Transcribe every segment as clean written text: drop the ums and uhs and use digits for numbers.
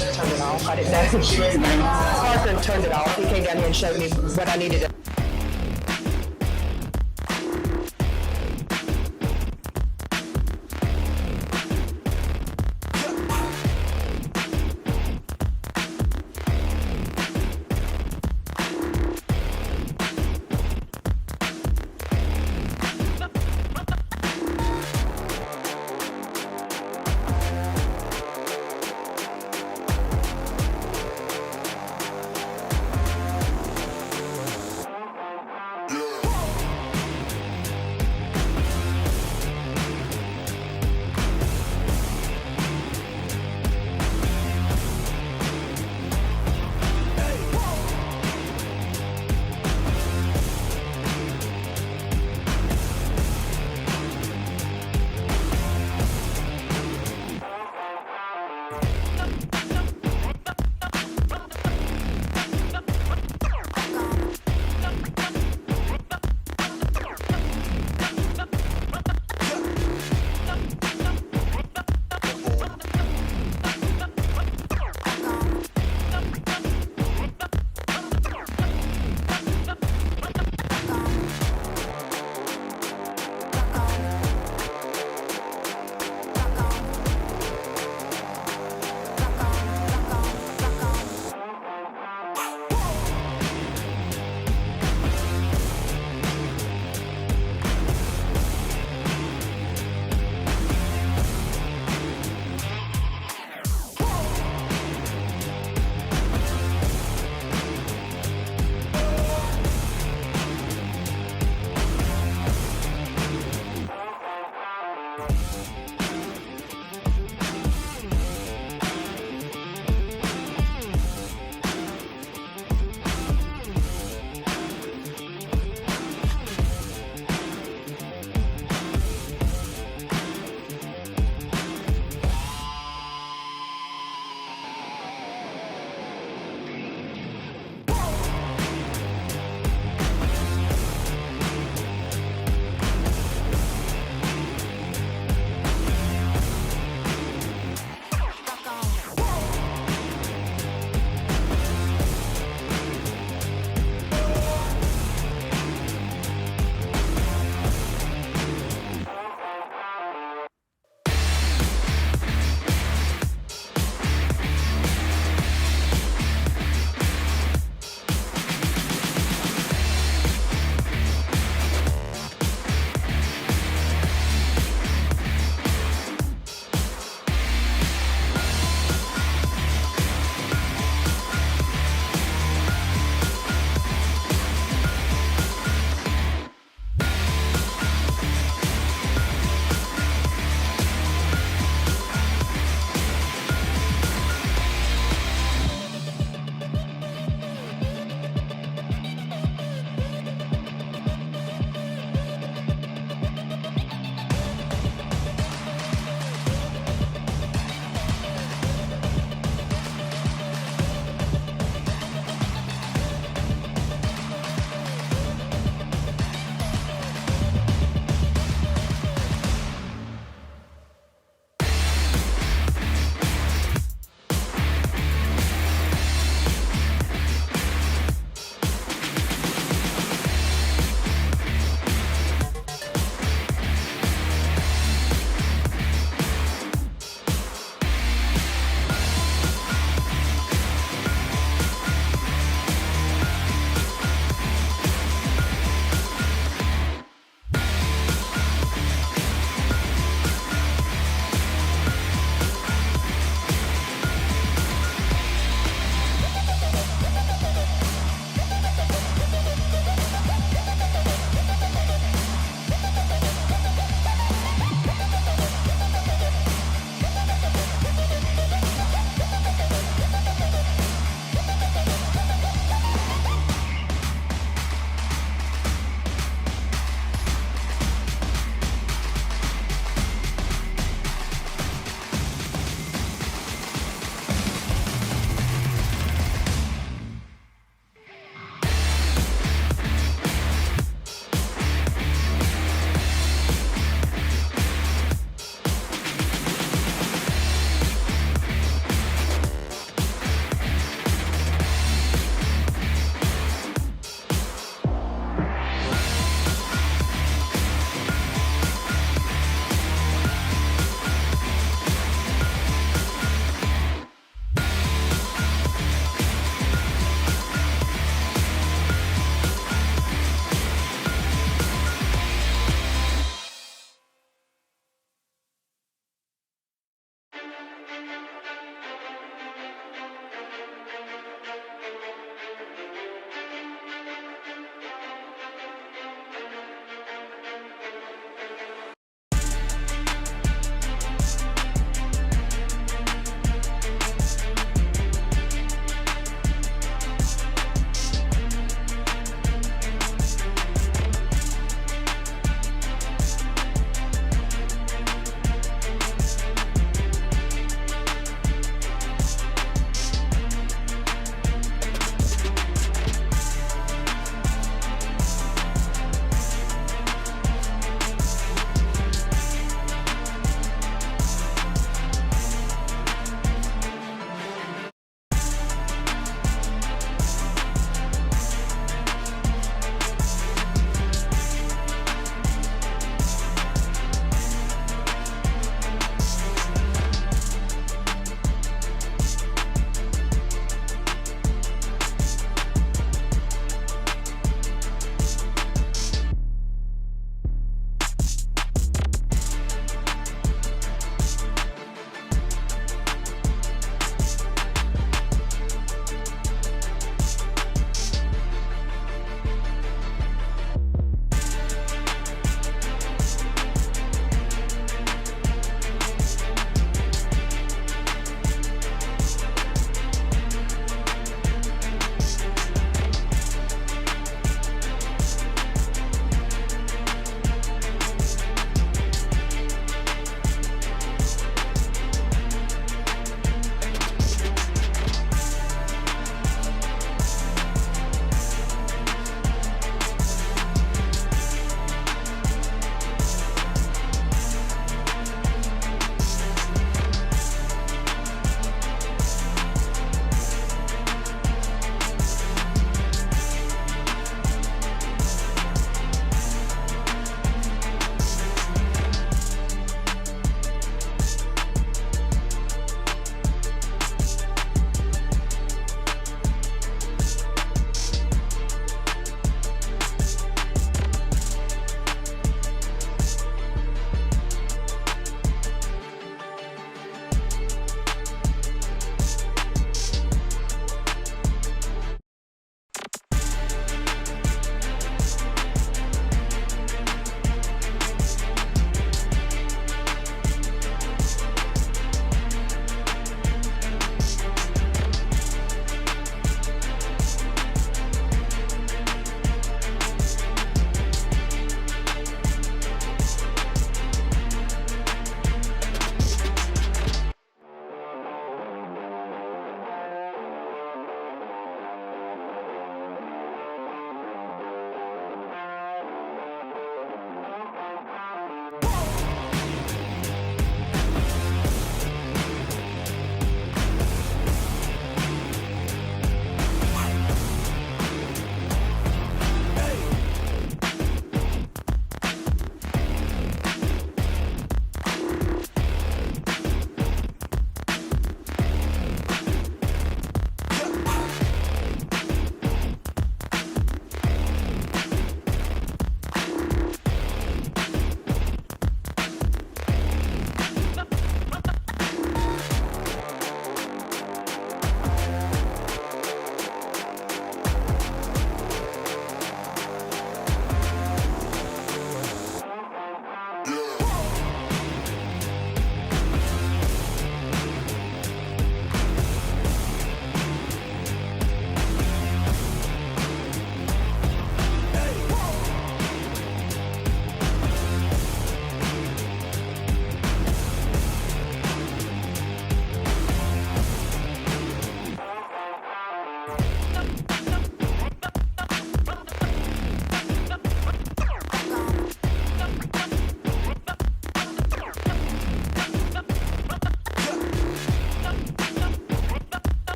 turned it off. I didn't know. Parker turned it off. He came down here and showed me what I needed to.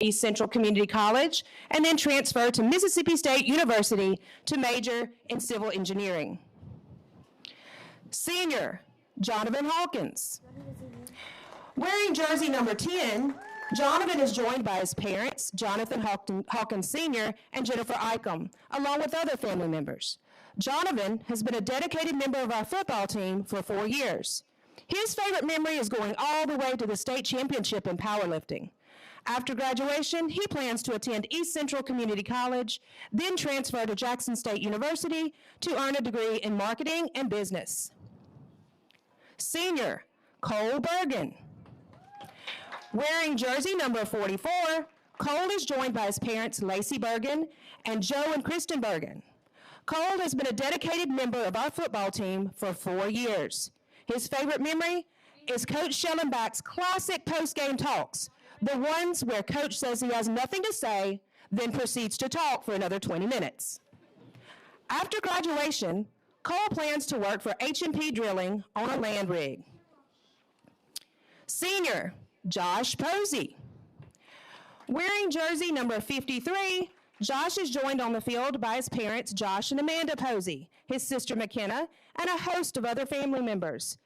East Central Community College, and then transferred to Mississippi State University to major in civil engineering. Senior, Jonathan Hawkins. Wearing jersey number 10, Jonathan is joined by his parents, Jonathan Hawkins Sr. and Jennifer Icom, along with other family members. Jonathan has been a dedicated member of our football team for 4 years. His favorite memory is going all the way to the state championship in powerlifting. After graduation, he plans to attend East Central Community College, then transfer to Jackson State University to earn a degree in marketing and business. Senior, Cole Bergen. Wearing jersey number 44, Cole is joined by his parents, Lacey Bergen and Joe and Kristen Bergen. Cole has been a dedicated member of our football team for 4 years. His favorite memory is Coach Schellenbach's classic post-game talks, the ones where Coach says he has nothing to say, then proceeds to talk for another 20 minutes. After graduation, Cole plans to work for H&P Drilling on a land rig. Senior, Josh Posey. Wearing jersey number 53, Josh is joined on the field by his parents, Josh and Amanda Posey, his sister McKenna, and a host of other family members.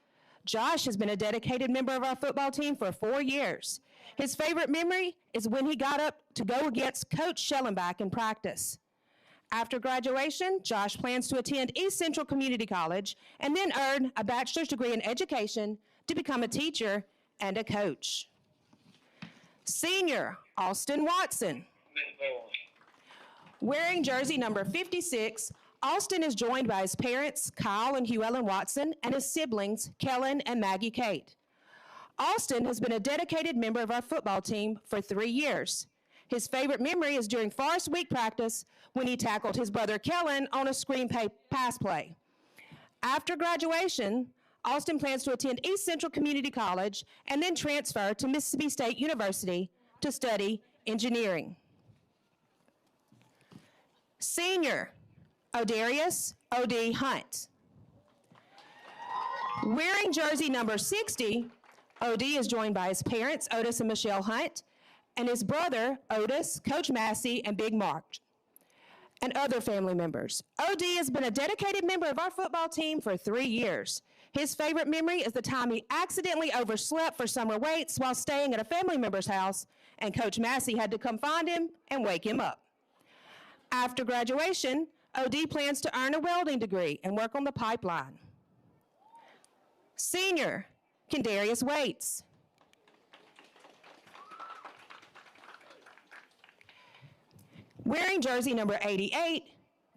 Josh has been a dedicated member of our football team for 4 years. His favorite memory is when he got up to go against Coach Schellenbach in practice. After graduation, Josh plans to attend East Central Community College and then earn a bachelor's degree in education to become a teacher and a coach. Senior, Austin Watson. Wearing jersey number 56, Austin is joined by his parents, Kyle and Hugh Ellen Watson, and his siblings, Kellen and Maggie Kate. Austin has been a dedicated member of our football team for 3 years. His favorite memory is during Forest Week practice when he tackled his brother Kellen on a screen pass play. After graduation, Austin plans to attend East Central Community College and then transfer to Mississippi State University to study engineering. Senior, Odarius O.D. Hunt. Wearing jersey number 60, O.D. is joined by his parents, Otis and Michelle Hunt, and his brother, Otis, Coach Massey, and Big Mark, and other family members. O.D. has been a dedicated member of our football team for 3 years. His favorite memory is the time he accidentally overslept for summer weights while staying at a family member's house, and Coach Massey had to come find him and wake him up. After graduation, O.D. plans to earn a welding degree and work on the pipeline. Senior, Kendarius Waits. Wearing jersey number 88,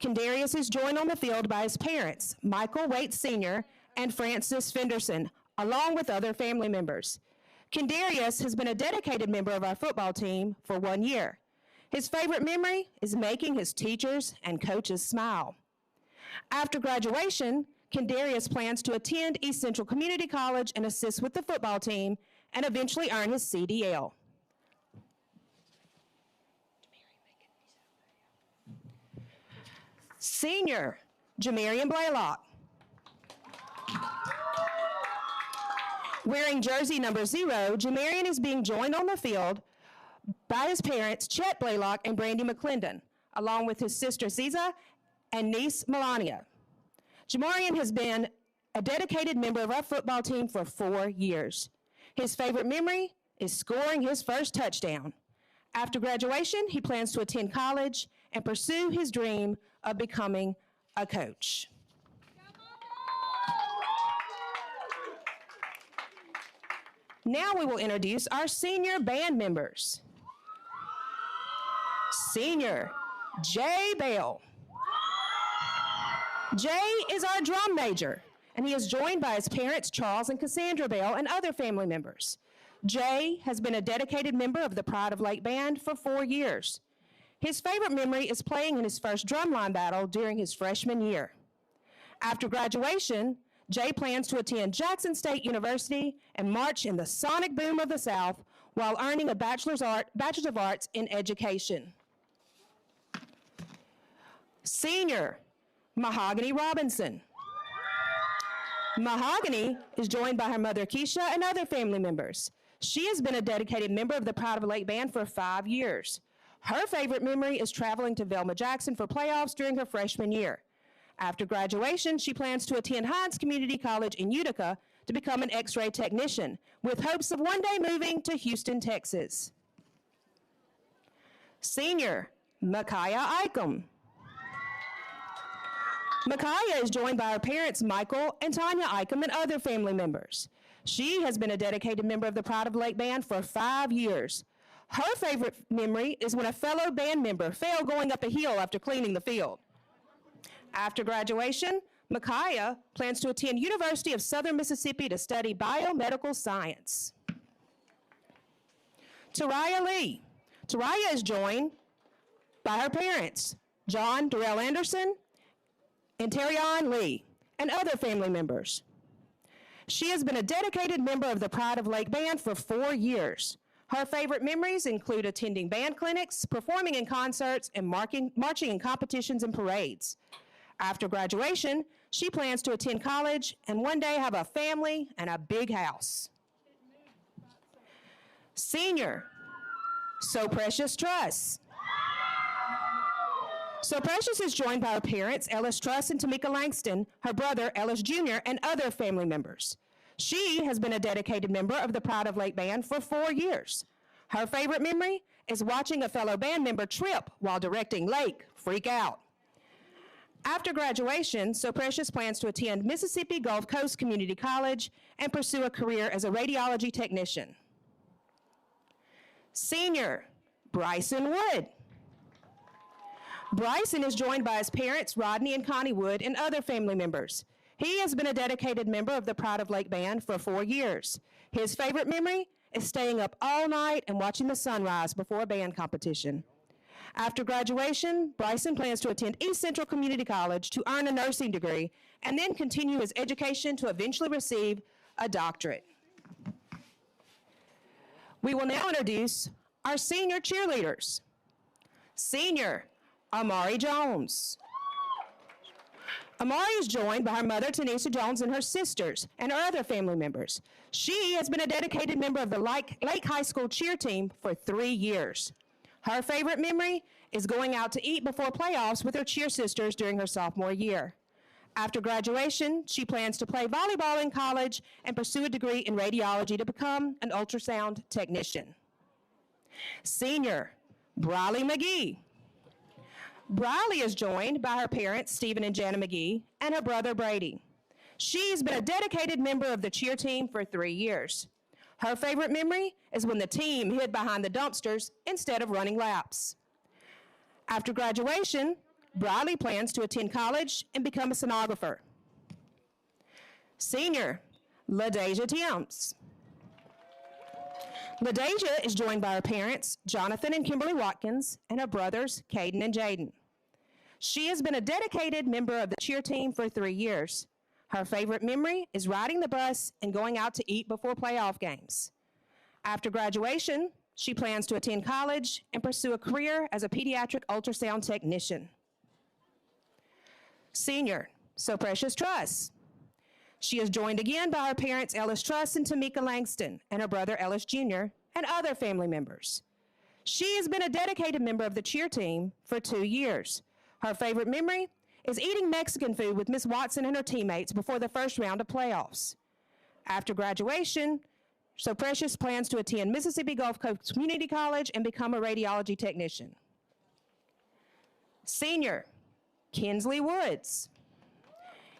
Kendarius is joined on the field by his parents, Michael Waits Sr. and Francis Fenderson, along with other family members. Kendarius has been a dedicated member of our football team for 1 year. His favorite memory is making his teachers and coaches smile. After graduation, Kendarius plans to attend East Central Community College and assist with the football team and eventually earn his CDL. Senior, Jamarian Blaylock. Wearing jersey number 0, Jamarian is being joined on the field by his parents, Chet Blaylock and Brandy McClendon, along with his sister Ziza and niece Melania. Jamarian has been a dedicated member of our football team for 4 years. His favorite memory is scoring his first touchdown. After graduation, he plans to attend college and pursue his dream of becoming a coach. Now we will introduce our senior band members. Senior, Jay Bell. Jay is our drum major, and he is joined by his parents, Charles and Cassandra Bell, and other family members. Jay has been a dedicated member of the Pride of Lake Band for 4 years. His favorite memory is playing in his first drumline battle during his freshman year. After graduation, Jay plans to attend Jackson State University and march in the sonic boom of the South while earning a Bachelor's of Arts in Education. Senior, Mahogany Robinson. Mahogany is joined by her mother, Keisha, and other family members. She has been a dedicated member of the Pride of Lake Band for 5 years. Her favorite memory is traveling to Velma Jackson for playoffs during her freshman year. After graduation, she plans to attend Hines Community College in Utica to become an X-ray technician, with hopes of one day moving to Houston, Texas. Senior, Micaiah Icom. Micaiah is joined by her parents, Michael and Tanya Icom, and other family members. She has been a dedicated member of the Pride of Lake Band for 5 years. Her favorite memory is when a fellow band member fell going up a hill after cleaning the field. After graduation, Micaiah plans to attend University of Southern Mississippi to study biomedical science. Taraya Lee. Taraya is joined by her parents, John Darrell Anderson and Terrion Lee, and other family members. She has been a dedicated member of the Pride of Lake Band for 4 years. Her favorite memories include attending band clinics, performing in concerts, and marching in competitions and parades. After graduation, she plans to attend college and one day have a family and a big house. Senior, So Precious Truss. So Precious is joined by her parents, Ellis Truss and Tamika Langston, her brother, Ellis Jr., and other family members. She has been a dedicated member of the Pride of Lake Band for 4 years. Her favorite memory is watching a fellow band member trip while directing Lake Freak Out. After graduation, So Precious plans to attend Mississippi Gulf Coast Community College and pursue a career as a radiology technician. Senior, Bryson Wood. Bryson is joined by his parents, Rodney and Connie Wood, and other family members. He has been a dedicated member of the Pride of Lake Band for 4 years. His favorite memory is staying up all night and watching the sunrise before a band competition. After graduation, Bryson plans to attend East Central Community College to earn a nursing degree and then continue his education to eventually receive a doctorate. We will now introduce our senior cheerleaders. Senior, Amari Jones. Amari is joined by her mother, Tanisha Jones, and her sisters and her other family members. She has been a dedicated member of the Lake High School cheer team for 3 years. Her favorite memory is going out to eat before playoffs with her cheer sisters during her sophomore year. After graduation, she plans to play volleyball in college and pursue a degree in radiology to become an ultrasound technician. Senior, Briley McGee. Briley is joined by her parents, Stephen and Jana McGee, and her brother, Brady. She's been a dedicated member of the cheer team for 3 years. Her favorite memory is when the team hid behind the dumpsters instead of running laps. After graduation, Briley plans to attend college and become a sonographer. Senior, LaDeja Timms. LaDeja is joined by her parents, Jonathan and Kimberly Watkins, and her brothers, Caden and Jaden. She has been a dedicated member of the cheer team for 3 years. Her favorite memory is riding the bus and going out to eat before playoff games. After graduation, she plans to attend college and pursue a career as a pediatric ultrasound technician. Senior, So Precious Truss. She is joined again by her parents, Ellis Truss and Tamika Langston, and her brother, Ellis Jr., and other family members. She has been a dedicated member of the cheer team for 2 years. Her favorite memory is eating Mexican food with Miss Watson and her teammates before the first round of playoffs. After graduation, So Precious plans to attend Mississippi Gulf Coast Community College and become a radiology technician. Senior, Kinsley Woods.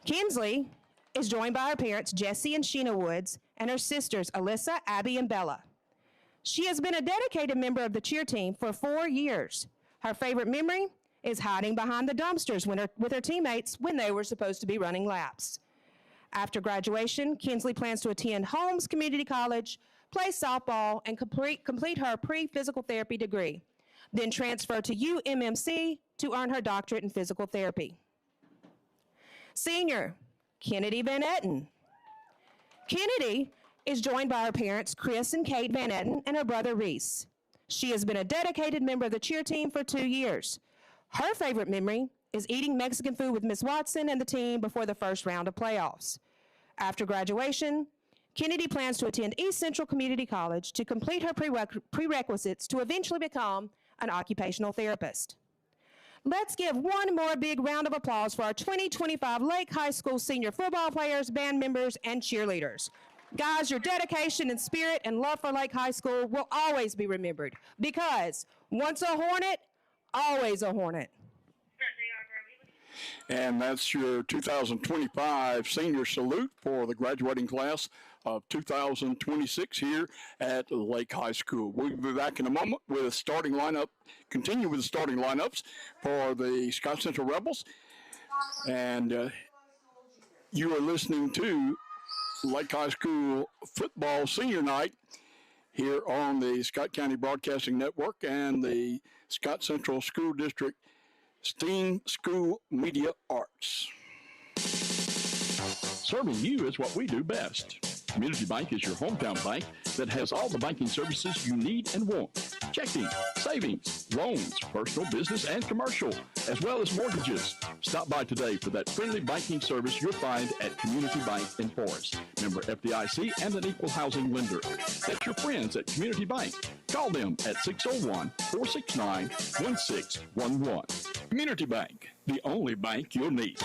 Kinsley is joined by her parents, Jesse and Sheena Woods, and her sisters, Alyssa, Abby, and Bella. She has been a dedicated member of the cheer team for 4 years. Her favorite memory is hiding behind the dumpsters with her teammates when they were supposed to be running laps. After graduation, Kinsley plans to attend Holmes Community College, play softball, and complete her pre-physical therapy degree, then transfer to UMMC to earn her doctorate in physical therapy. Senior, Kennedy Van Etten. Kennedy is joined by her parents, Chris and Kate Van Etten, and her brother, Reese. She has been a dedicated member of the cheer team for 2 years. Her favorite memory is eating Mexican food with Miss Watson and the team before the first round of playoffs. After graduation, Kennedy plans to attend East Central Community College to complete her prerequisites to eventually become an occupational therapist. Let's give one more big round of applause for our 2025 Lake High School senior football players, band members, and cheerleaders. Guys, your dedication and spirit and love for Lake High School will always be remembered because once a Hornet, always a Hornet. And that's your 2025 senior salute for the graduating class of 2026 here at Lake High School. We'll be back in a moment with a starting lineup, continue with the starting lineups for the Scott Central Rebels. And you are listening to Lake High School Football Senior Night here on the Scott County Broadcasting Network and the Scott Central School District STEAM School Media Arts. Serving you is what we do best. Community Bank is your hometown bank that has all the banking services you need and want. Checking, savings, loans, personal, business, and commercial, as well as mortgages. Stop by today for that friendly banking service you'll find at Community Bank in Forest. Member FDIC and an equal housing lender. That's your friends at Community Bank. Call them at 601-469-1611. Community Bank, the only bank you'll need.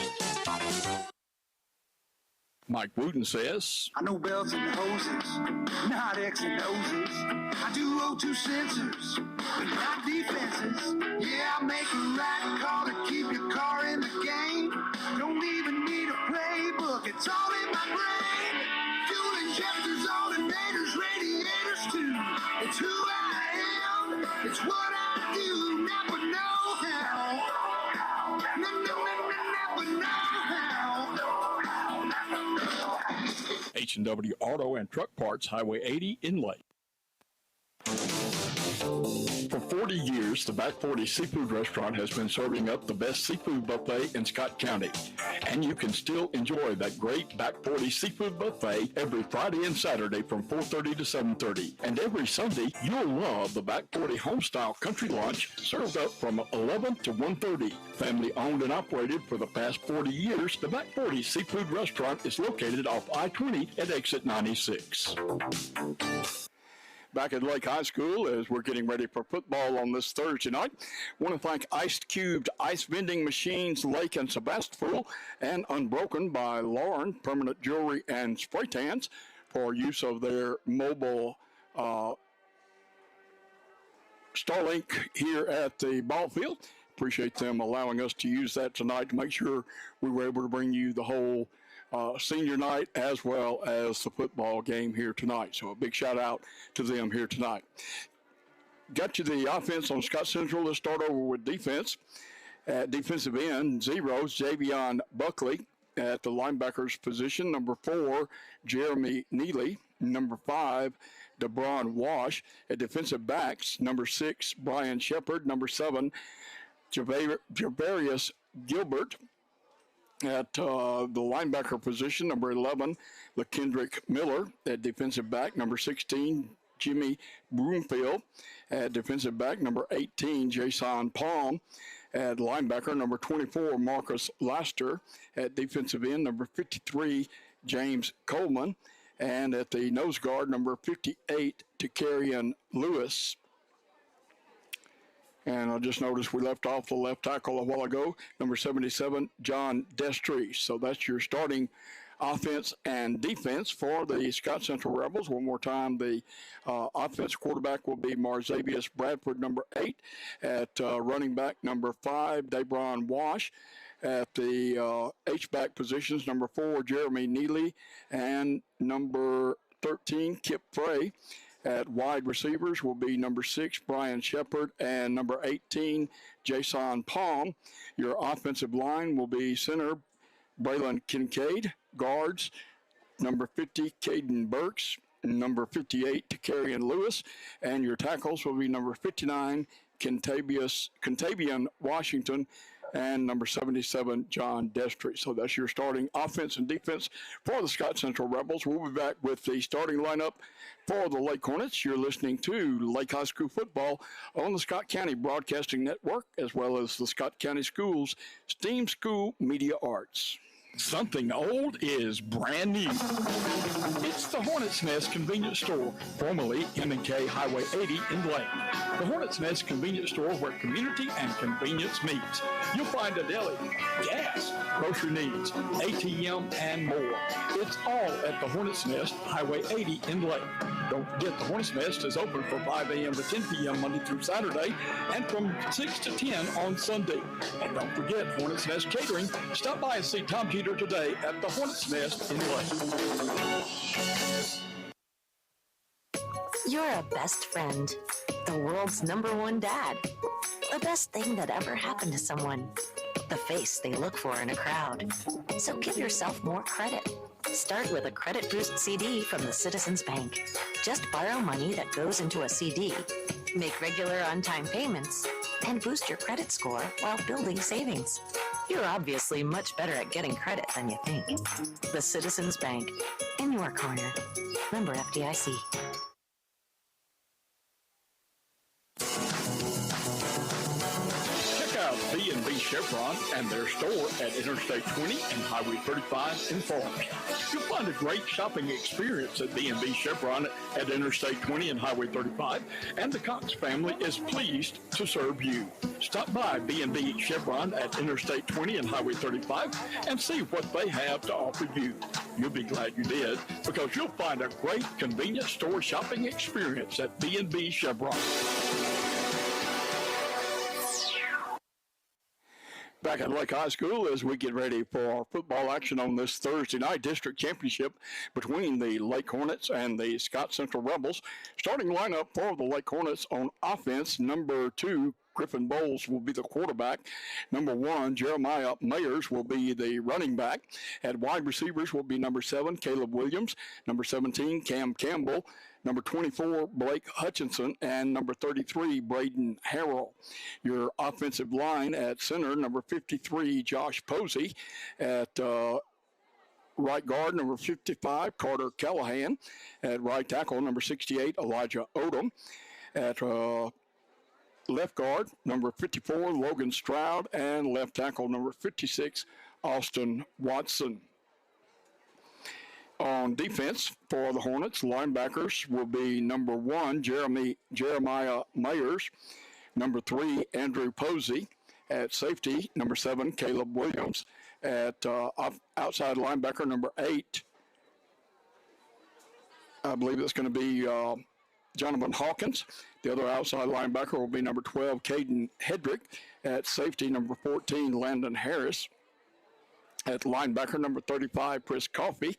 Mike Wooten says, I know bells and hoses, not X and O's. I do O2 sensors, but not defenses. Yeah, I make a right call to keep your car in the game. Don't even need a playbook, it's all in my brain. Fuel injectors, alternators, radiators too. It's who I am, it's what I do. Never know how. Never know how. H&W Auto and Truck Parts, Highway 80 in Lake. For 40 years, the Back 40 Seafood Restaurant has been serving up the best seafood buffet in Scott County. And you can still enjoy that great Back 40 Seafood Buffet every Friday and Saturday from 4:30 to 7:30. And every Sunday, you'll love the Back 40 Homestyle Country Lunch served up from 11 to 1:30. Family owned and operated for the past 40 years, the Back 40 Seafood Restaurant is located off I-20 at exit 96. Back at Lake High School as we're getting ready for football on this Thursday night. I want to thank Ice Cubed Ice Vending Machines, Lake and Sebastopol, and Unbroken by Lauren, Permanent Jewelry and Spray Tans for use of their mobile Starlink here at the ball field. Appreciate them allowing us to use that tonight to make sure we were able to bring you the whole senior night as well as the football game here tonight. So a big shout out to them here tonight. Got to the offense on Scott Central. Let's start over with defense. At defensive end, zeros, Javion Buckley. At the linebackers position, number 4, Jeremy Neely. Number 5, DeBron Wash. At defensive backs, number 6, Brian Shepard. Number 7, Javarius Gilbert. At the linebacker position, number 11, LaKendrick Miller. At defensive back, number 16, Jimmy Broomfield. At defensive back, number 18, Jason Palm. At linebacker, number 24, Marcus Laster. At defensive end, number 53, James Coleman. And at the nose guard, number 58, Takarian Lewis. And I just noticed we left off the left tackle a while ago, number 77, John Destrees. So that's your starting offense and defense for the Scott Central Rebels. One more time, the offense quarterback will be Marzavius Bradford, number 8. At running back, number 5, DeBron Wash. At the H-back positions, number 4, Jeremy Neely, and number 13, Kip Frey. At wide receivers will be number 6, Brian Shepard, and number 18, Jason Palm. Your offensive line will be center, Braylon Kincaid. Guards, number 50, Caden Burks, number 58, Takarian Lewis. And your tackles will be number 59, Contavian Washington, and number 77, John Destry. So that's your starting offense and defense for the Scott Central Rebels. We'll be back with the starting lineup for the Lake Hornets. You're listening to Lake High School football on the Scott County Broadcasting Network, as well as the Scott County Schools STEAM School Media Arts. Something old is brand new. It's the Hornets Nest Convenience Store, formerly M&K Highway 80 in Lake. The Hornets Nest Convenience Store where community and convenience meets. You'll find a deli, gas, grocery needs, ATM, and more. It's all at the Hornets Nest, Highway 80 in Lake. Don't forget the Hornets Nest is open from 5 a.m. to 10 p.m. Monday through Saturday and from 6 to 10 on Sunday. And don't forget Hornets Nest Catering. Stop by and see Tom Jeter today at the Hornets Nest in Lake. You're a best friend, the world's #1 dad, the best thing that ever happened to someone, the face they look for in a crowd. So give yourself more credit. Start with a Credit Boost CD from the Citizens Bank. Just borrow money that goes into a CD, make regular on-time payments, and boost your credit score while building savings. You're obviously much better at getting credit than you think. The Citizens Bank, in your corner. Member FDIC. Check out B&B Chevron and their store at Interstate 20 and Highway 35 in Florence. You'll find a great shopping experience at B&B Chevron at Interstate 20 and Highway 35, and the Cox family is pleased to serve you. Stop by B&B Chevron at Interstate 20 and Highway 35 and see what they have to offer you. You'll be glad you did, because you'll find a great convenience store shopping experience at B&B Chevron. Back at Lake High School as we get ready for football action on this Thursday night district championship between the Lake Hornets and the Scott Central Rebels. Starting lineup for the Lake Hornets on offense, number 2, Griffin Bowles will be the quarterback. Number 1, Jeremiah Mayers will be the running back. At wide receivers will be number 7, Caleb Williams, number 17, Cam Campbell, number 24, Blake Hutchinson, and number 33, Braden Harrell. Your offensive line at center, number 53, Josh Posey. At right guard, number 55, Carter Callahan. At right tackle, number 68, Elijah Odom. At left guard, number 54, Logan Stroud. And left tackle, number 56, Austin Watson. On defense for the Hornets, linebackers will be number 1, Jeremiah Mayers, number 3, Andrew Posey. At safety, number 7, Caleb Williams. At outside linebacker, number 8, I believe it's going to be Jonathan Hawkins. The other outside linebacker will be number 12, Caden Hedrick. At safety, number 14, Landon Harris. At linebacker, number 35, Chris Coffey.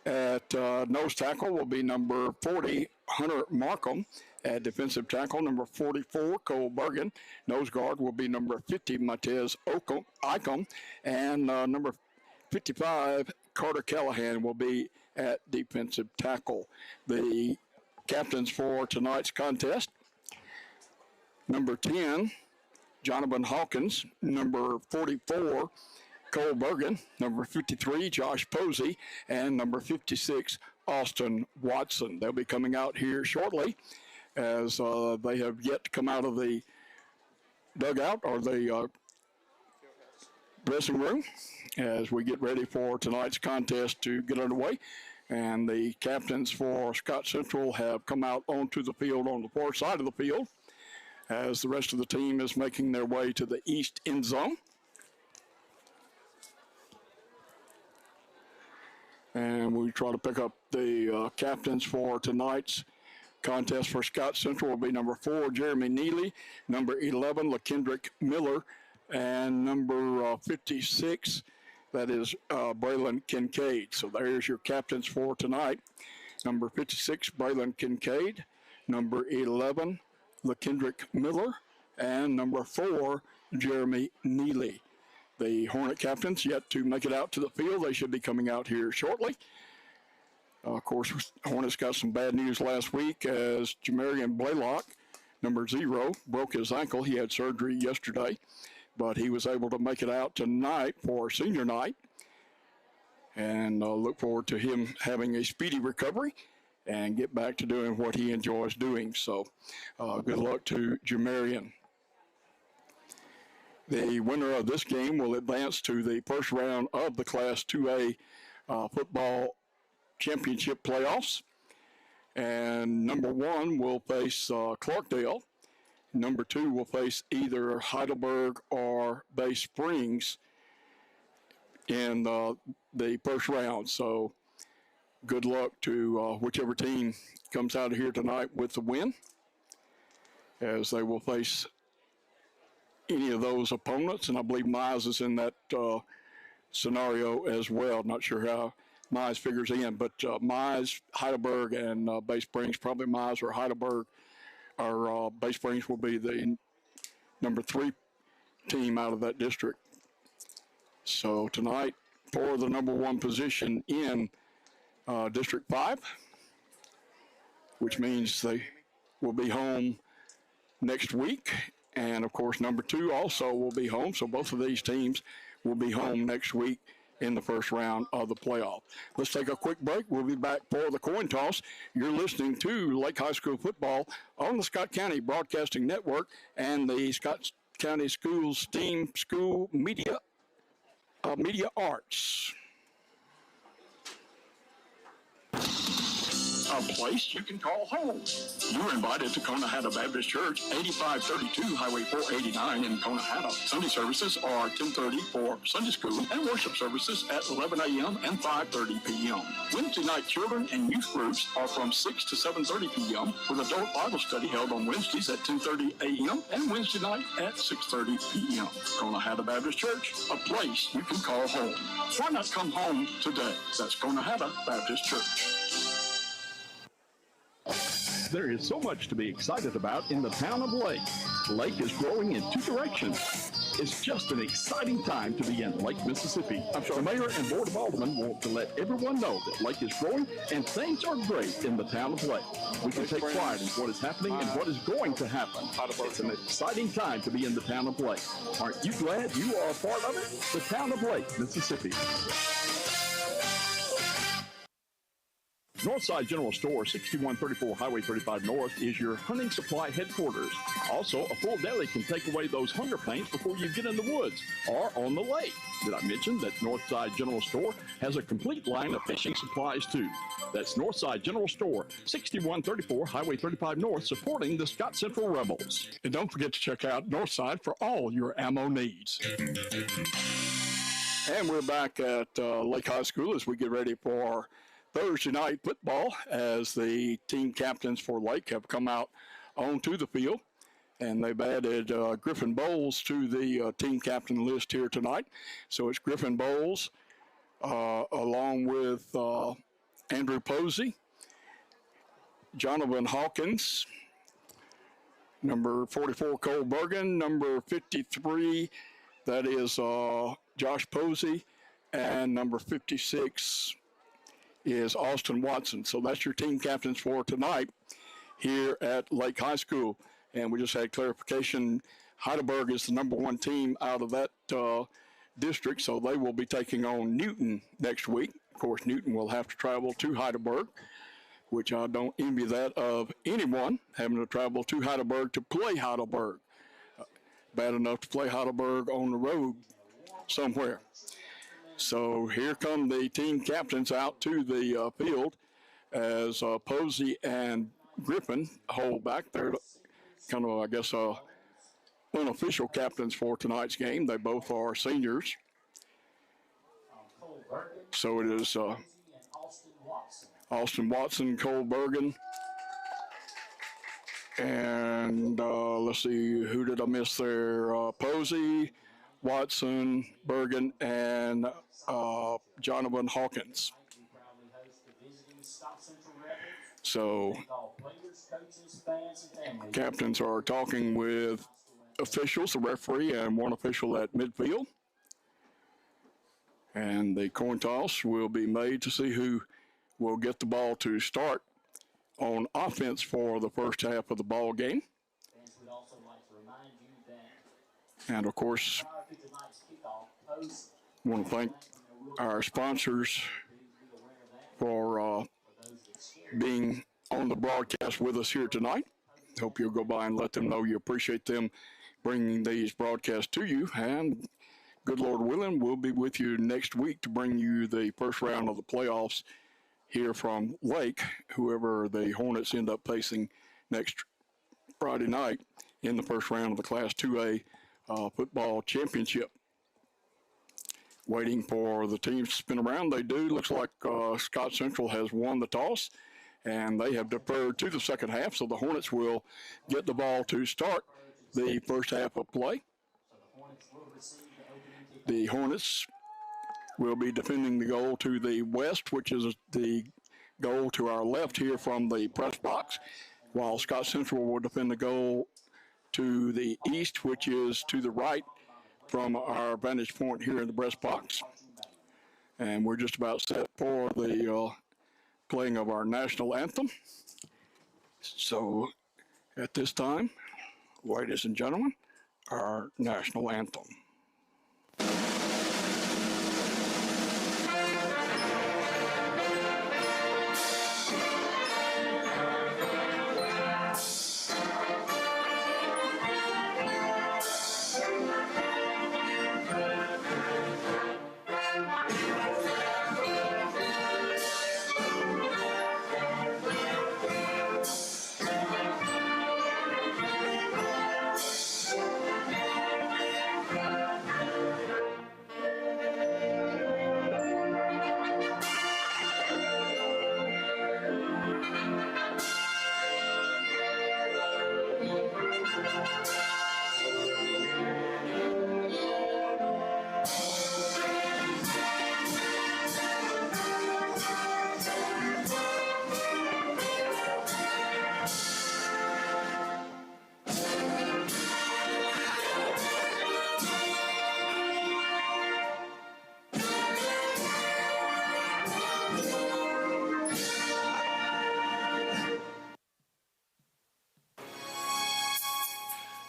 At nose tackle will be number 40, Hunter Markham. At defensive tackle, number 44, Cole Bergen. Nose guard will be number 50, Matez Icom. And number 55, Carter Callahan, will be at defensive tackle. The captains for tonight's contest, number 10, Jonathan Hawkins. Number 44, Cole Bergen. Number 53, Josh Posey. And number 56, Austin Watson. They'll be coming out here shortly, as they have yet to come out of the dugout or the dressing room as we get ready for tonight's contest to get underway. And the captains for Scott Central have come out onto the field on the far side of the field as the rest of the team is making their way to the east end zone. And we try to pick up the captains for tonight's contest for Scott Central will be number 4, Jeremy Neely, number 11, LaKendrick Miller, and number 56, that is Braylon Kincaid. So there's your captains for tonight. Number 56, Braylon Kincaid, number 11, LaKendrick Miller, and number 4, Jeremy Neely. The Hornet captains yet to make it out to the field. They should be coming out here shortly. Of course, Hornets got some bad news last week as Jamarian Blaylock, number 0, broke his ankle. He had surgery yesterday, but he was able to make it out tonight for senior night. And look forward to him having a speedy recovery and get back to doing what he enjoys doing. So good luck to Jamarian. The winner of this game will advance to the first round of the Class 2A football championship playoffs. And number 1 will face Clarkdale. Number 2 will face either Heidelberg or Bay Springs in the first round. So good luck to whichever team comes out of here tonight with the win, as they will face any of those opponents. And I believe Mize is in that scenario as well. Not sure how Mize figures in, but Mize, Heidelberg, and Bay Springs, probably Mize or Heidelberg, or Bay Springs will be the number 3 team out of that district. So tonight, for the number 1 position in District 5, which means they will be home next week. And of course, number 2 also will be home. So both of these teams will be home next week in the first round of the playoff. Let's take a quick break. We'll be back for the coin toss. You're listening to Lake High School football on the Scott County Broadcasting Network and the Scott County Schools Team School Media Arts. A place you can call home. You're invited to Conahatta Baptist Church, 8532 Highway 489 in Conahatta. Sunday services are 10:30 for Sunday school and worship services at 11 a.m. and 5:30 p.m. Wednesday night children and youth groups are from 6 to 7:30 p.m. with adult Bible study held on Wednesdays at 10:30 a.m. and Wednesday night at 6:30 p.m. Conahatta Baptist Church, a place you can call home. Why not come home today? That's Conahatta Baptist Church. There is so much to be excited about in the town of Lake. Lake is growing in 2 directions. It's just an exciting time to be in Lake, Mississippi. The mayor and board of aldermen want to let everyone know that Lake is growing and things are great in the town of Lake. We can take pride in what is happening and what is going to happen. It's an exciting time to be in the town of Lake. Aren't you glad you are a part of it? The town of Lake, Mississippi. Northside General Store, 6134 Highway 35 North, is your hunting supply headquarters. Also, a full deli can take away those hunger pains before you get in the woods or on the lake. Did I mention that Northside General Store has a complete line of fishing supplies too? That's Northside General Store, 6134 Highway 35 North, supporting the Scott Central Rebels. And don't forget to check out Northside for all your ammo needs. And we're back at Lake High School as we get ready for Thursday night football, as the team captains for Lake have come out onto the field, and they've added Griffin Bowles to the team captain list here tonight. So it's Griffin Bowles along with Andrew Posey, Jonathan Hawkins, number 44 Cole Bergen, number 53 that is Josh Posey, and number 56 is Austin Watson. So that's your team captains for tonight here at Lake High School. And we just had clarification. Heidelberg is the number 1 team out of that district, so they will be taking on Newton next week. Of course, Newton will have to travel to Heidelberg, which I don't envy that of anyone, having to travel to Heidelberg to play Heidelberg. Bad enough to play Heidelberg on the road somewhere. So here come the team captains out to the field as Posey and Griffin hold back. They're kind of, I guess, unofficial captains for tonight's game. They both are seniors. So it is Austin Watson, Cole Bergen, and let's see, who did I miss there? Posey, Watson, Bergen, and Jonathan Hawkins. So captains are talking with officials, the referee, and one official at midfield. And the coin toss will be made to see who will get the ball to start on offense for the first half of the ball game. And of course, I want to thank our sponsors for being on the broadcast with us here tonight. Hope you'll go by and let them know you appreciate them bringing these broadcasts to you. And good Lord willing, we'll be with you next week to bring you the first round of the playoffs here from Lake, whoever the Hornets end up facing next Friday night in the first round of the Class 2A football championship. Waiting for the teams to spin around. They do. Looks like Scott Central has won the toss, and they have deferred to the second half, so the Hornets will get the ball to start the first half of play. The Hornets will be defending the goal to the west, which is the goal to our left here from the press box, while Scott Central will defend the goal to the east, which is to the right from our vantage point here in the press box. And we're just about set for the playing of our national anthem. So at this time, ladies and gentlemen, our national anthem.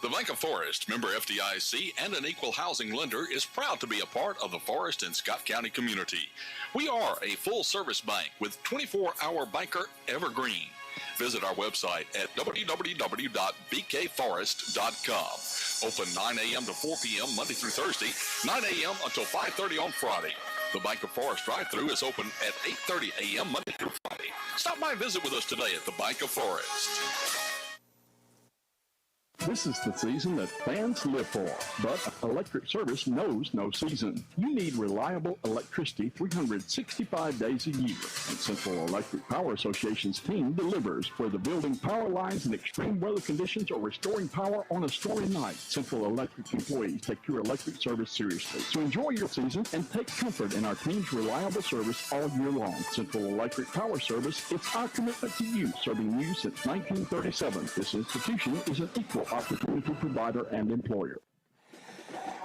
The Bank of Forest, member FDIC, and an equal housing lender, is proud to be a part of the Forest and Scott County community. We are a full-service bank with 24-hour banker Evergreen. Visit our website at www.bkforest.com. Open 9 a.m. to 4 p.m. Monday through Thursday, 9 a.m. until 5:30 on Friday. The Bank of Forest drive-thru is open at 8:30 a.m. Monday through Friday. Stop by and visit with us today at the Bank of Forest. This is the season that fans live for, but electric service knows no season. You need reliable electricity 365 days a year, and Central Electric Power Association's team delivers, whether building power lines in extreme weather conditions or restoring power on a stormy night. Central Electric employees take your electric service seriously. So enjoy your season and take comfort in our team's reliable service all year long. Central Electric Power Service, it's our commitment to you, serving you since 1937. This institution is an equal opportunity provider and employer.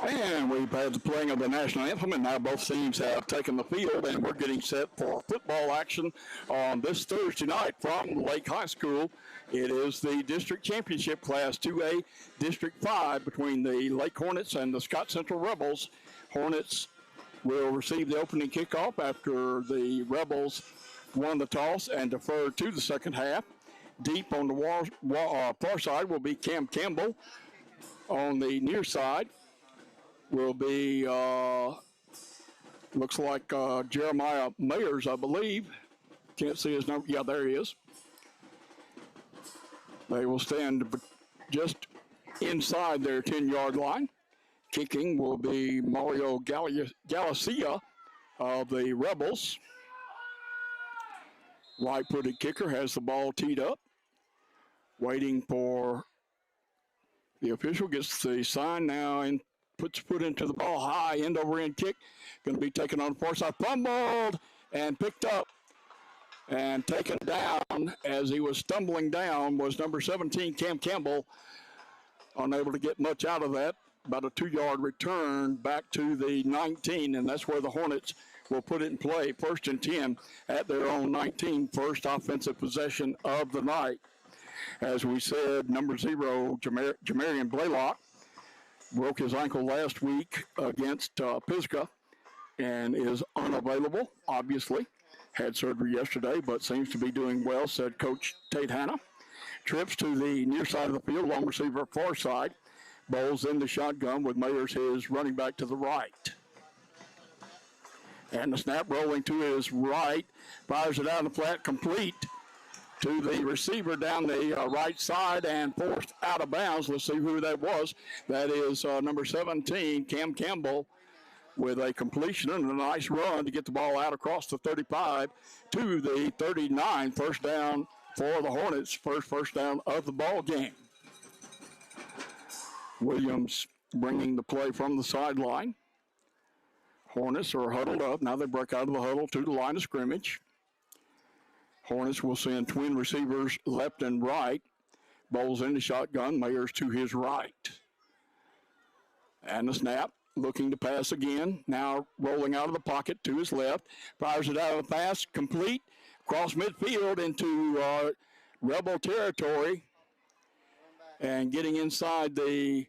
And we've had the playing of the national anthem, and now both teams have taken the field, and we're getting set for football action on this Thursday night from Lake High School. It is the district championship Class 2A District 5 between the Lake Hornets and the Scott Central Rebels. Hornets will receive the opening kickoff after the Rebels won the toss and deferred to the second half. Deep on the far side will be Cam Campbell. On the near side will be, looks like Jeremiah Mayers, I believe. Can't see his number. Yeah, there he is. They will stand just inside their 10-yard line. Kicking will be Mario Galicia of the Rebels. Right-footed kicker has the ball teed up. Waiting for the official, gets the sign now and puts foot into the ball high, end over end kick. Going to be taken on the far side, fumbled and picked up and taken down as he was stumbling down was number 17, Cam Campbell. Unable to get much out of that. About a 2-yard return back to the 19, and that's where the Hornets will put it in play. 1st and 10 at their own 19, first offensive possession of the night. As we said, number 0, Jamarian Blaylock, broke his ankle last week against Pisgah and is unavailable, obviously. Had surgery yesterday, but seems to be doing well, said Coach Tate Hanna. Trips to the near side of the field, long receiver far side. Bowles in the shotgun with Mayers, his running back, to the right. And the snap rolling to his right. Fires it out in the flat, complete to the receiver down the right side and forced out of bounds. Let's see who that was. That is number 17, Cam Campbell, with a completion and a nice run to get the ball out across the 35 to the 39. First down for the Hornets. First down of the ball game. Williams bringing the play from the sideline. Hornets are huddled up. Now they break out of the huddle to the line of scrimmage. Hornets will send twin receivers left and right. Bowles in the shotgun. Mayers to his right. And the snap. Looking to pass again. Now rolling out of the pocket to his left. Fires it out of the pass. Complete. Across midfield into Rebel territory. And getting inside the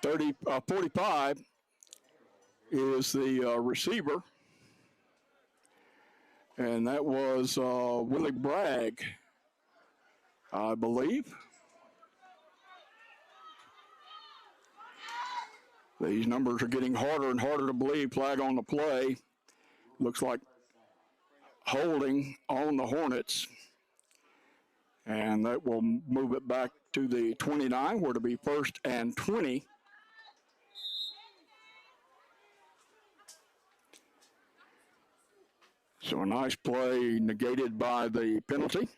45 is the receiver. And that was Willie Bragg, I believe. These numbers are getting harder and harder to believe. Flag on the play. Looks like holding on the Hornets. And that will move it back to the 29, where it'll be 1st and 20. So a nice play negated by the penalty.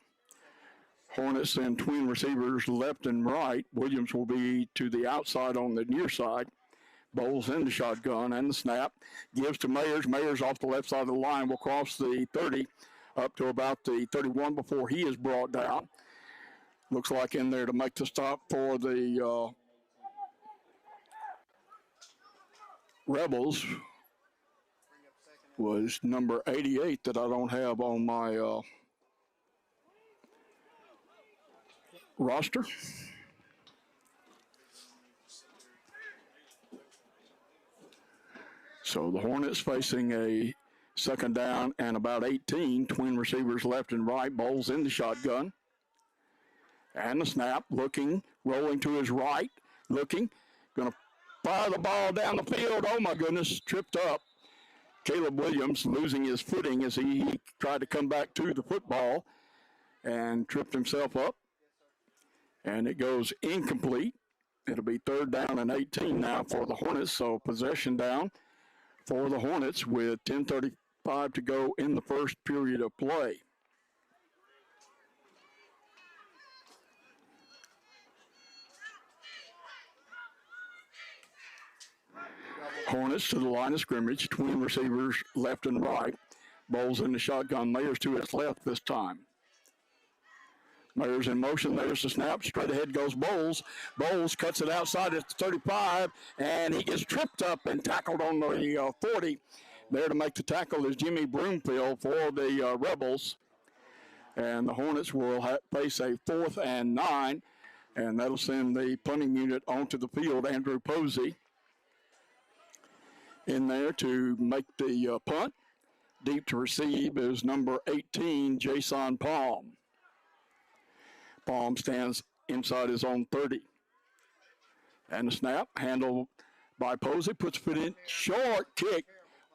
Hornets and twin receivers left and right. Williams will be to the outside on the near side. Bowles in the shotgun and the snap. Gives to Mayers. Mayers off the left side of the line will cross the 30 up to about the 31 before he is brought down. Looks like in there to make the stop for the Rebels was number 88 that I don't have on my roster. So the Hornets facing a second down and about 18. Twin receivers left and right. Bowles in the shotgun. And the snap, looking, rolling to his right, looking, going to fire the ball down the field. Oh, my goodness, tripped up. Caleb Williams losing his footing as he tried to come back to the football and tripped himself up. And it goes incomplete. It'll be 3rd down and 18 now for the Hornets, so possession down for the Hornets with 10:35 to go in the first period of play. Hornets to the line of scrimmage, twin receivers left and right. Bowles in the shotgun, Mayers to his left this time. Mayers in motion, there's the snap, straight ahead goes Bowles. Bowles cuts it outside at the 35, and he gets tripped up and tackled on the 40. There to make the tackle is Jimmy Broomfield for the Rebels. And the Hornets will face a 4th and 9, and that'll send the punting unit onto the field. Andrew Posey in there to make the punt. Deep to receive is number 18, Jason Palm. Palm stands inside his own 30. And the snap, handled by Posey, puts it in, short kick,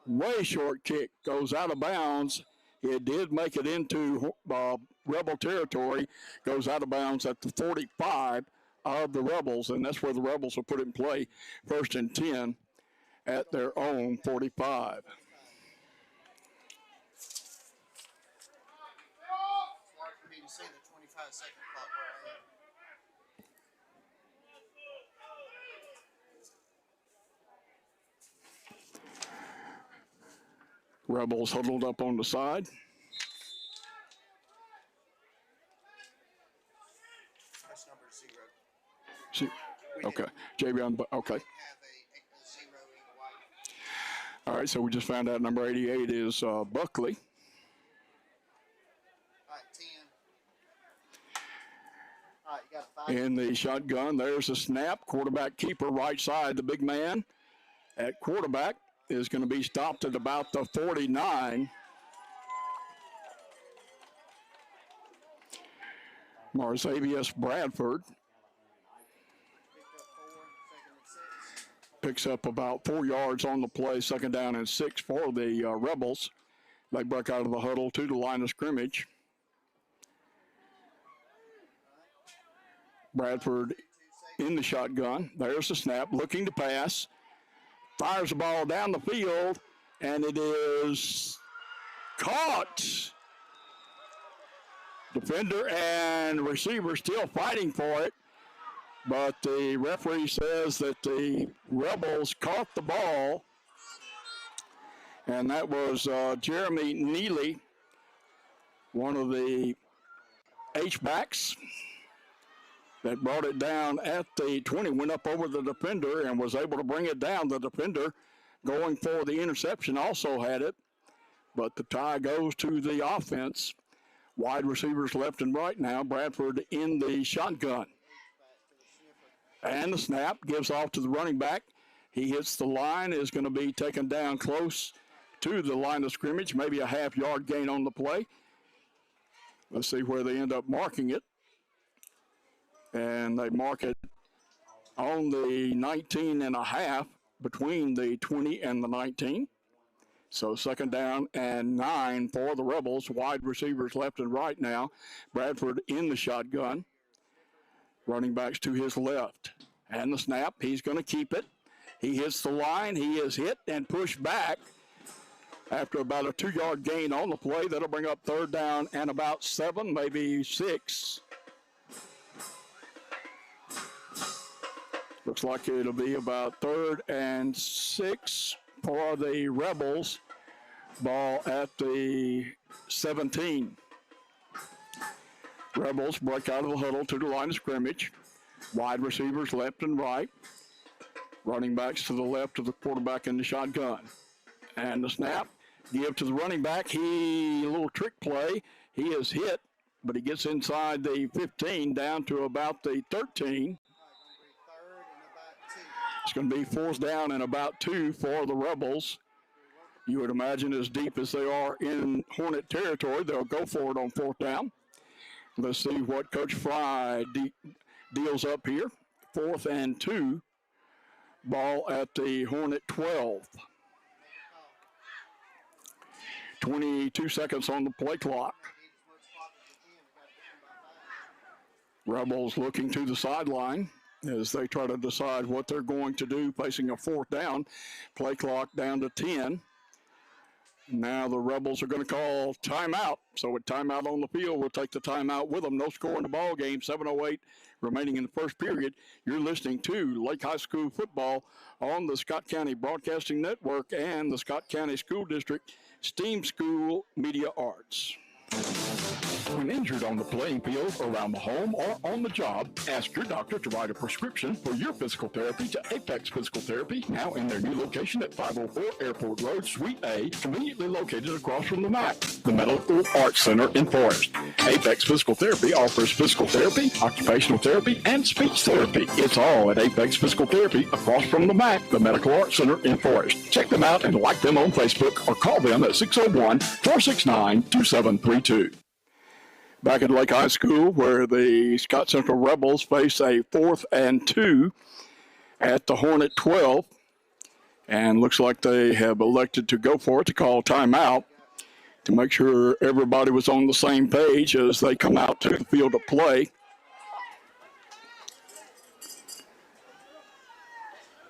way short kick, goes out of bounds. It did make it into Rebel territory, goes out of bounds at the 45 of the Rebels, and that's where the Rebels will put it in play, 1st and 10 at their own 45. Rebels huddled up on the side. That's number 0. Okay. JB, okay. All right, so we just found out number 88 is Buckley. In the shotgun, there's a snap. Quarterback keeper right side, the big man at quarterback is going to be stopped at about the 49. Marzavius Bradford Picks up about 4 yards on the play, 2nd down and 6 for the Rebels. They break out of the huddle to the line of scrimmage. Bradford in the shotgun. There's the snap, looking to pass. Fires the ball down the field, and it is caught. Defender and receiver still fighting for it, but the referee says that the Rebels caught the ball, and that was Jeremy Neely, one of the H-backs, that brought it down at the 20, went up over the defender and was able to bring it down. The defender going for the interception also had it, but the tie goes to the offense. Wide receivers left and right now. Bradford in the shotgun. And the snap gives off to the running back. He hits the line, is going to be taken down close to the line of scrimmage, maybe a half-yard gain on the play. Let's see where they end up marking it. And they mark it on the 19 and a half, between the 20 and the 19. So 2nd down and 9 for the Rebels. Wide receivers left and right now. Bradford in the shotgun. Running backs to his left. And the snap, he's going to keep it. He hits the line. He is hit and pushed back after about a 2-yard gain on the play. That'll bring up 3rd down and about 7, maybe 6. Looks like it'll be about 3rd and 6 for the Rebels. Ball at the 17. Rebels break out of the huddle to the line of scrimmage. Wide receivers left and right. Running backs to the left of the quarterback in the shotgun. And the snap, give to the running back. A little trick play. He is hit, but he gets inside the 15 down to about the 13. It's going to be 4th down and about 2 for the Rebels. You would imagine as deep as they are in Hornet territory, they'll go for it on 4th down. Let's see what Coach Fry deals up here. 4th and 2. Ball at the Hornet 12. 22 seconds on the play clock. Rebels looking to the sideline as they try to decide what they're going to do, facing a 4th down. Play clock down to 10. Now the Rebels are going to call timeout. So with timeout on the field, we'll take the timeout with them. No score in the ball game. 7:08 remaining in the first period. You're listening to Lake High School football on the Scott County Broadcasting Network and the Scott County School District STEAM School Media Arts. When injured on the playing field, around the home, or on the job, ask your doctor to write a prescription for your physical therapy to Apex Physical Therapy, now in their new location at 504 Airport Road, Suite A, conveniently located across from the MAC, the Medical Arts Center in Forest. Apex Physical Therapy offers physical therapy, occupational therapy, and speech therapy. It's all at Apex Physical Therapy across from the MAC, the Medical Arts Center in Forest. Check them out and like them on Facebook or call them at 601-469-2732. Back at Lake High School, where the Scott Central Rebels face a 4th and 2 at the Hornet 12. And looks like they have elected to go for it, to call timeout, to make sure everybody was on the same page as they come out to the field of play.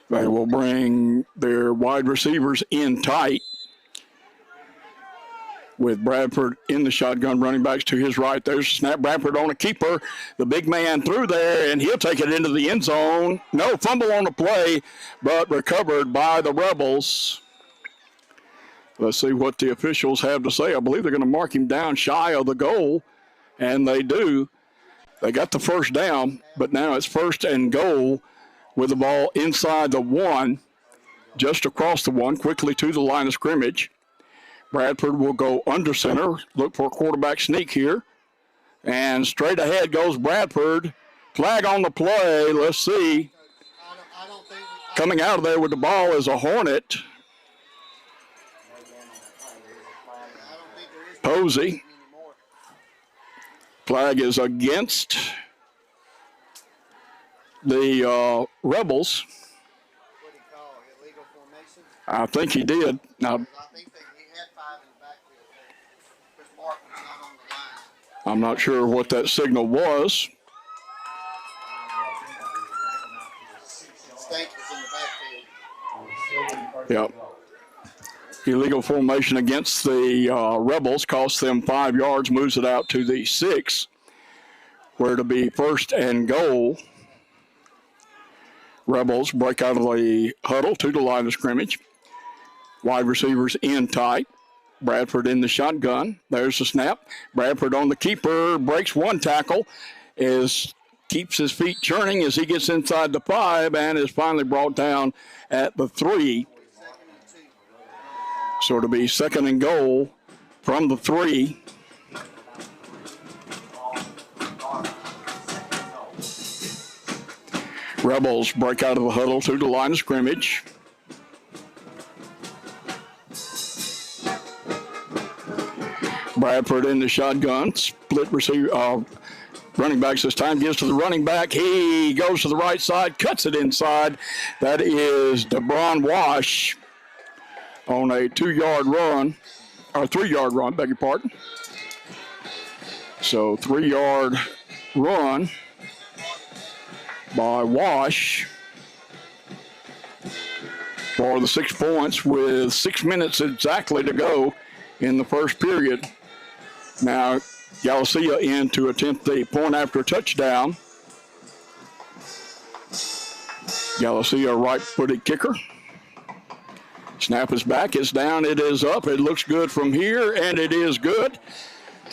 They will bring their wide receivers in tight, with Bradford in the shotgun, running backs to his right. There's snap. Bradford on a keeper. The big man through there, and he'll take it into the end zone. No fumble on the play, but recovered by the Rebels. Let's see what the officials have to say. I believe they're going to mark him down shy of the goal, and they do. They got the 1st down, but now it's 1st and goal with the ball inside the 1, just across the 1, quickly to the line of scrimmage. Bradford will go under center, look for a quarterback sneak here. And straight ahead goes Bradford. Flag on the play. Let's see. Coming out of there with the ball is a Hornet. Posey. Flag is against the Rebels. I think he did. Now, I think he had 5 in the backfield. Chris Mark was not on the line. I'm not sure what that signal was. Stank was in the backfield. Yep. Illegal formation against the Rebels costs them 5 yards, moves it out to the 6, where to be first and goal. Rebels break out of the huddle to the line of scrimmage. Wide receivers in tight. Bradford in the shotgun. There's the snap. Bradford on the keeper, breaks one tackle, keeps his feet churning as he gets inside the 5 and is finally brought down at the 3. So it'll be second and goal from the 3. Rebels break out of the huddle to the line of scrimmage. Bradford in the shotgun, split receiver, running backs this time, gives to the running back. He goes to the right side, cuts it inside. That is DeBron Wash on a 2-yard run, or 3-yard run, beg your pardon. So 3-yard run by Wash for the 6 points with 6 minutes exactly to go in the first period. Now, Galicia in to attempt the point after touchdown. Galicia, right-footed kicker. Snap is back, it's down, it is up. It looks good from here, and it is good.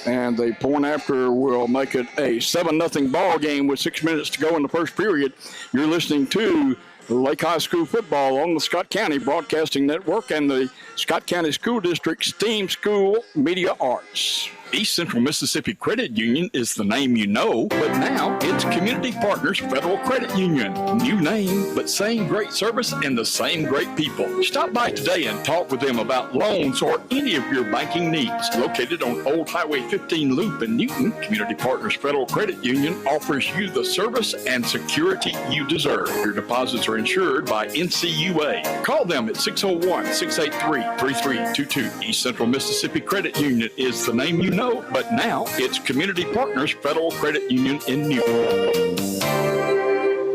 And the point after will make it a 7-0 ball game with 6 minutes to go in the first period. You're listening to Lake High School football on the Scott County Broadcasting Network and the Scott County School District's Steam School Media Arts. East Central Mississippi Credit Union is the name you know, but now it's Community Partners Federal Credit Union. New name, but same great service and the same great people. Stop by today and talk with them about loans or any of your banking needs. Located on Old Highway 15 Loop in Newton, Community Partners Federal Credit Union offers you the service and security you deserve. Your deposits are insured by NCUA. Call them at 601-683-3322. East Central Mississippi Credit Union is the name you know, but now it's Community Partners Federal Credit Union in Newton.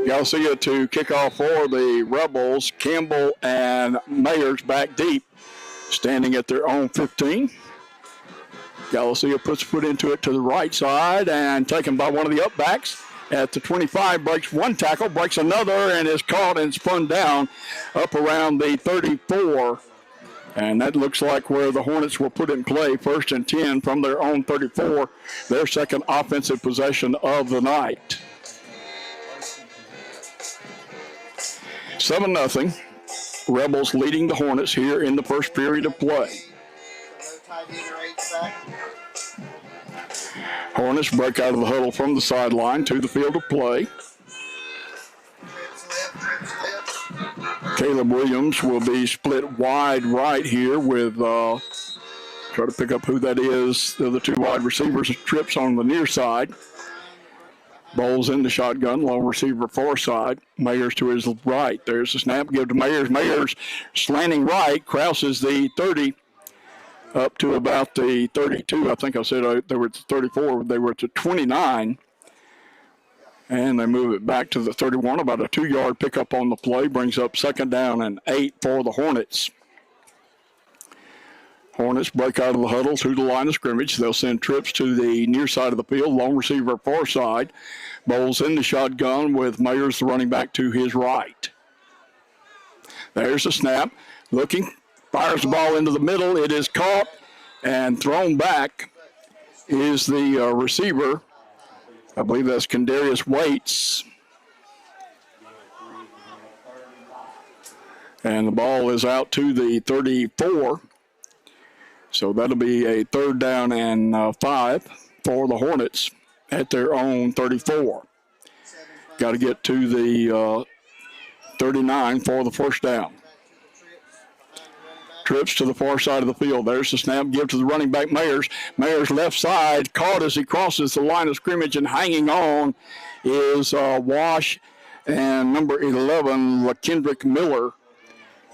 Galicia to kick off for the Rebels. Campbell and Mayers back deep, standing at their own 15. Galicia puts foot into it to the right side and taken by one of the upbacks at the 25, breaks one tackle, breaks another, and is caught and spun down up around the 34. And that looks like where the Hornets will put in play, 1st and 10 from their own 34, their second offensive possession of the night. 7-0. Rebels leading the Hornets here in the first period of play. Hornets break out of the huddle from the sideline to the field of play. Caleb Williams will be split wide right here with, try to pick up who that is. The other 2 wide receivers, trips on the near side. Bowles in the shotgun, long receiver far side. Mayers to his right. There's the snap, give to Mayers. Mayers slanting right, crosses the 30 up to about the 32. I think I said they were at the 34. They were at the 29. And they move it back to the 31, about a 2-yard pickup on the play, brings up 2nd down and 8 for the Hornets. Hornets break out of the huddle to the line of scrimmage. They'll send trips to the near side of the field, long receiver far side. Bowles in the shotgun with Mayers, the running back, to his right. There's the snap. Looking, fires the ball into the middle. It is caught and thrown back is the receiver. I believe that's Kendarius Waits. And the ball is out to the 34. So that'll be a 3rd down and 5 for the Hornets at their own 34. Got to get to the 39 for the 1st down. Trips to the far side of the field. There's the snap, give to the running back, Mayers. Mayers left side, caught as he crosses the line of scrimmage, and hanging on is Wash and number 11, LaKendrick Miller.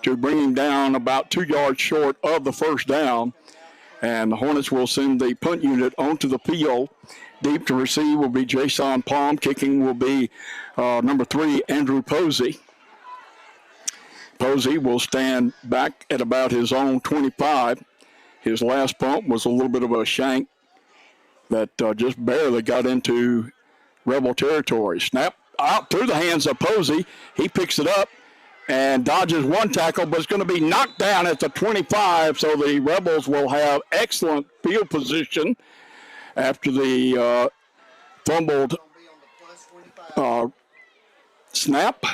to bring him down about 2 yards short of the first down. And the Hornets will send the punt unit onto the field. Deep to receive will be Jason Palm. Kicking will be number 3, Andrew Posey. Posey will stand back at about his own 25. His last punt was a little bit of a shank that just barely got into Rebel territory. Snap out through the hands of Posey. He picks it up and dodges one tackle, but it's going to be knocked down at the 25, so the Rebels will have excellent field position after the fumbled snap.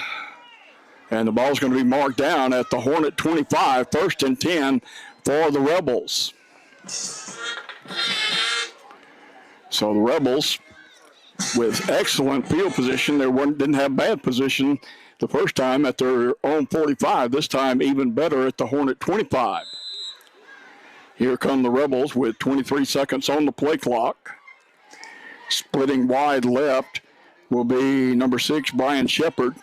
And the ball's going to be marked down at the Hornet 25, 1st and 10 for the Rebels. So the Rebels, with excellent field position, didn't have bad position the first time at their own 45. This time even better at the Hornet 25. Here come the Rebels with 23 seconds on the play clock. Splitting wide left will be number 6, Brian Shepard.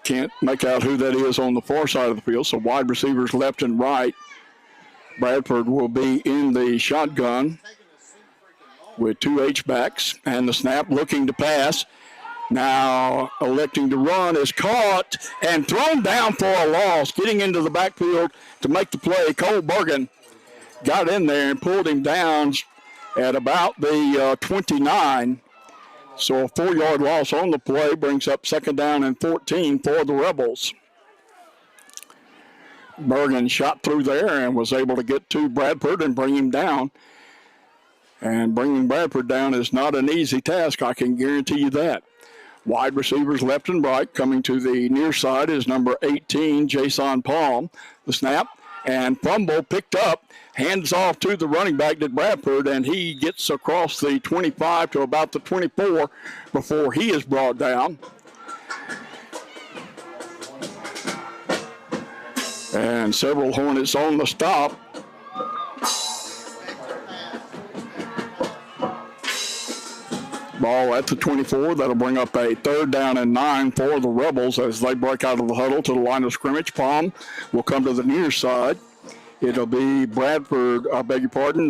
Can't make out who that is on the far side of the field, so wide receivers left and right. Bradford will be in the shotgun with 2 H-backs, and the snap looking to pass. Now electing to run is caught and thrown down for a loss. Getting into the backfield to make the play, Cole Bergen got in there and pulled him down at about the 29. So a 4-yard loss on the play brings up 2nd down and 14 for the Rebels. Bergen shot through there and was able to get to Bradford and bring him down. And bringing Bradford down is not an easy task, I can guarantee you that. Wide receivers left and right. Coming to the near side is number 18, Jason Palm. The snap and fumble picked up. Hands off to the running back to Bradford, and he gets across the 25 to about the 24 before he is brought down. And several Hornets on the stop. Ball at the 24. That'll bring up a 3rd down and 9 for the Rebels as they break out of the huddle to the line of scrimmage. Palm will come to the near side. It'll be Bradford, I beg your pardon.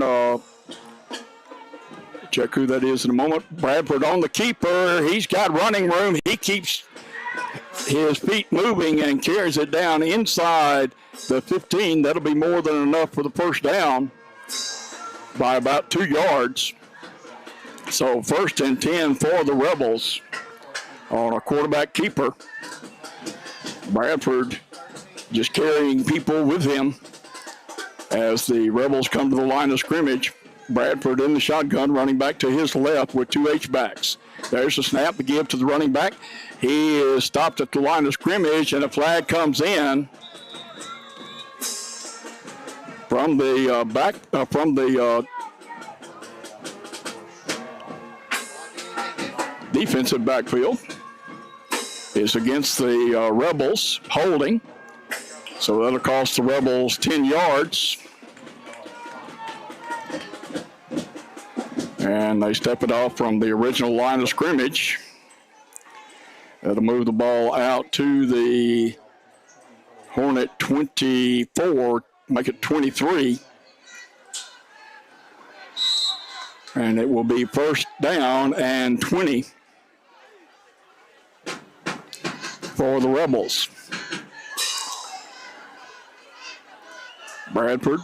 Check who that is in a moment. Bradford on the keeper. He's got running room. He keeps his feet moving and carries it down inside the 15. That'll be more than enough for the first down by about 2 yards. So 1st and 10 for the Rebels on a quarterback keeper. Bradford just carrying people with him as the Rebels come to the line of scrimmage. Bradford in the shotgun, running back to his left with 2 H-backs. There's the snap to give to the running back. He is stopped at the line of scrimmage, and a flag comes in from the defensive backfield. It's against the Rebels holding. So that'll cost the Rebels 10 yards. And they step it off from the original line of scrimmage. That'll move the ball out to the Hornet 24, make it 23. And it will be 1st down and 20 for the Rebels. Bradford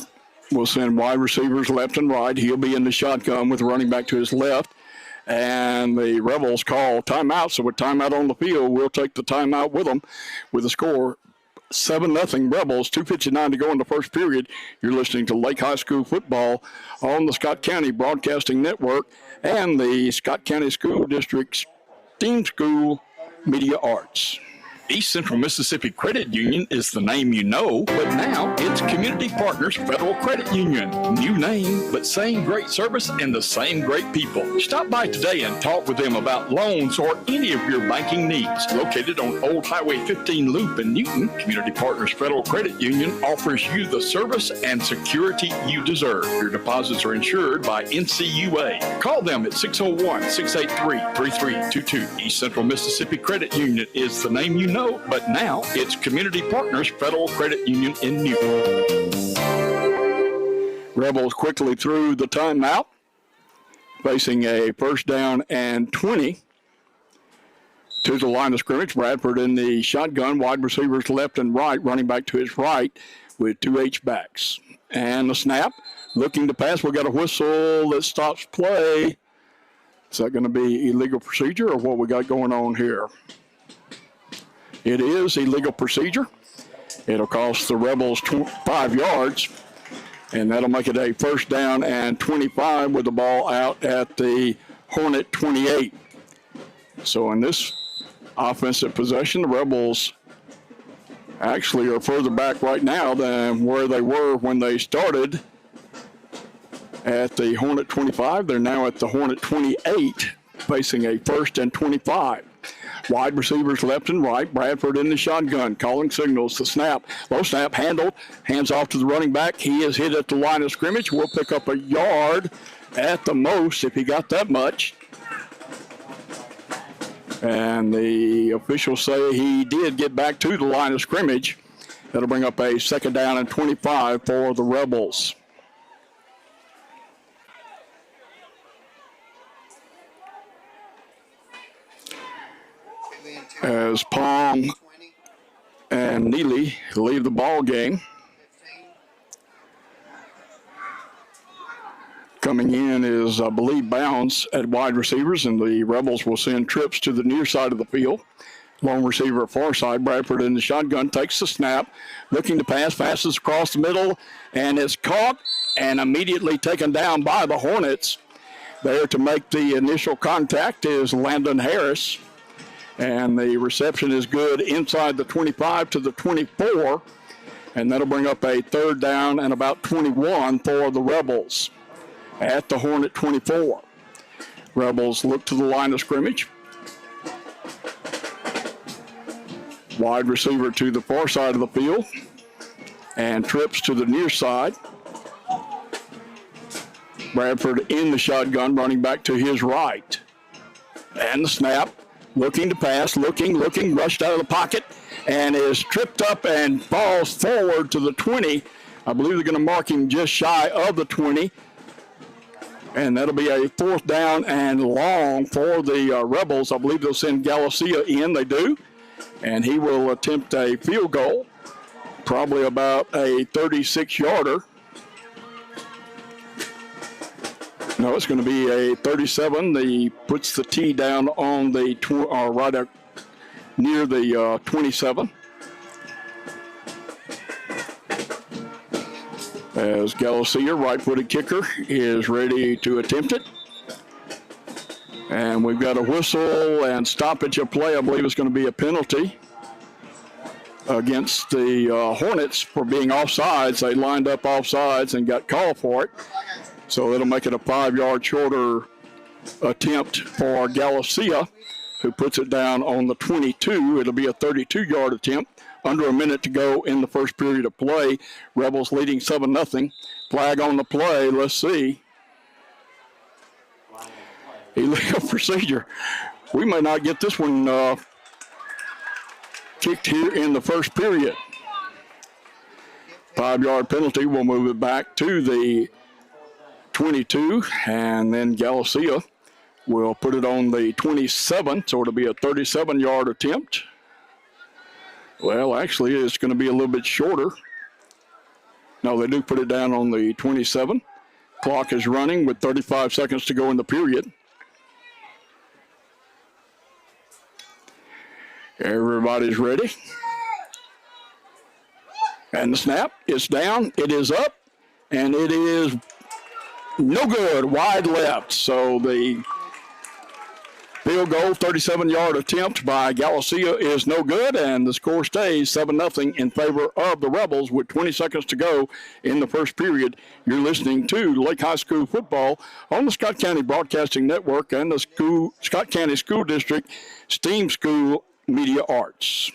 will send wide receivers left and right. He'll be in the shotgun with the running back to his left. And the Rebels call timeout. So with timeout on the field, we'll take the timeout with them with a score 7-0 Rebels, 2:59 to go in the first period. You're listening to Lake High School football on the Scott County Broadcasting Network and the Scott County School District's Theme School Media Arts. East Central Mississippi Credit Union is the name you know, but now it's Community Partners Federal Credit Union. New name, but same great service and the same great people. Stop by today and talk with them about loans or any of your banking needs. Located on Old Highway 15 Loop in Newton, Community Partners Federal Credit Union offers you the service and security you deserve. Your deposits are insured by NCUA. Call them at 601-683-3322. East Central Mississippi Credit Union is the name you know, know, but now it's Community Partners Federal Credit Union in Newton. Rebels quickly through the timeout, facing a first down and 20 to the line of scrimmage. Bradford in the shotgun, wide receivers left and right, running back to his right with two H-backs. And the snap, looking to pass. We got a whistle that stops play. Is that going to be illegal procedure or what we got going on here? It is illegal procedure. It'll cost the Rebels 5 yards, and that'll make it a first down and 25 with the ball out at the Hornet 28. So in this offensive possession, the Rebels actually are further back right now than where they were when they started at the Hornet 25. They're now at the Hornet 28, facing a first and 25. Wide receivers left and right. Bradford in the shotgun, calling signals. The snap, low snap, handled, hands off to the running back. He is hit at the line of scrimmage. Will pick up a yard at the most if he got that much. And the officials say he did get back to the line of scrimmage. That'll bring up a second down and 25 for the Rebels. As Palm and Neely leave the ball game. Coming in is, I believe, Bounds at wide receivers, and the Rebels will send trips to the near side of the field. Long receiver far side. Bradford in the shotgun takes the snap, looking to pass, passes across the middle, and is caught and immediately taken down by the Hornets. There to make the initial contact is Landon Harris. And the reception is good inside the 25 to the 24. And that'll bring up a third down and about 21 for the Rebels at the Hornet 24. Rebels look to the line of scrimmage. Wide receiver to the far side of the field. And trips to the near side. Bradford in the shotgun, running back to his right. And the snap. Looking to pass, looking, rushed out of the pocket, and is tripped up and falls forward to the 20. I believe they're going to mark him just shy of the 20. And that'll be a fourth down and long for the Rebels. I believe they'll send Galicia in. They do. And he will attempt a field goal, probably about a 36-yarder. No, it's going to be a 37. He puts the tee down on the right up near the 27. As Galicia, right-footed kicker, is ready to attempt it. And we've got a whistle and stoppage of play. I believe it's going to be a penalty against the Hornets for being offsides. They lined up offsides and got called for it. So it'll make it a 5-yard shorter attempt for Galicia, who puts it down on the 22. It'll be a 32-yard attempt. Under a minute to go in the first period of play. Rebels leading 7-0. Flag on the play. Let's see. Illegal procedure. We may not get this one kicked here in the first period. 5-yard penalty. We'll move it back to the 22, and then Galicia will put it on the 27, so it'll be a 37-yard attempt. Well, actually, it's going to be a little bit shorter. No, they do put it down on the 27. Clock is running with 35 seconds to go in the period. Everybody's ready. And the snap, it's down, it is up, and it is no good, wide left. So the field goal, 37-yard attempt by Galicia is no good, and the score stays 7-0 in favor of the Rebels with 20 seconds to go in the first period. You're listening to Lake High School football on the Scott County Broadcasting Network and the Scott County School District STEAM School Media Arts.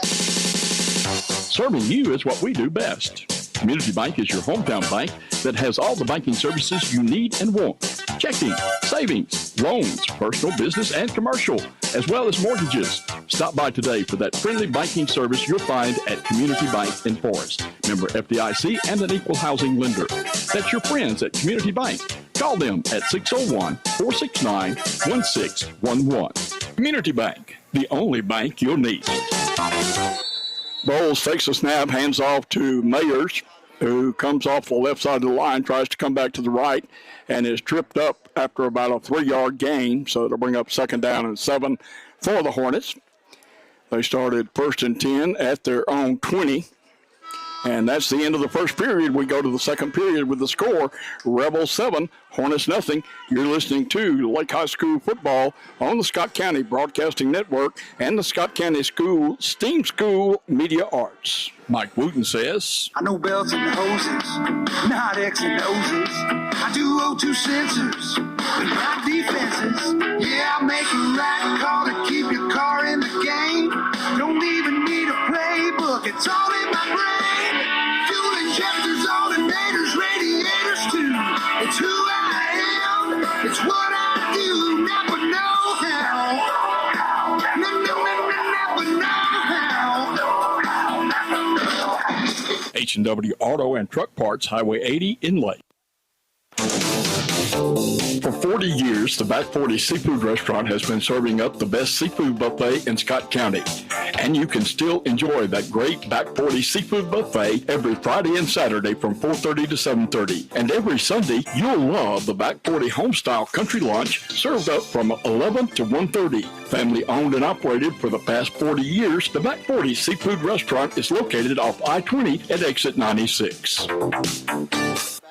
Serving you is what we do best. Community Bank is your hometown bank that has all the banking services you need and want. Checking, savings, loans, personal, business, and commercial, as well as mortgages. Stop by today for that friendly banking service you'll find at Community Bank in Forest. Member FDIC and an equal housing lender. That's your friends at Community Bank. Call them at 601-469-1611. Community Bank, the only bank you'll need. Bowles takes a snap, hands off to Mayers, who comes off the left side of the line, tries to come back to the right, and is tripped up after about a 3-yard gain. So it'll bring up 2nd down and 7 for the Hornets. They started 1st and 10 at their own 20. And that's the end of the first period. We go to the second period with the score, Rebels 7, Hornets nothing. You're listening to Lake High School football on the Scott County Broadcasting Network and the Scott County STEAM School Media Arts. Mike Wooten says, I know belts and hoses, not X and O's. I do O2 sensors, but not defenses. Yeah, I make a right call to keep your car in the game. Don't even need a playbook, it's all in my brain. Fuel injectors, alternators, radiators too. It's who I am, it's what I do. Never know how. Never know how. H&W Auto and Truck Parts, Highway 80 in Lake. For 40 years, the Back 40 Seafood Restaurant has been serving up the best seafood buffet in Scott County. And you can still enjoy that great Back 40 Seafood Buffet every Friday and Saturday from 4:30 to 7:30. And every Sunday, you'll love the Back 40 Homestyle Country Lunch served up from 11 to 1:30. Family owned and operated for the past 40 years, the Back 40 Seafood Restaurant is located off I-20 at exit 96.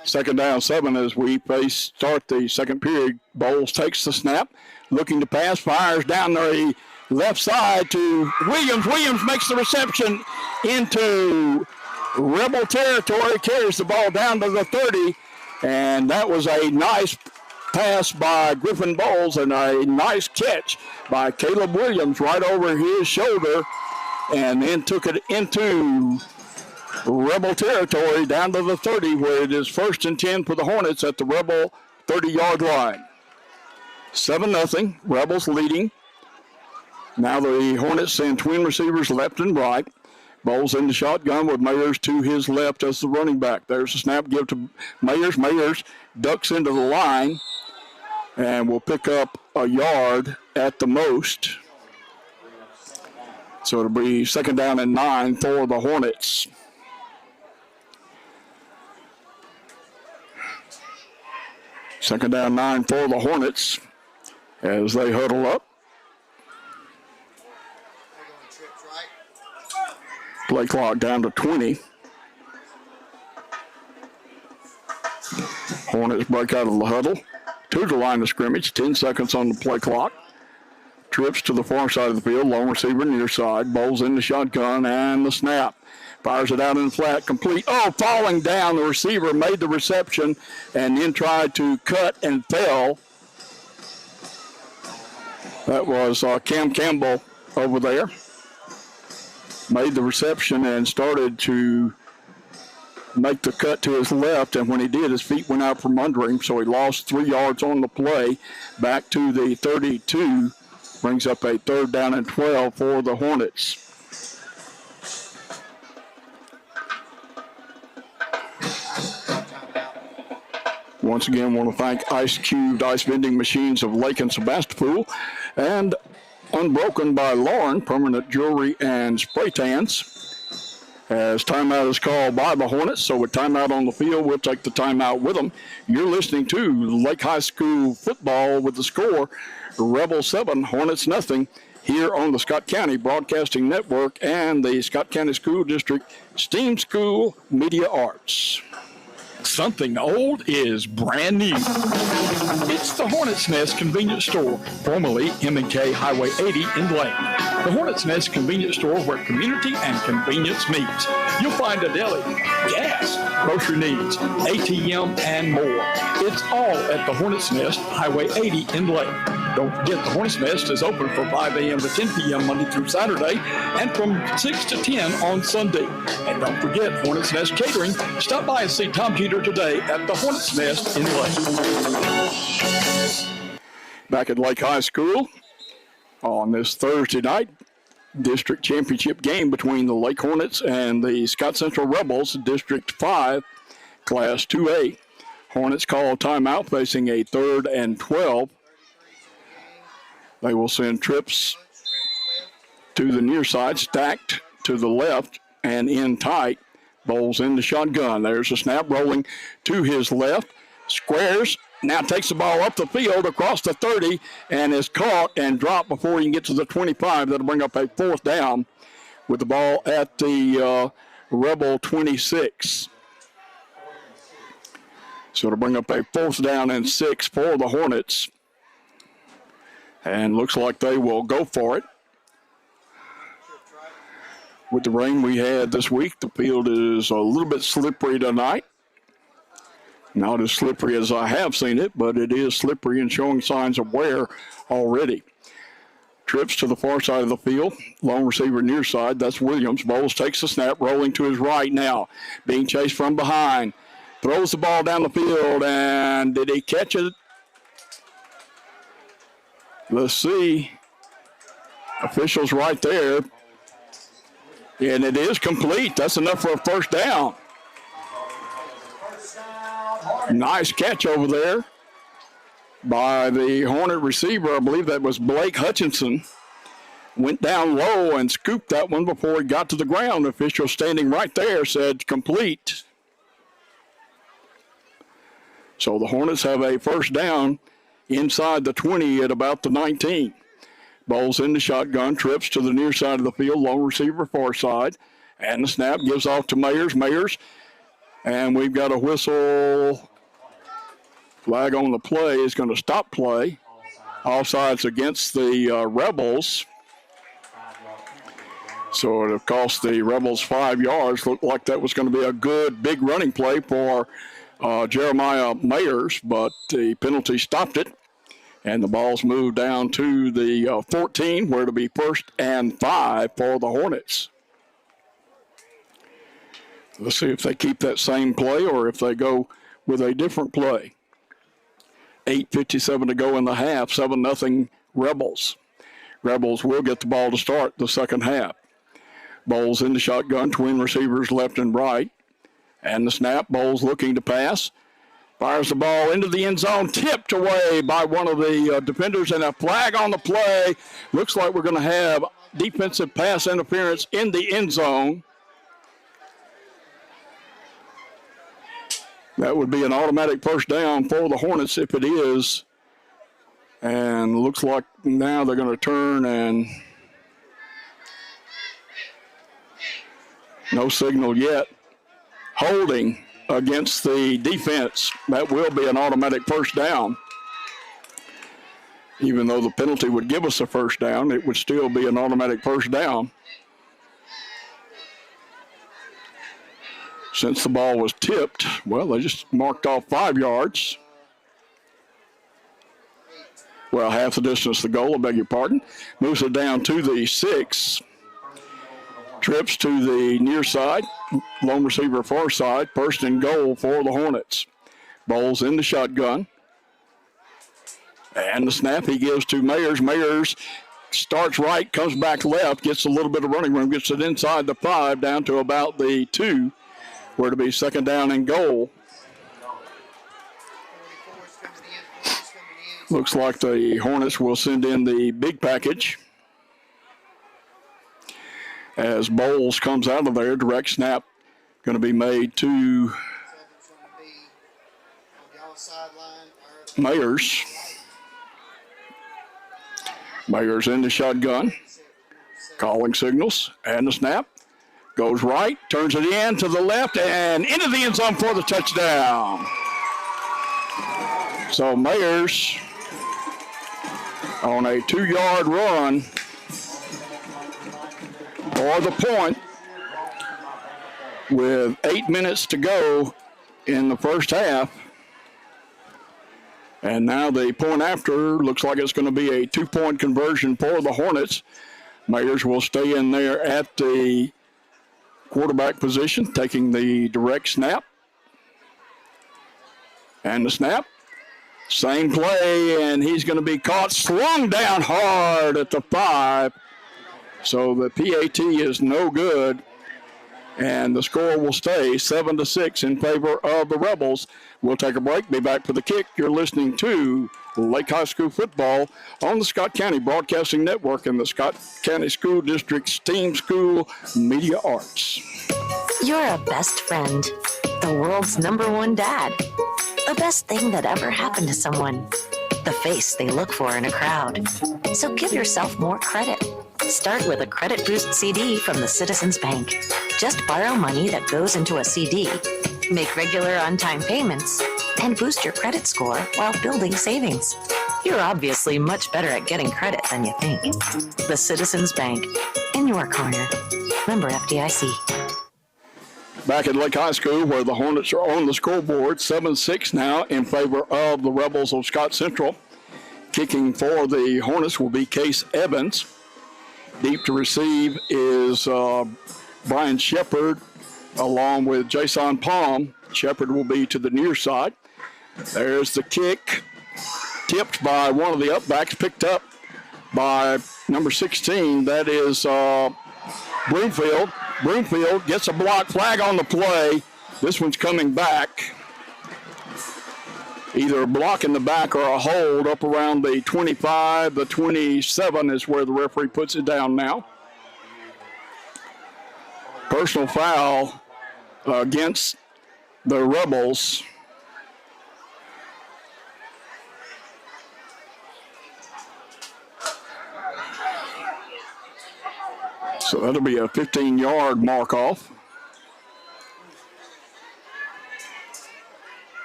2nd down 7 as we start the second period. Bowles takes the snap, looking to pass, fires down the left side to Williams. Williams makes the reception into Rebel territory, carries the ball down to the 30, and that was a nice pass by Griffin Bowles and a nice catch by Caleb Williams right over his shoulder, and then took it into Rebel territory down to the 30, where it is 1st and 10 for the Hornets at the Rebel 30-yard line. 7-0, Rebels leading. Now the Hornets send twin receivers left and right. Bowles in the shotgun with Mayers to his left as the running back. There's a snap, give to Mayers. Mayers ducks into the line and will pick up a yard at the most. So it'll be 2nd down and 9 for the Hornets. Second down 9 for the Hornets as they huddle up. Play clock down to 20. Hornets break out of the huddle to the line of scrimmage. 10 seconds on the play clock. Trips to the far side of the field. Long receiver near side. Bowles in the shotgun and the snap. Fires it out in the flat, complete. Oh, falling down. The receiver made the reception and then tried to cut and fell. That was Cam Campbell over there. Made the reception and started to make the cut to his left, and when he did, his feet went out from under him, so he lost 3 yards on the play. Back to the 32, brings up a 3rd down and 12 for the Hornets. Once again, want to thank Ice Cubed Ice Vending Machines of Lake and Sebastopol and Unbroken by Lauren, Permanent Jewelry and Spray Tans. As timeout is called by the Hornets, so with timeout on the field, we'll take the timeout with them. You're listening to Lake High School football with the score, Rebel 7, Hornets nothing, here on the Scott County Broadcasting Network and the Scott County School District STEAM School Media Arts. Something old is brand new. It's the Hornets Nest Convenience Store, formerly M&K Highway 80 in Lake. The Hornets Nest Convenience Store, where community and convenience meets. You'll find a deli, gas, grocery needs, ATM, and more. It's all at the Hornets Nest Highway 80 in Lake. Don't forget the Hornets Nest is open from 5 a.m. to 10 p.m. Monday through Saturday and from 6 to 10 on Sunday. And don't forget Hornets Nest Catering. Stop by and see Tom Jeter today at the Hornets Nest in Lake. Back at Lake High School on this Thursday night, district championship game between the Lake Hornets and the Scott Central Rebels, District 5, Class 2A. Hornets call a timeout facing a 3rd and 12. They will send trips to the near side, stacked to the left and in tight. Bowles in the shotgun. There's a snap rolling to his left. Squares, now takes the ball up the field across the 30 and is caught and dropped before he can get to the 25. That'll bring up a 4th down with the ball at the Rebel 26. So it'll bring up a 4th down and 6 for the Hornets. And looks like they will go for it. With the rain we had this week, the field is a little bit slippery tonight. Not as slippery as I have seen it, but it is slippery and showing signs of wear already. Trips to the far side of the field. Long receiver near side, that's Williams. Bowles takes the snap, rolling to his right now. Being chased from behind. Throws the ball down the field, and did he catch it? Let's see. Officials right there. And it is complete. That's enough for a 1st down. Nice catch over there by the Hornet receiver. I believe that was Blake Hutchinson. Went down low and scooped that one before he got to the ground. The official standing right there said complete. So the Hornets have a 1st down inside the 20 at about the 19. Bowles in the shotgun, trips to the near side of the field, long receiver far side, and the snap gives off to Mayers, and we've got a whistle. Flag on the play is going to stop play. Offsides against the Rebels. So it'll cost the Rebels 5 yards. Looked like that was going to be a good big running play for Jeremiah Mayers, but the penalty stopped it. And the ball's moved down to the 14, where it'll be 1st and 5 for the Hornets. Let's see if they keep that same play or if they go with a different play. 8:57 to go in the half, 7-0 Rebels. Rebels will get the ball to start the second half. Bowles in the shotgun, twin receivers left and right. And the snap, Bowles looking to pass. Fires the ball into the end zone, tipped away by one of the defenders, and a flag on the play. Looks like we're going to have defensive pass interference in the end zone. That would be an automatic 1st down for the Hornets if it is. And looks like now they're going to turn and no signal yet. Holding against the defense. That will be an automatic 1st down. Even though the penalty would give us a 1st down, it would still be an automatic 1st down. Since the ball was tipped, well, they just marked off 5 yards. Well, half the distance to the goal, I beg your pardon. Moves it down to the 6. Trips to the near side, lone receiver far side, 1st and goal for the Hornets. Bowles in the shotgun. And the snap he gives to Mayers. Mayers starts right, comes back left, gets a little bit of running room, gets it inside the 5 down to about the 2, where to be 2nd down and goal. Looks like the Hornets will send in the big package. As Bowles comes out of there, direct snap going to be made to Mayers. Mayers in the shotgun, calling signals, and the snap. Goes right, turns it in to the left, and into the end zone for the touchdown. So Mayers on a 2-yard run for the point with 8 minutes to go in the first half. And now the point after looks like it's going to be a 2-point conversion for the Hornets. Mayers will stay in there at the quarterback position, taking the direct snap. And the snap. Same play, and he's going to be caught, slung down hard at the 5. So the PAT is no good. And the score will stay 7-6 in favor of the Rebels. We'll take a break, be back for the kick. You're listening to Lake High School football on the Scott County Broadcasting Network and the Scott County School District's Team School Media Arts. You're a best friend, the world's #1 dad. The best thing that ever happened to someone, the face they look for in a crowd. So give yourself more credit. Start with a Credit Boost CD from the Citizens Bank. Just borrow money that goes into a CD, make regular on-time payments, and boost your credit score while building savings. You're obviously much better at getting credit than you think. The Citizens Bank, in your corner. Member FDIC. Back at Lake High School, where the Hornets are on the scoreboard, 7-6 now in favor of the Rebels of Scott Central. Kicking for the Hornets will be Case Evans. Deep to receive is Brian Shepard along with Jason Palm. Shepard will be to the near side. There's the kick, tipped by one of the upbacks, picked up by number 16. That is Broomfield. Broomfield gets a block flag on the play. This one's coming back. Either a block in the back or a hold up around the 25. The 27 is where the referee puts it down now. Personal foul against the Rebels. So that'll be a 15-yard mark off.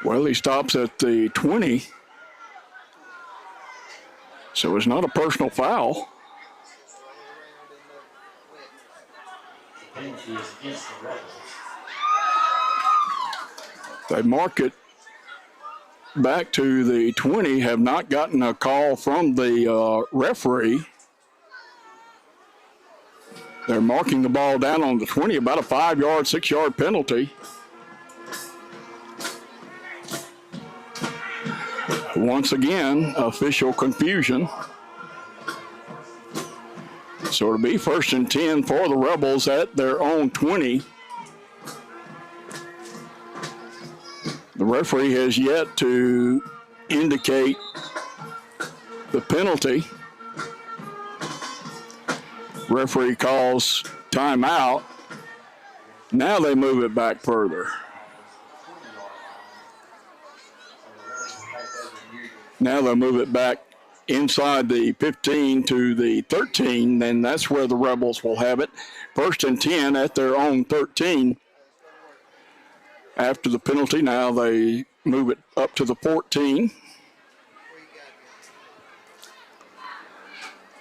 Well, he stops at the 20. So it's not a personal foul. They mark it back to the 20, have not gotten a call from the referee. They're marking the ball down on the 20, about a 5-yard, 6-yard penalty. Once again, official confusion. So it'll be 1st and 10 for the Rebels at their own 20. The referee has yet to indicate the penalty. Referee calls timeout. Now they move it back further. Now they'll move it back inside the 15 to the 13, then that's where the Rebels will have it. 1st and 10 at their own 13. After the penalty, now they move it up to the 14.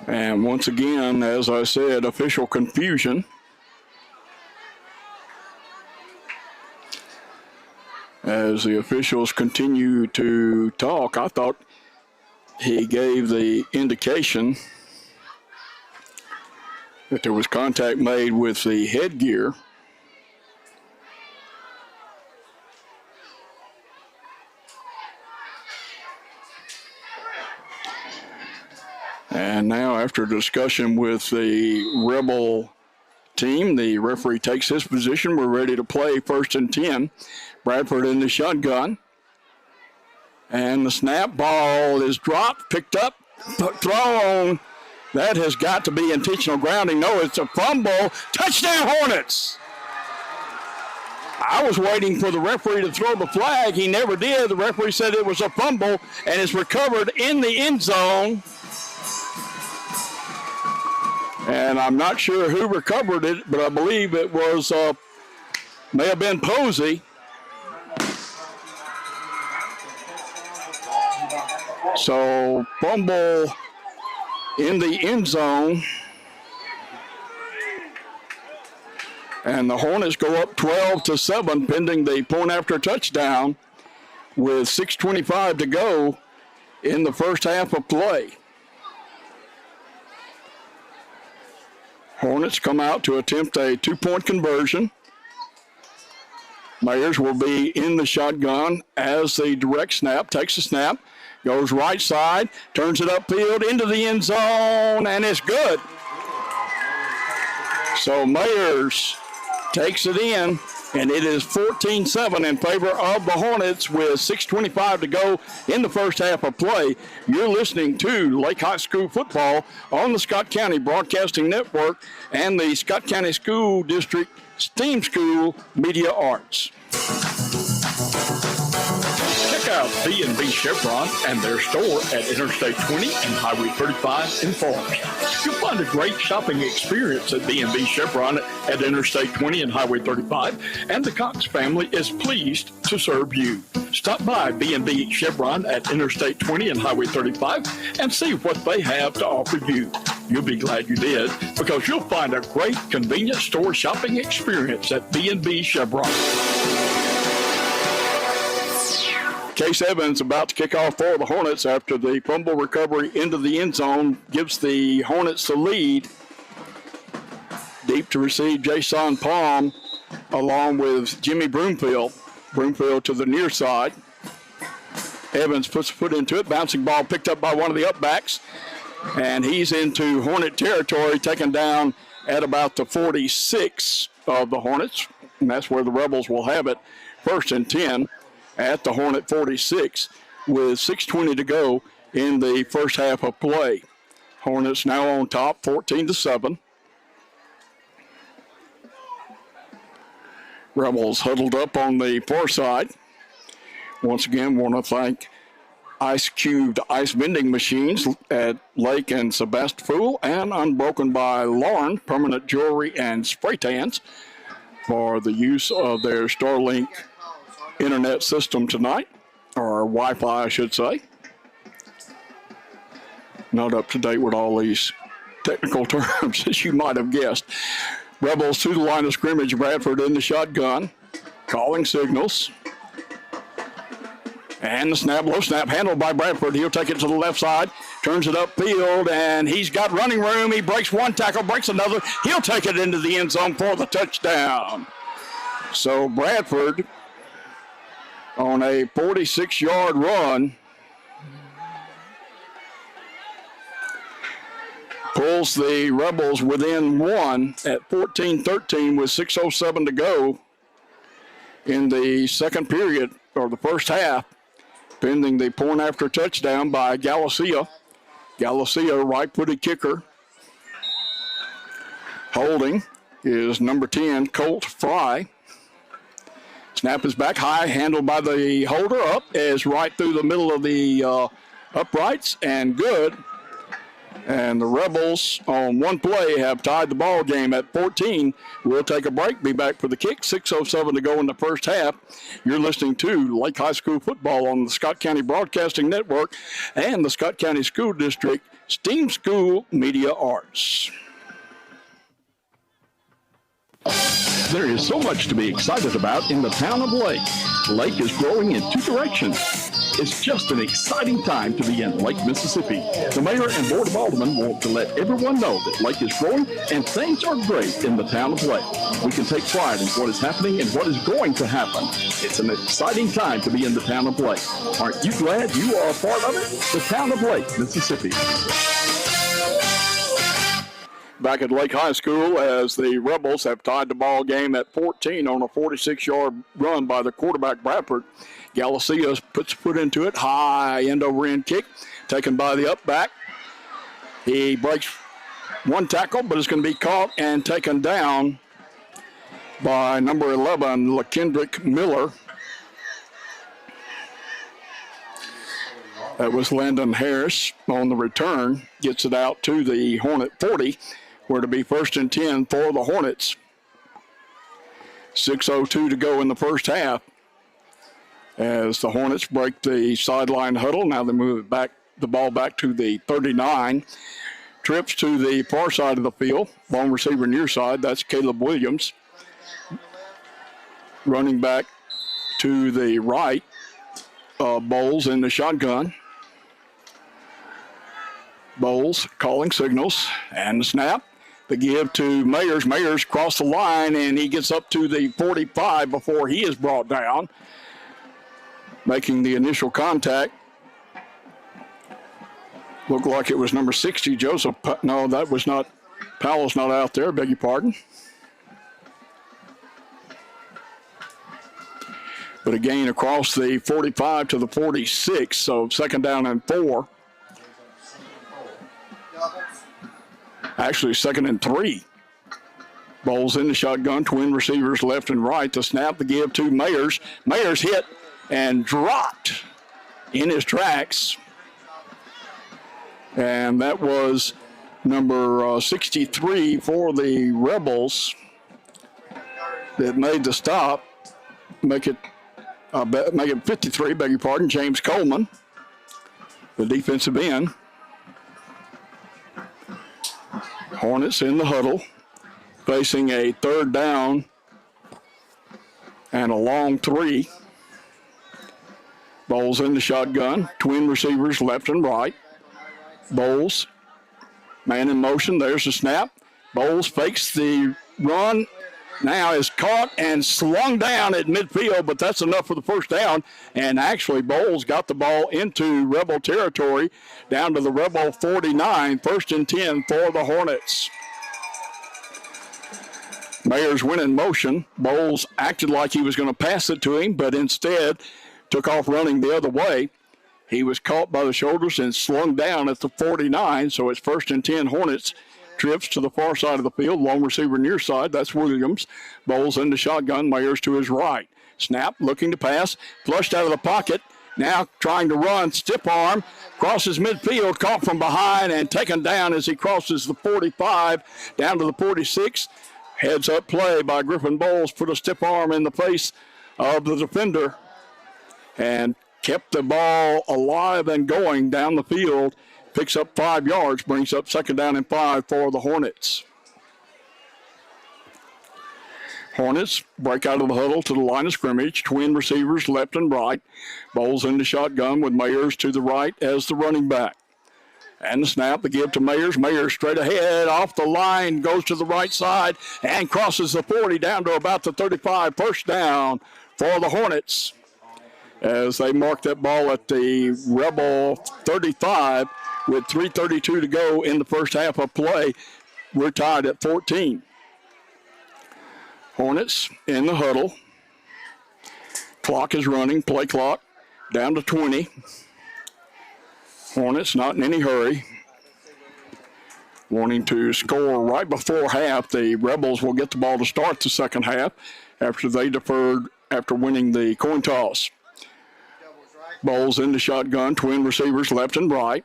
And once again, as I said, official confusion. As the officials continue to talk, I thought he gave the indication that there was contact made with the headgear. And now, after discussion with the Rebel team, the referee takes his position. We're ready to play 1st and 10. Bradford in the shotgun. And the snap, ball is dropped, picked up, thrown. That has got to be intentional grounding. No, it's a fumble. Touchdown, Hornets. I was waiting for the referee to throw the flag. He never did. The referee said it was a fumble, and it's recovered in the end zone. And I'm not sure who recovered it, but I believe it was, may have been Posey. So, fumble in the end zone. And the Hornets go up 12-7, pending the point after touchdown with 6:25 to go in the first half of play. Hornets come out to attempt a two-point conversion. Mayers will be in the shotgun as the direct snap, takes the snap, goes right side, turns it upfield into the end zone, and it's good. So Mayers takes it in, and it is 14-7 in favor of the Hornets with 6:25 to go in the first half of play. You're listening to Lake High School football on the Scott County Broadcasting Network and the Scott County School District STEAM School Media Arts. Check out B&B Chevron and their store at Interstate 20 and Highway 35 in Forest. You'll find a great shopping experience at B&B Chevron at Interstate 20 and Highway 35, and the Cox family is pleased to serve you. Stop by B&B Chevron at Interstate 20 and Highway 35 and see what they have to offer you. You'll be glad you did, because you'll find a great convenient store shopping experience at B&B Chevron. Case Evans about to kick off for the Hornets after the fumble recovery into the end zone gives the Hornets the lead. Deep to receive Jason Palm along with Jimmy Broomfield. Broomfield to the near side. Evans puts a foot into it. Bouncing ball picked up by one of the upbacks. And he's into Hornet territory, taken down at about the 46 of the Hornets. And that's where the Rebels will have it. 1st and 10. At the Hornet 46 with 6:20 to go in the first half of play. Hornets now on top, 14-7. Rebels huddled up on the far side. Once again, want to thank Ice Cubed Ice Vending Machines at Lake and Sebastopol and Unbroken by Lauren Permanent Jewelry and Spray Tans for the use of their Starlink internet system tonight, or Wi-Fi, I should say. Not up to date with all these technical terms, as you might have guessed. Rebels to the line of scrimmage. Bradford in the shotgun, calling signals. And the snap, low snap, handled by Bradford. He'll take it to the left side, turns it upfield, and he's got running room. He breaks one tackle, breaks another. He'll take it into the end zone for the touchdown. So Bradford, on a 46-yard run, pulls the Rebels within one at 14-13 with 6:07 to go in the second period, or the first half, pending the point after touchdown by Galicia. Galicia, right-footed kicker. Holding is number 10, Colt Fry. Snap is back high, handled by the holder, up is right through the middle of the uprights, and good. And the Rebels on one play have tied the ball game at 14. We'll take a break, be back for the kick. 6:07 to go in the first half. You're listening to Lake High School football on the Scott County Broadcasting Network and the Scott County School District STEAM School Media Arts. There is so much to be excited about in the town of Lake. Lake is growing in two directions. It's just an exciting time to be in Lake, Mississippi. The mayor and board of aldermen want to let everyone know that Lake is growing and things are great in the town of Lake. We can take pride in what is happening and what is going to happen. It's an exciting time to be in the town of Lake. Aren't you glad you are a part of it? The town of Lake, Mississippi. Back at Lake High School, as the Rebels have tied the ball game at 14 on a 46-yard run by the quarterback Bradford. Galicia puts foot into it, high end-over-end kick, taken by the upback. He breaks one tackle, but it's going to be caught and taken down by number 11, LaKendrick Miller. That was Landon Harris on the return, gets it out to the Hornet 40. Where to be 1st and 10 for the Hornets. 6:02 to go in the first half. As the Hornets break the sideline huddle, now they move it back, the ball back to the 39. Trips to the far side of the field. Long receiver near side, that's Caleb Williams. Running back to the right, Bowles in the shotgun. Bowles calling signals, and the snap. The give to Mayers. Mayers crossed the line, and he gets up to the 45 before he is brought down, making the initial contact. Looked like it was number 60, Joseph. No, that was not. Powell's not out there. Beg your pardon. But a gain across the 45 to the 46, so second down and 4. Actually, second and 3. Bowles in the shotgun, twin receivers left and right. The snap, the give to Mayers. Mayers hit and dropped in his tracks. And that was number 63 for the Rebels that made the stop. Make it 53, beg your pardon, James Coleman, the defensive end. Hornets in the huddle, facing a third down and a long 3. Bowles in the shotgun, twin receivers left and right. Bowles, man in motion, there's the snap. Bowles fakes the run, now is caught and slung down at midfield, but that's enough for the first down. And actually, Bowles got the ball into Rebel territory, down to the Rebel 49, first and 10 for the Hornets. Mayers went in motion. Bowles acted like he was going to pass it to him, but instead took off running the other way. He was caught by the shoulders and slung down at the 49, so it's first and 10 Hornets. Trips to the far side of the field, long receiver near side, that's Williams. Bowles in the shotgun, Mayers to his right. Snap, looking to pass, flushed out of the pocket, now trying to run, stiff arm, crosses midfield, caught from behind and taken down as he crosses the 45, down to the 46. Heads up play by Griffin Bowles, put a stiff arm in the face of the defender and kept the ball alive and going down the field. Picks up 5 yards, brings up second down and 5 for the Hornets. Hornets break out of the huddle to the line of scrimmage. Twin receivers left and right. Bowles in the shotgun with Mayers to the right as the running back. And the snap, the give to Mayers. Mayers straight ahead, off the line, goes to the right side and crosses the 40 down to about the 35. First down for the Hornets as they mark that ball at the Rebel 35 with 3:32 to go in the first half of play. We're tied at 14. Hornets in the huddle. Clock is running, play clock down to 20. Hornets not in any hurry. Wanting to score right before half. The Rebels will get the ball to start the second half after they deferred after winning the coin toss. Bowles in the shotgun, twin receivers left and right.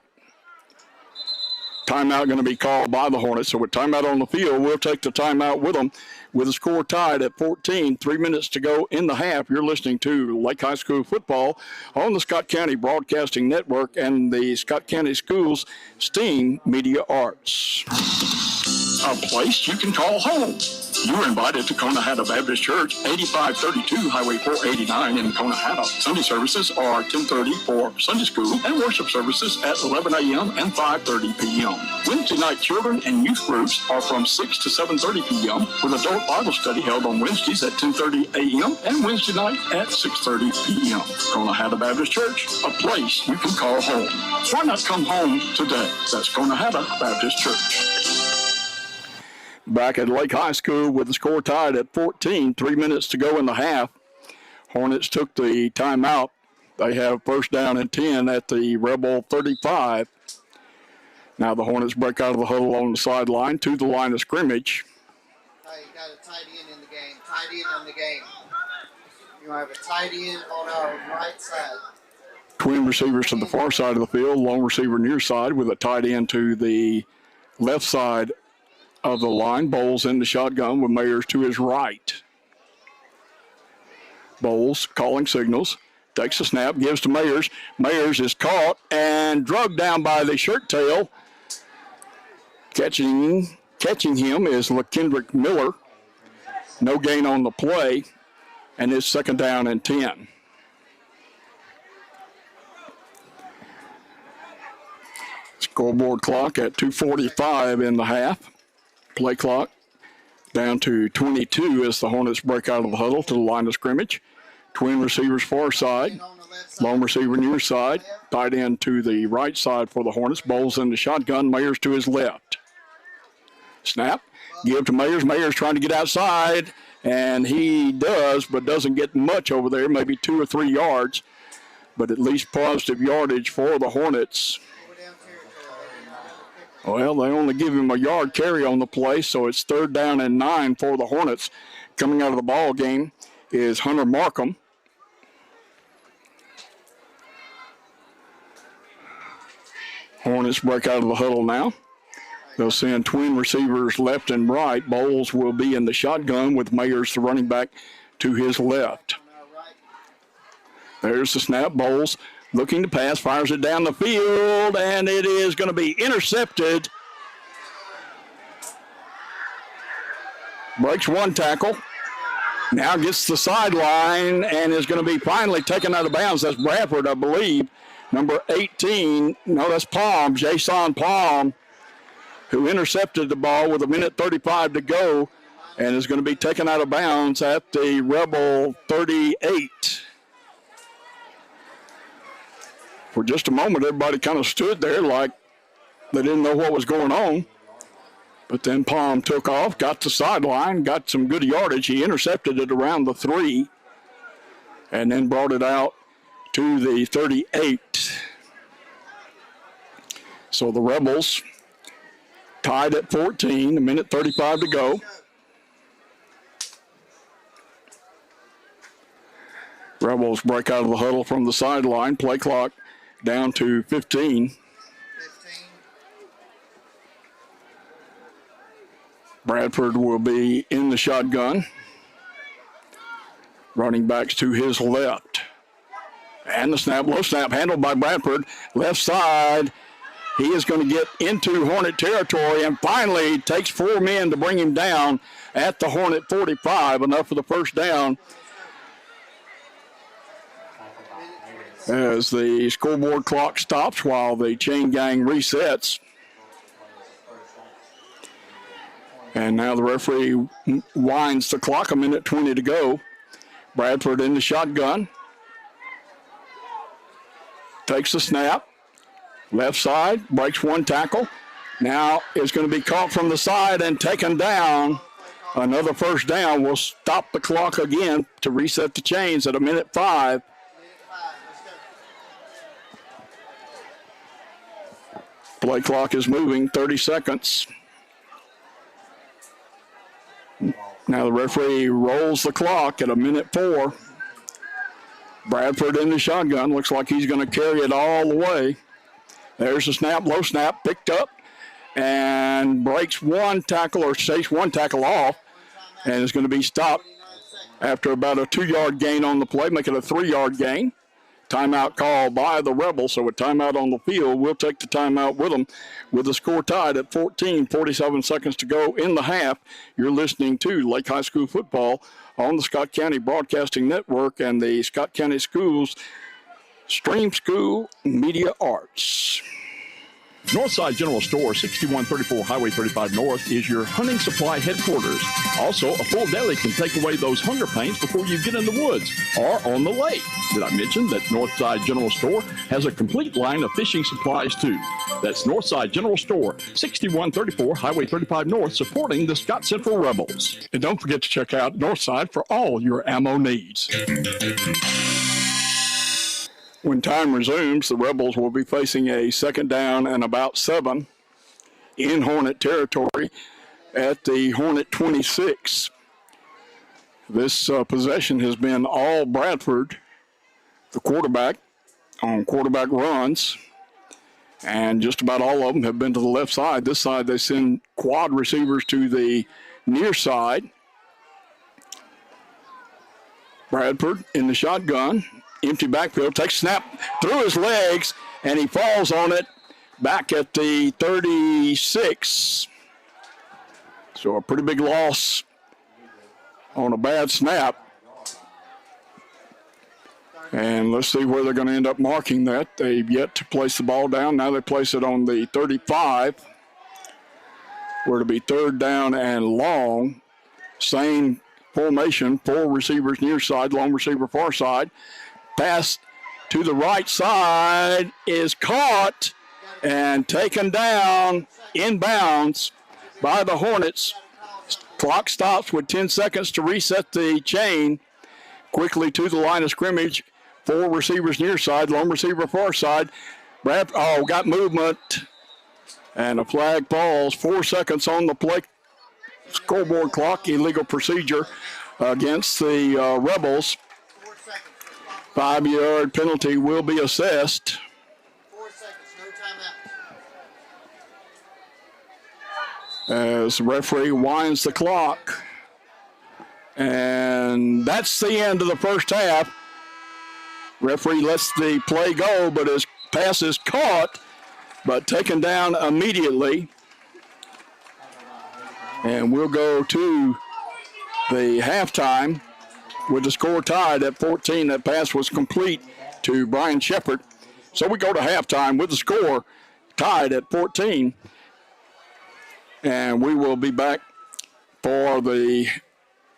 Timeout going to be called by the Hornets. So with timeout on the field, we'll take the timeout with them. With the score tied at 14, 3 minutes to go in the half. You're listening to Lake High School football on the Scott County Broadcasting Network and the Scott County Schools STEAM Media Arts. A place you can call home. You're invited to Conahatta Baptist Church, 8532 Highway 489 in Conahatta. Sunday services are 10:30 for Sunday school and worship services at 11 a.m. and 5:30 p.m. Wednesday night children and youth groups are from 6 to 7:30 p.m. with adult Bible study held on Wednesdays at 10:30 a.m. and Wednesday night at 6:30 p.m. Conahatta Baptist Church, a place you can call home. Why not come home today? That's Conahatta Baptist Church. Back at Lake High School with the score tied at 14, 3 minutes to go in the half. Hornets took the timeout. They have first down and 10 at the Rebel 35. Now the Hornets break out of the huddle on the sideline to the line of scrimmage. Hey, you got a tight end in the game. Tight end in the game. You have a tight end on our right side. Twin receivers to the far side of the field, long receiver near side with a tight end to the left side of the line. Bowles in the shotgun with Mayers to his right. Bowles calling signals, takes a snap, gives to Mayers. Mayers is caught and drugged down by the shirt tail. Catching him is LaKendrick Miller. No gain on the play, and it's second down and 10. Scoreboard clock at 2:45 in the half. Play clock down to 22 as the Hornets break out of the huddle to the line of scrimmage. Twin receivers far side, long receiver near side, tight end to the right side for the Hornets. Bowles in the shotgun, Mayers to his left. Snap, give to Mayers. Mayers trying to get outside, and he does, but doesn't get much over there, maybe 2 or 3 yards, but at least positive yardage for the Hornets. Well, they only give him a yard carry on the play, so it's 3rd down and 9 for the Hornets. Coming out of the ball game is Hunter Markham. Hornets break out of the huddle now. They'll send twin receivers left and right. Bowles will be in the shotgun with Mayers, the running back, to his left. There's the snap. Bowles looking to pass, fires it down the field, and it is going to be intercepted. Breaks one tackle. Now gets the sideline and is going to be finally taken out of bounds. That's Bradford, I believe. Number 18. No, that's Palm, Jason Palm, who intercepted the ball with 1:35 to go and is going to be taken out of bounds at the Rebel 38. For just a moment, everybody kind of stood there like they didn't know what was going on. But then Palm took off, got the sideline, got some good yardage. He intercepted it around the 3 and then brought it out to the 38. So the Rebels tied at 14, 1:35 to go. Rebels break out of the huddle from the sideline. Play clock down to 15. Bradford will be in the shotgun. Running backs to his left. And the snap, low snap, handled by Bradford. Left side. He is going to get into Hornet territory and finally takes 4 men to bring him down at the Hornet 45. Enough for the first down. As the scoreboard clock stops while the chain gang resets. And now the referee winds the clock, 1:20 to go. Bradford in the shotgun. Takes the snap. Left side, breaks one tackle. Now is going to be caught from the side and taken down. Another first down will stop the clock again to reset the chains at 1:05. Play clock is moving, 30 seconds. Now the referee rolls the clock at 1:04. Bradford in the shotgun. Looks like he's going to carry it all the way. There's the snap, low snap, picked up, and breaks one tackle or takes one tackle off, and is going to be stopped after about a 2-yard gain on the play, make it a 3-yard gain. Timeout call by the Rebels, so a timeout on the field. We'll take the timeout with them with the score tied at 14, 47 seconds to go in the half. You're listening to Lake High School football on the Scott County Broadcasting Network and the Scott County Schools Stream School Media Arts. Northside General Store, 6134 Highway 35 North, is your hunting supply headquarters. Also, a full deli can take away those hunger pains before you get in the woods or on the lake. Did I mention that Northside General Store has a complete line of fishing supplies too? That's Northside General Store, 6134 Highway 35 North, supporting the Scott Central Rebels. And don't forget to check out Northside for all your ammo needs. When time resumes, the Rebels will be facing a 2nd down and about 7 in Hornet territory at the Hornet 26. This possession has been all Bradford, the quarterback, on quarterback runs, and just about all of them have been to the left side. This side, they send quad receivers to the near side. Bradford in the shotgun. Empty backfield, takes snap through his legs, and he falls on it back at the 36. So a pretty big loss on a bad snap. And let's see where they're going to end up marking that. They've yet to place the ball down. Now they place it on the 35. Where to be third down and long. Same formation, 4 receivers near side, long receiver far side. Pass to the right side is caught and taken down inbounds by the Hornets. Clock stops with 10 seconds to reset the chain. Quickly to the line of scrimmage. 4 receivers near side, long receiver far side. Got movement. And a flag falls. 4 seconds on the play scoreboard clock. Illegal procedure against the Rebels. 5-yard penalty will be assessed. 4 seconds, no timeout. As the referee winds the clock. And that's the end of the first half. Referee lets the play go, but his pass is caught, but taken down immediately. And we'll go to the halftime with the score tied at 14. That pass was complete to Brian Shepard. So we go to halftime with the score tied at 14. And we will be back for the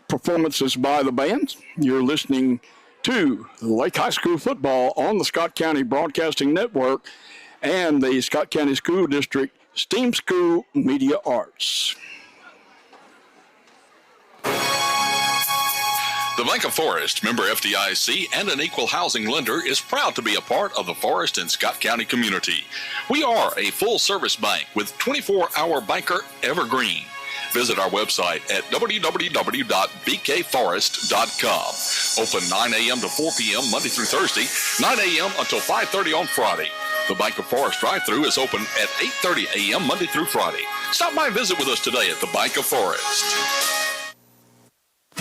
performances by the bands. You're listening to Lake High School football on the Scott County Broadcasting Network and the Scott County School District STEAM School Media Arts. The Bank of Forest, member FDIC, and an equal housing lender, is proud to be a part of the Forest and Scott County community. We are a full-service bank with 24-hour banker Evergreen. Visit our website at www.bkforest.com. Open 9 a.m. to 4 p.m. Monday through Thursday, 9 a.m. until 5:30 on Friday. The Bank of Forest drive-thru is open at 8:30 a.m. Monday through Friday. Stop by and visit with us today at the Bank of Forest.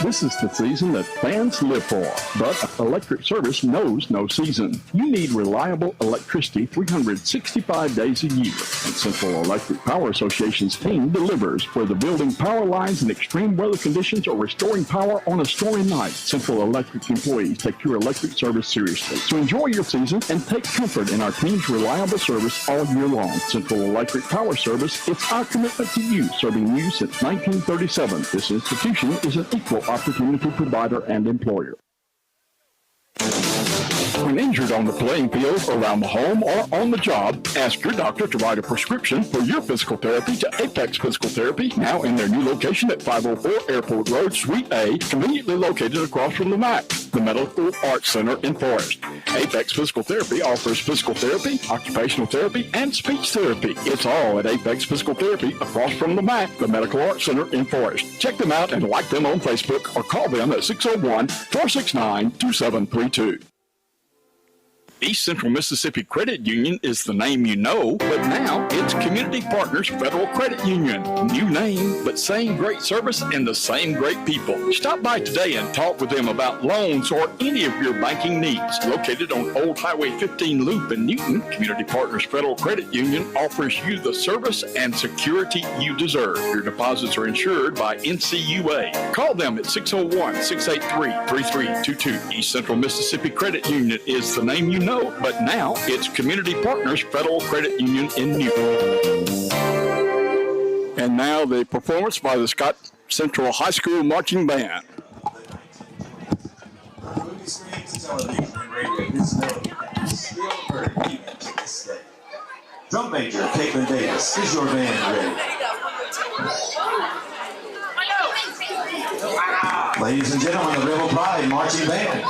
This is the season that fans live for, but electric service knows no season. You need reliable electricity 365 days a year, and Central Electric Power Association's team delivers. Whether building power lines in extreme weather conditions or restoring power on a stormy night, Central Electric employees take your electric service seriously. So enjoy your season and take comfort in our team's reliable service all year long. Central Electric Power Service, it's our commitment to you, serving you since 1937. This institution is an equal opportunity provider and employer. When injured on the playing field, around the home, or on the job, ask your doctor to write a prescription for your physical therapy to Apex Physical Therapy, now in their new location at 504 Airport Road, Suite A, conveniently located across from the MAC, the Medical Arts Center in Forest. Apex Physical Therapy offers physical therapy, occupational therapy, and speech therapy. It's all at Apex Physical Therapy across from the MAC, the Medical Arts Center in Forest. Check them out and like them on Facebook or call them at 601-469-2732. East Central Mississippi Credit Union is the name you know, but now it's Community Partners Federal Credit Union. New name, but same great service and the same great people. Stop by today and talk with them about loans or any of your banking needs. Located on Old Highway 15 Loop in Newton, Community Partners Federal Credit Union offers you the service and security you deserve. Your deposits are insured by NCUA. Call them at 601-683-3322. East Central Mississippi Credit Union is the name you know, but now it's Community Partners Federal Credit Union in Newton. And now the performance by the Scott Central High School Marching Band. Movie screens, television, and radio. This melody is still heard even to this day. Drum major Caitlin Davis, is your band ready? Ladies and gentlemen, the Rebel Pride Marching Band.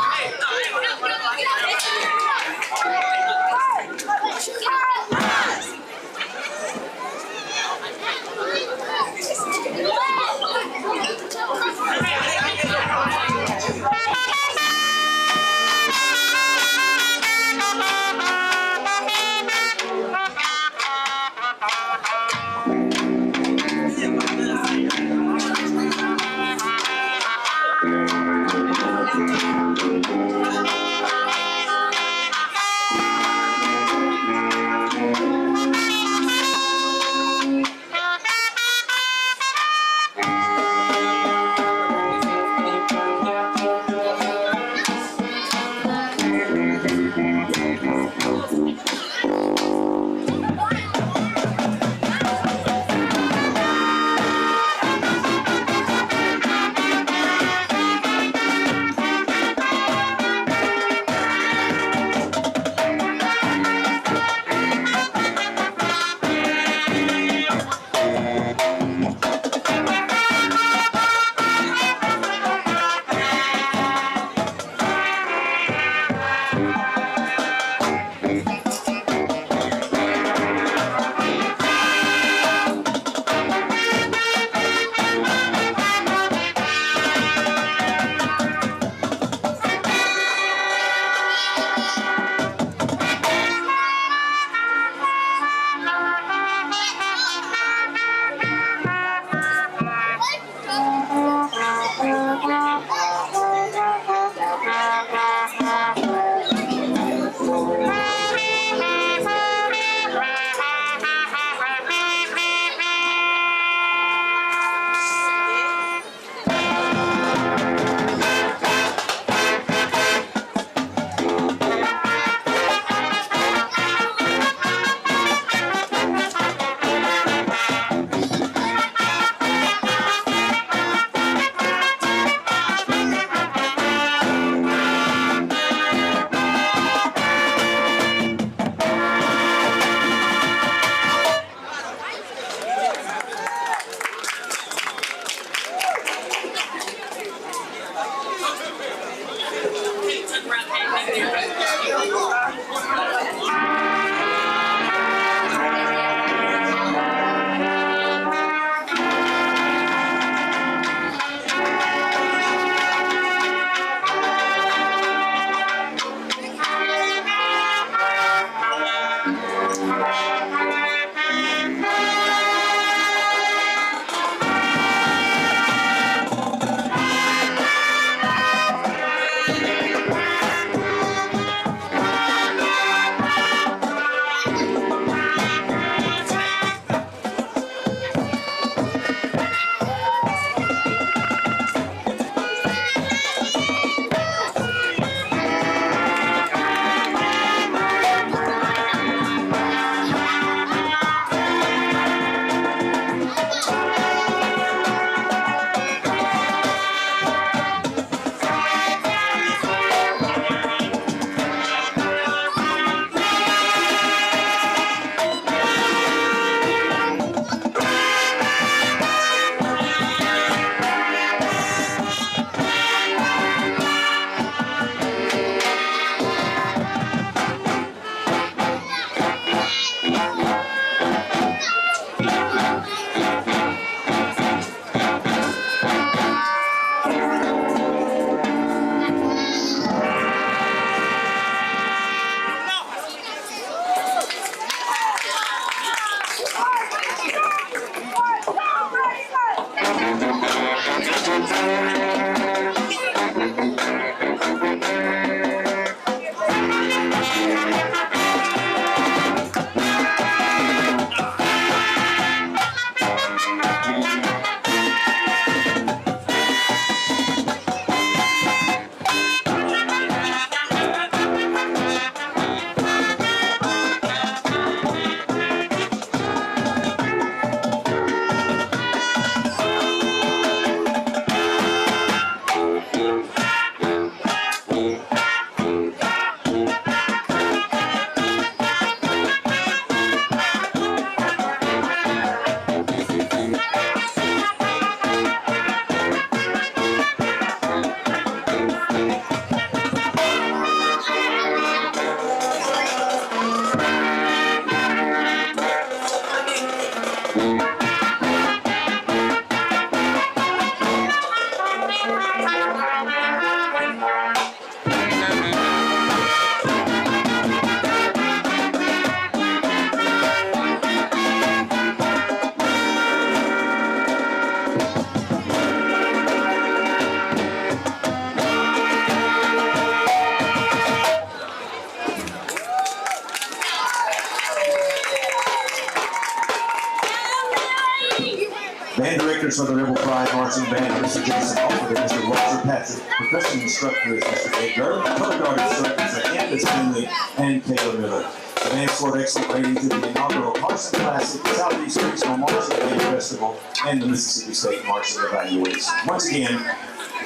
Band directors for the Rebel Pride Marching Band, Mr. Jason Alford and Mr. Roger Patrick. Percussion instructor is Mr. Ed Garland. Color guard instructors are Candace Finley and Kayla Miller. The band scored excellent ratings at the inaugural Carson Classic, the Southeast Regional Marching Band Festival, and the Mississippi State Marching Evaluation. Once again,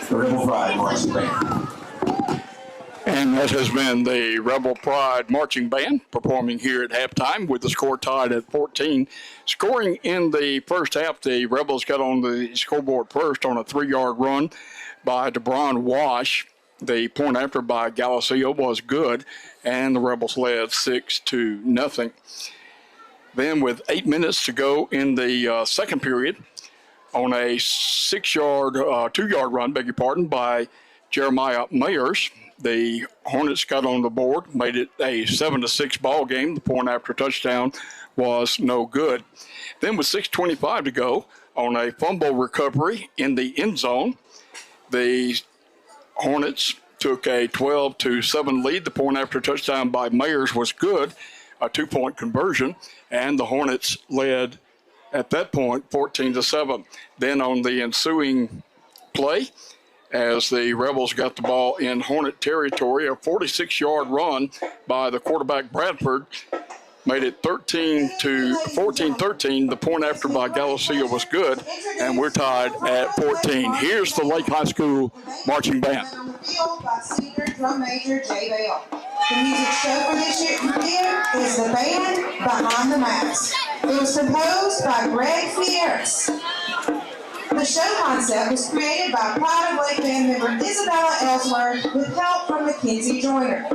the Rebel Pride Marching Band. And that has been the Rebel Pride Marching Band performing here at halftime with the score tied at 14. Scoring in the first half, the Rebels got on the scoreboard first on a 3-yard run by DeBron Wash. The point after by Galacio was good, and the Rebels led 6-0. Then with 8 minutes to go in the second period, on a 2-yard run, by Jeremiah Mayers, the Hornets got on the board, made it a 7-6 ball game. The point after touchdown was no good. Then with 6:25 to go, on a fumble recovery in the end zone, The Hornets took a 12-7 lead. The point after touchdown by Mayers was good, a 2-point conversion, and the Hornets led at that point 14-7. Then on the ensuing play, as the Rebels got the ball in Hornet territory, a 46-yard run by the quarterback Bradford made it 14-13. The point after by Galicia was good, and we're tied at 14. Here's the Lake High School marching band. On the field by Senior Drum Major Jay Bell. The music show for this year is the band Behind the Mask. It was composed by Greg Fierce. The show concept was created by Pride of Lake band member Isabella Ellsworth with help from Mackenzie Joyner.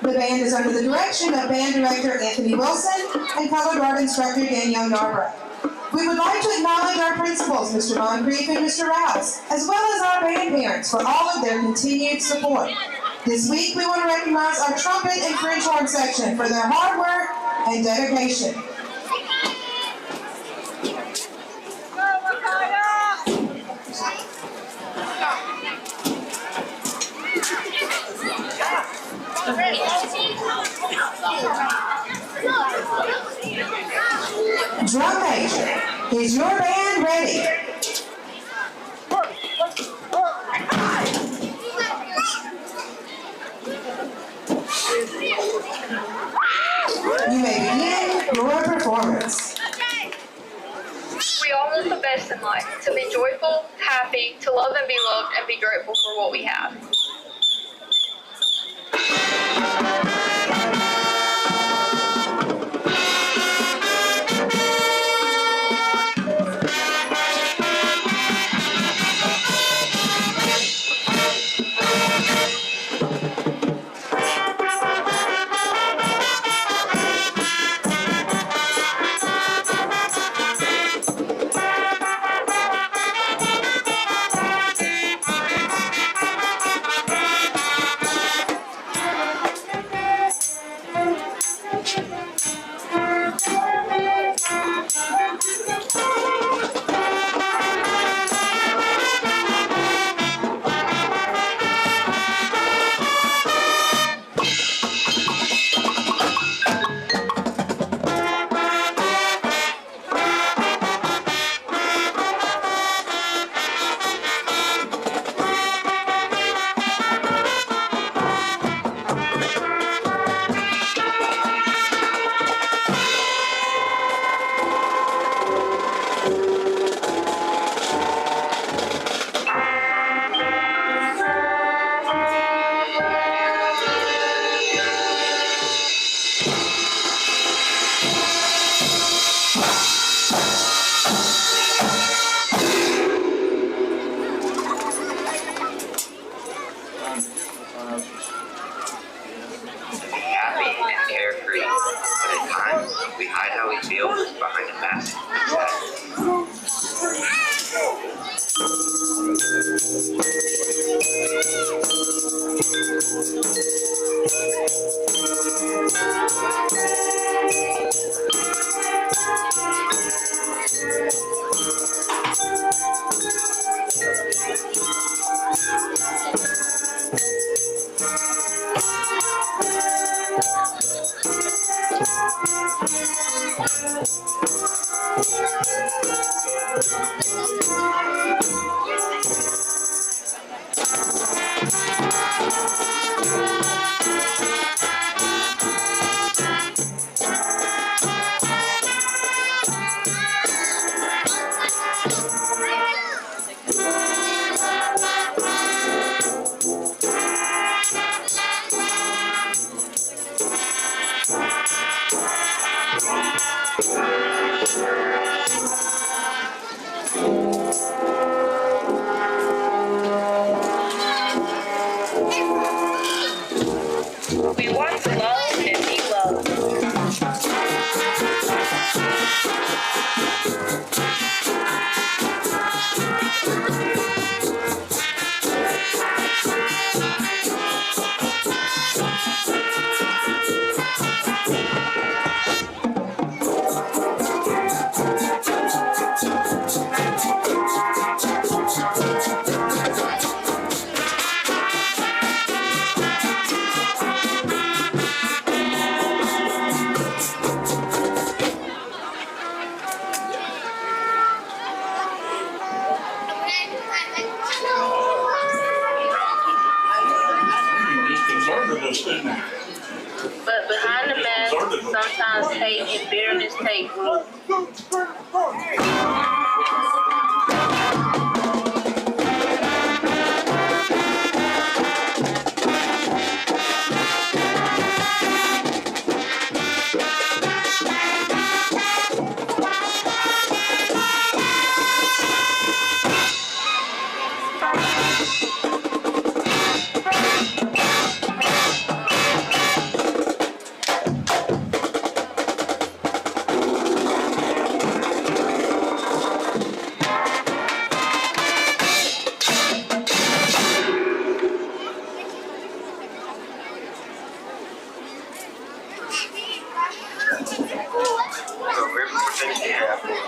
The band is under the direction of band director Anthony Wilson and color guard instructor Danielle Yarbrough. We would like to acknowledge our principals, Mr. Moncrief and Mr. Rouse, as well as our band parents for all of their continued support. This week, we want to recognize our trumpet and French horn section for their hard work and dedication. Drum major, is your band ready? You may begin your performance. We all want the best in life, to be joyful, happy, to love and be loved, and be grateful for what we have. We But behind the mask, sometimes hate and bitterness take root.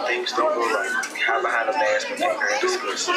Things don't go right. Hide behind a mask of anger and disgust.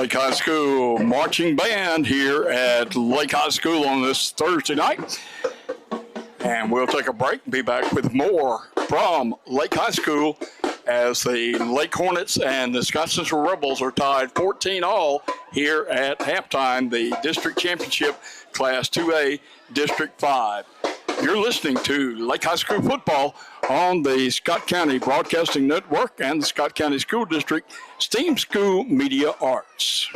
Lake High School marching band here at Lake High School on this Thursday night. And we'll take a break and be back with more from Lake High School as the Lake Hornets and the Scott Central Rebels are tied 14-all here at halftime, the district championship, Class 2A, District 5. You're listening to Lake High School football on the Scott County Broadcasting Network and the Scott County School District STEAM School Media Arts.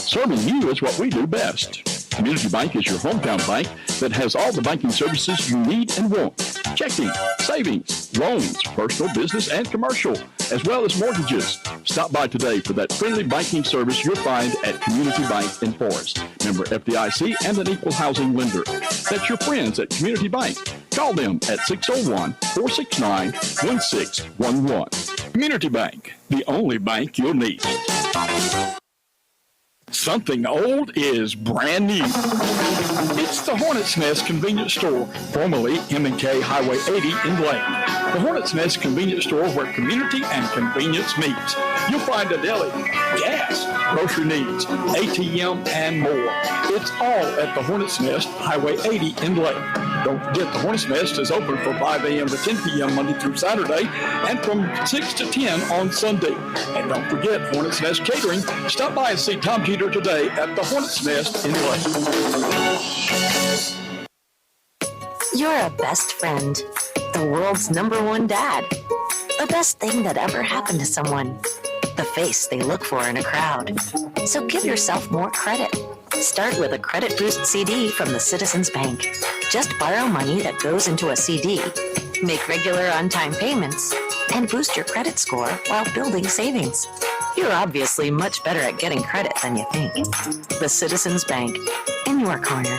Serving you is what we do best. Community Bank is your hometown bank that has all the banking services you need and want. Checking, savings, loans, personal, business, and commercial, as well as mortgages. Stop by today for that friendly banking service you'll find at Community Bank in Forest. Member FDIC and an equal housing lender. That's your friends at Community Bank. Call them at 601-469-1611. Community Bank, the only bank you'll need. Something old is brand new. It's the Hornets Nest Convenience Store, formerly M&K Highway 80 in Lake. The Hornets Nest Convenience Store where community and convenience meets. You'll find a deli, gas, grocery needs, ATM, and more. It's all at the Hornets Nest, Highway 80 in Lake. Don't forget the Hornets Nest is open from 5 a.m. to 10 p.m. Monday through Saturday and from 6 to 10 on Sunday. And don't forget Hornets Nest Catering. Stop by and see Tom Jeter today at the Hornets Nest in Lake. You're a best friend. the world's #1 dad. The best thing that ever happened to someone. The face they look for in a crowd. So give yourself more credit. Start with a Credit Boost CD from the Citizens Bank. Just borrow money that goes into a CD, make regular on-time payments, and boost your credit score while building savings. You're obviously much better at getting credit than you think. The Citizens Bank, in your corner.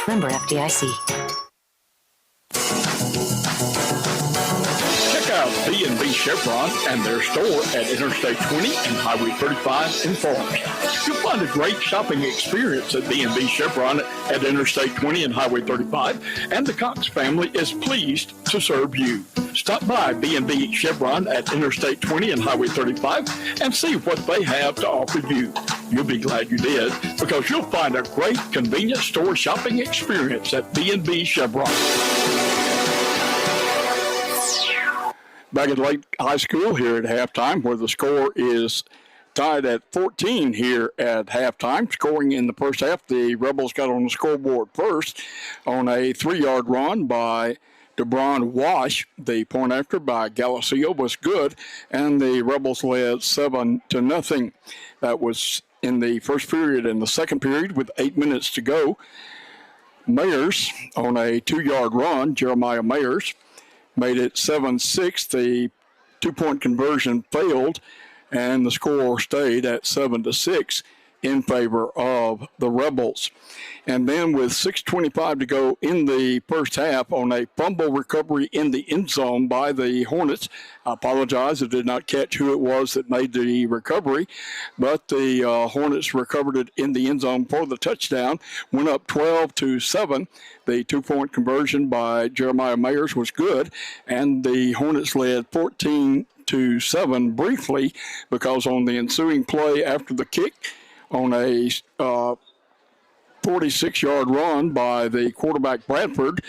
Member FDIC. Check out B&B Chevron and their store at Interstate 20 and Highway 35 in Florence. You'll find a great shopping experience at B&B Chevron at Interstate 20 and Highway 35, and the Cox family is pleased to serve you. Stop by B&B Chevron at Interstate 20 and Highway 35 and see what they have to offer you. You'll be glad you did, because you'll find a great convenience store shopping experience at B&B Chevron. Back at Lake High School here at halftime, where the score is tied at 14 here at halftime. Scoring in the first half, the Rebels got on the scoreboard first on a 3-yard run by DeBron Wash. The point after by Galacio was good, and the Rebels led 7-0. That was in the first period. In the second period, with 8 minutes to go, Mayers on a 2-yard run, Jeremiah Mayers, made it 7-6. The 2-point conversion failed, and the score stayed at 7-6 in favor of the Rebels. And then with 6:25 to go in the first half, on a fumble recovery in the end zone by the Hornets. I apologize, I did not catch who it was that made the recovery, but the Hornets recovered it in the end zone for the touchdown, went up 12-7. The 2-point conversion by Jeremiah Mayers was good, and the Hornets led 14-7 briefly, because on the ensuing play after the kick, on a 46-yard run by the quarterback Bradford,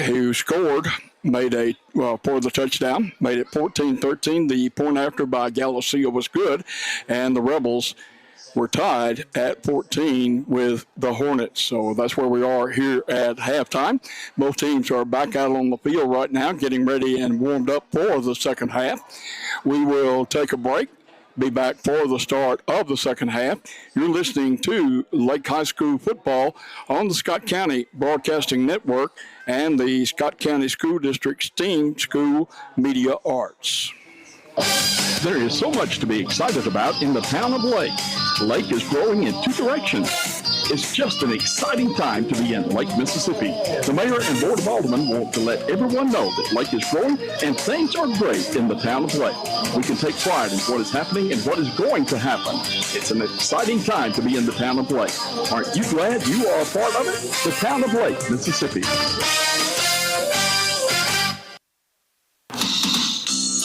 who scored, made a, for the touchdown, made it 14-13. The point after by Galacio was good, and the Rebels were tied at 14 with the Hornets. So that's where we are here at halftime. Both teams are back out on the field right now, getting ready and warmed up for the second half. We will take a break, be back for the start of the second half. You're listening to Lake High School football on the Scott County Broadcasting Network and the Scott County School District's Team School Media Arts. There is so much to be excited about in the town of Lake. Lake is growing in 2 directions. It's just an exciting time to be in Lake, Mississippi. The mayor and board of aldermen want to let everyone know that Lake is growing and things are great in the town of Lake. We can take pride in what is happening and what is going to happen. It's an exciting time to be in the town of Lake. Aren't you glad you are a part of it? The town of Lake, Mississippi.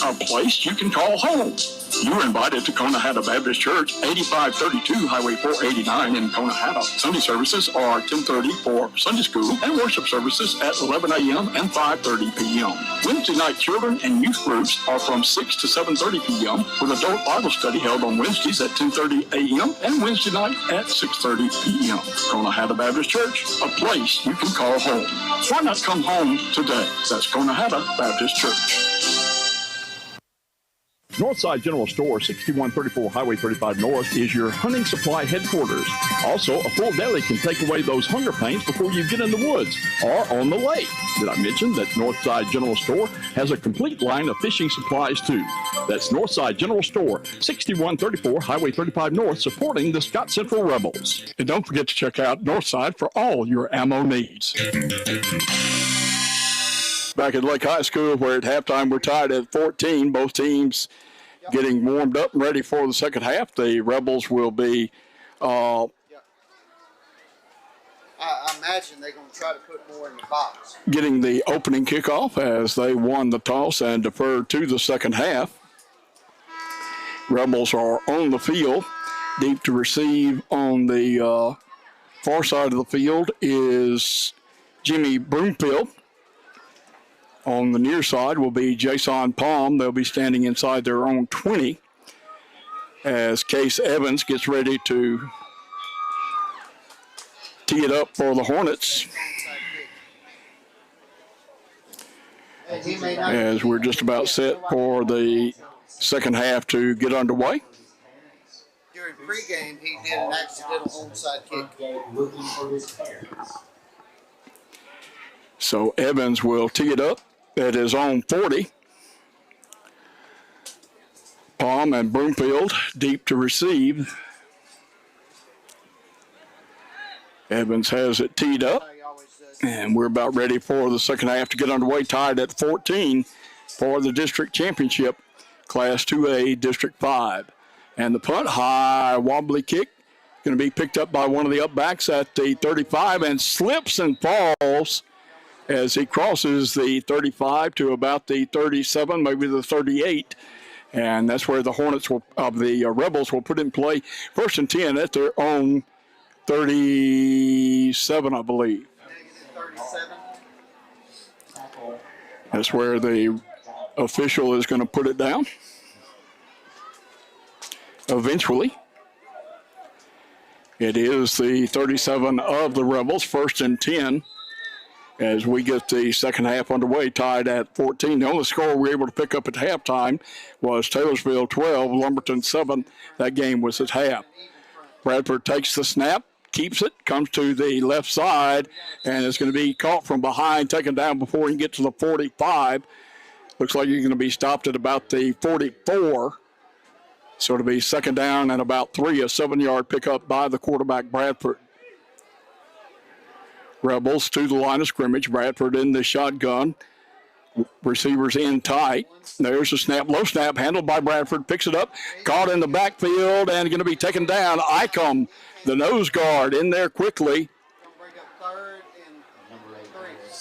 A place you can call home. You're invited to Conahatta Baptist Church, 8532 Highway 489 in Conahatta. Sunday services are 10:30 for Sunday school and worship services at 11 a.m. and 5:30 p.m. Wednesday night children and youth groups are from 6 to 7:30 p.m. with adult Bible study held on Wednesdays at 10:30 a.m. and Wednesday night at 6:30 p.m. Conahatta Baptist Church, a place you can call home. Why not come home today? That's Conahatta Baptist Church. Northside General Store, 6134 Highway 35 North, is your hunting supply headquarters. Also, a full deli can take away those hunger pains before you get in the woods or on the lake. Did I mention that Northside General Store has a complete line of fishing supplies too? That's Northside General Store, 6134 Highway 35 North, supporting the Scott Central Rebels. And don't forget to check out Northside for all your ammo needs. Back at Lake High School, where at halftime we're tied at 14. Both teams getting warmed up and ready for the second half. The Rebels will be... I imagine they're going to try to put more in the box. Getting the opening kickoff as they won the toss and deferred to the second half. Rebels are on the field. Deep to receive on the far side of the field is Jimmy Broomfield. On the near side will be Jason Palm. They'll be standing inside their own 20 as Case Evans gets ready to tee it up for the Hornets. And he may not as we're just about set for the second half to get underway. during pregame, he did an accidental onside kick. So Evans will tee it up at his own 40. Palm and Broomfield deep to receive. Evans has it teed up, and we're about ready for the second half to get underway, tied at 14 for the district championship, Class 2A, District 5. And the punt, high wobbly kick, going to be picked up by one of the upbacks at the 35 and slips and falls as he crosses the 35 to about the 37, maybe the 38. And that's where the Hornets the Rebels will put in play 1st and 10 at their own 37, I believe. That's where the official is going to put it down. Eventually, it is the 37 of the Rebels, 1st and 10, as we get the second half underway, tied at 14. The only score we were able to pick up at halftime was Taylorsville 12, Lumberton 7. That game was at half. Bradford takes the snap, keeps it, comes to the left side, and is going to be caught from behind, taken down before he can get to the 45. Looks like he's going to be stopped at about the 44. So it'll be second down and about 3, a 7-yard pickup by the quarterback, Bradford. Rebels to the line of scrimmage. Bradford in the shotgun. Receivers in tight. There's a snap, low snap, handled by Bradford. Picks it up, caught in the backfield, and going to be taken down. Icom, the nose guard, in there quickly,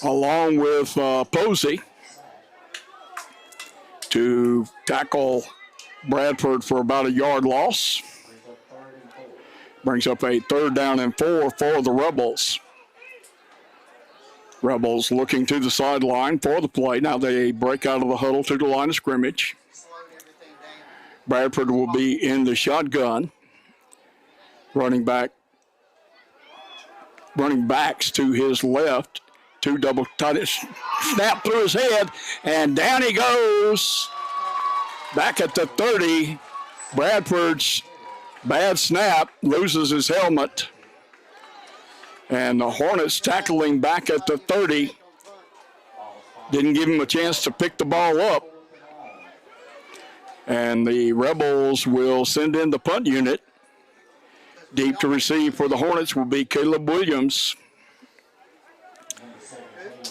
along with Posey, to tackle Bradford for about a yard loss. Brings up a 3rd down and 4 for the Rebels. Rebels looking to the sideline for the play. Now they break out of the huddle to the line of scrimmage. Bradford will be in the shotgun. Running backs to his left. 2 double tight snap through his head, and down he goes. Back at the 30, Bradford's bad snap, loses his helmet. And the Hornets tackling back at the 30. Didn't give him a chance to pick the ball up. And the Rebels will send in the punt unit. Deep to receive for the Hornets will be Caleb Williams,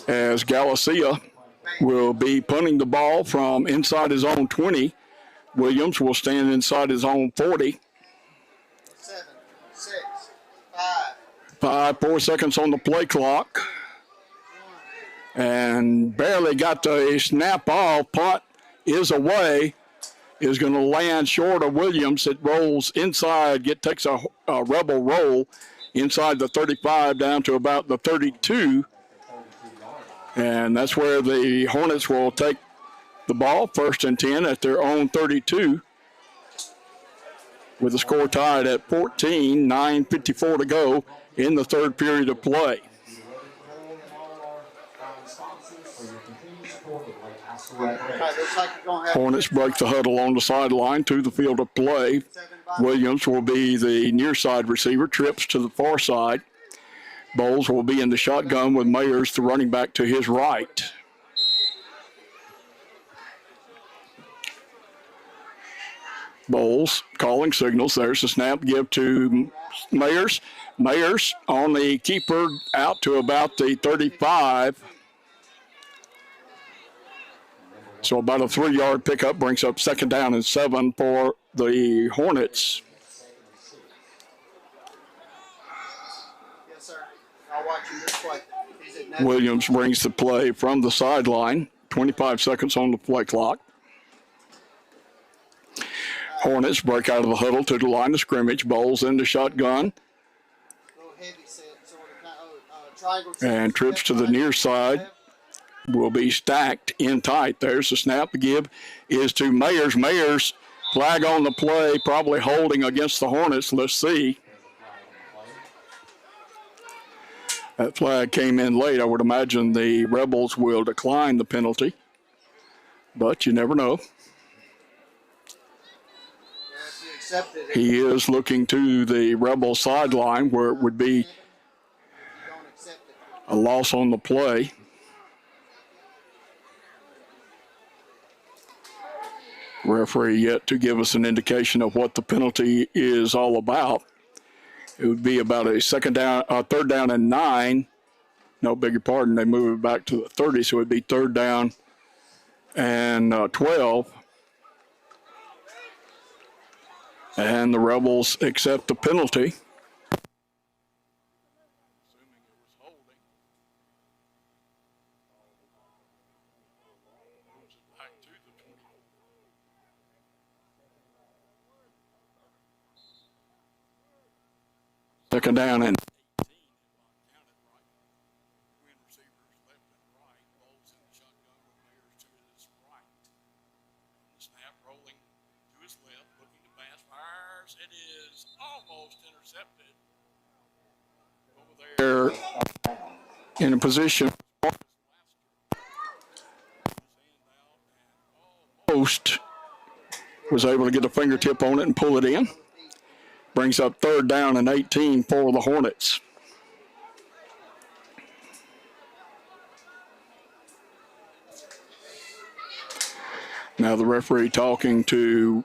as Galicia will be punting the ball from inside his own 20. Williams will stand inside his own 40. 7, 6, 5. 4 seconds on the play clock. And barely got the snap off. Punt is away. Is going to land short of Williams. It rolls inside, takes a Rebel roll inside the 35 down to about the 32. And that's where the Hornets will take the ball, 1st and 10 at their own 32. With the score tied at 14, 9:54 to go in the 3rd period of play. Hornets break the huddle on the sideline to the field of play. Williams will be the near side receiver, trips to the far side. Bowles will be in the shotgun with Mayers, the running back, to his right. Bowles calling signals. There's the snap, give to Mayers. Mayers on the keeper out to about the 35. So about a 3-yard pickup brings up 2nd down and 7 for the Hornets. Yes, sir. I'll watch you this play. Williams brings the play from the sideline. 25 seconds on the play clock. Hornets break out of the huddle to the line of scrimmage. Bowles in the shotgun. And trips to the near side will be stacked in tight. There's the snap. The give is to Mayers. Mayers, flag on the play, probably holding against the Hornets. Let's see. That flag came in late. I would imagine the Rebels will decline the penalty. but you never know. He is looking to the Rebel sideline where it would be a loss on the play. Referee yet to give us an indication of what the penalty is all about. It would be about a third down and 9. No, beg your pardon, they move it back to the 30, so it would be third down and 12. And the Rebels accept the penalty. Second down and it is almost intercepted. They're in a position. Post was able to get a fingertip on it and pull it in. Brings up third down and 18 for the Hornets. Now the referee talking to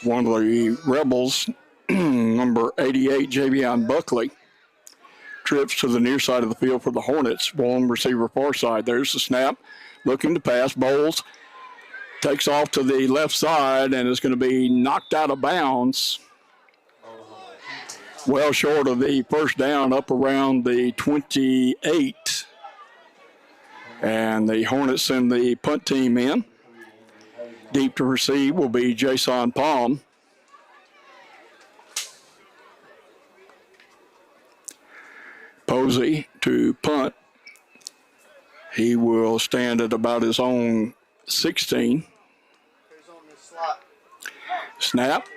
one of the Rebels, number 88, Javion Buckley. Trips to the near side of the field for the Hornets. One receiver far side. There's the snap. Looking to pass. Bowles takes off to the left side and is going to be knocked out of bounds. Well short of the first down, up around the 28. And the Hornets send the punt team in. Deep to receive will be Jason Palm. Posey to punt. He will stand at about his own 16. Snap.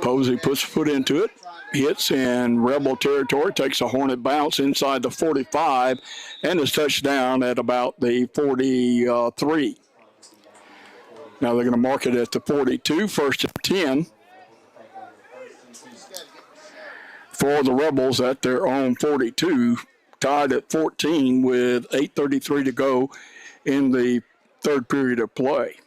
Posey puts a foot into it. Hits in Rebel territory. Takes a Hornet bounce inside the 45 and is touched down at about the 43. Now they're going to mark it at the 42, first and 10. For the Rebels at their own 42, tied at 14 with 8:33 to go in the third period of play.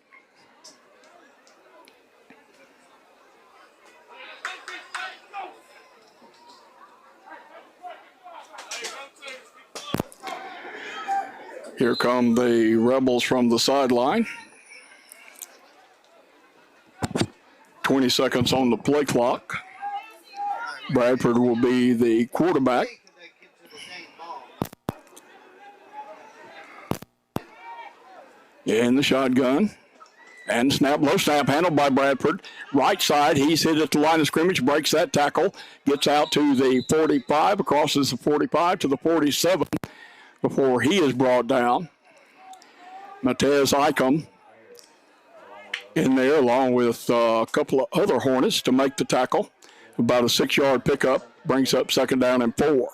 Here come the Rebels from the sideline. 20 seconds on the play clock. Bradford will be the quarterback. In the shotgun. And snap, low snap, handled by Bradford. Right side, he's hit at the line of scrimmage, breaks that tackle, gets out to the 45, crosses the 45 to the 47 before he is brought down. Matez Icom in there along with a couple of other Hornets to make the tackle. About a 6-yard pickup, brings up second down and 4.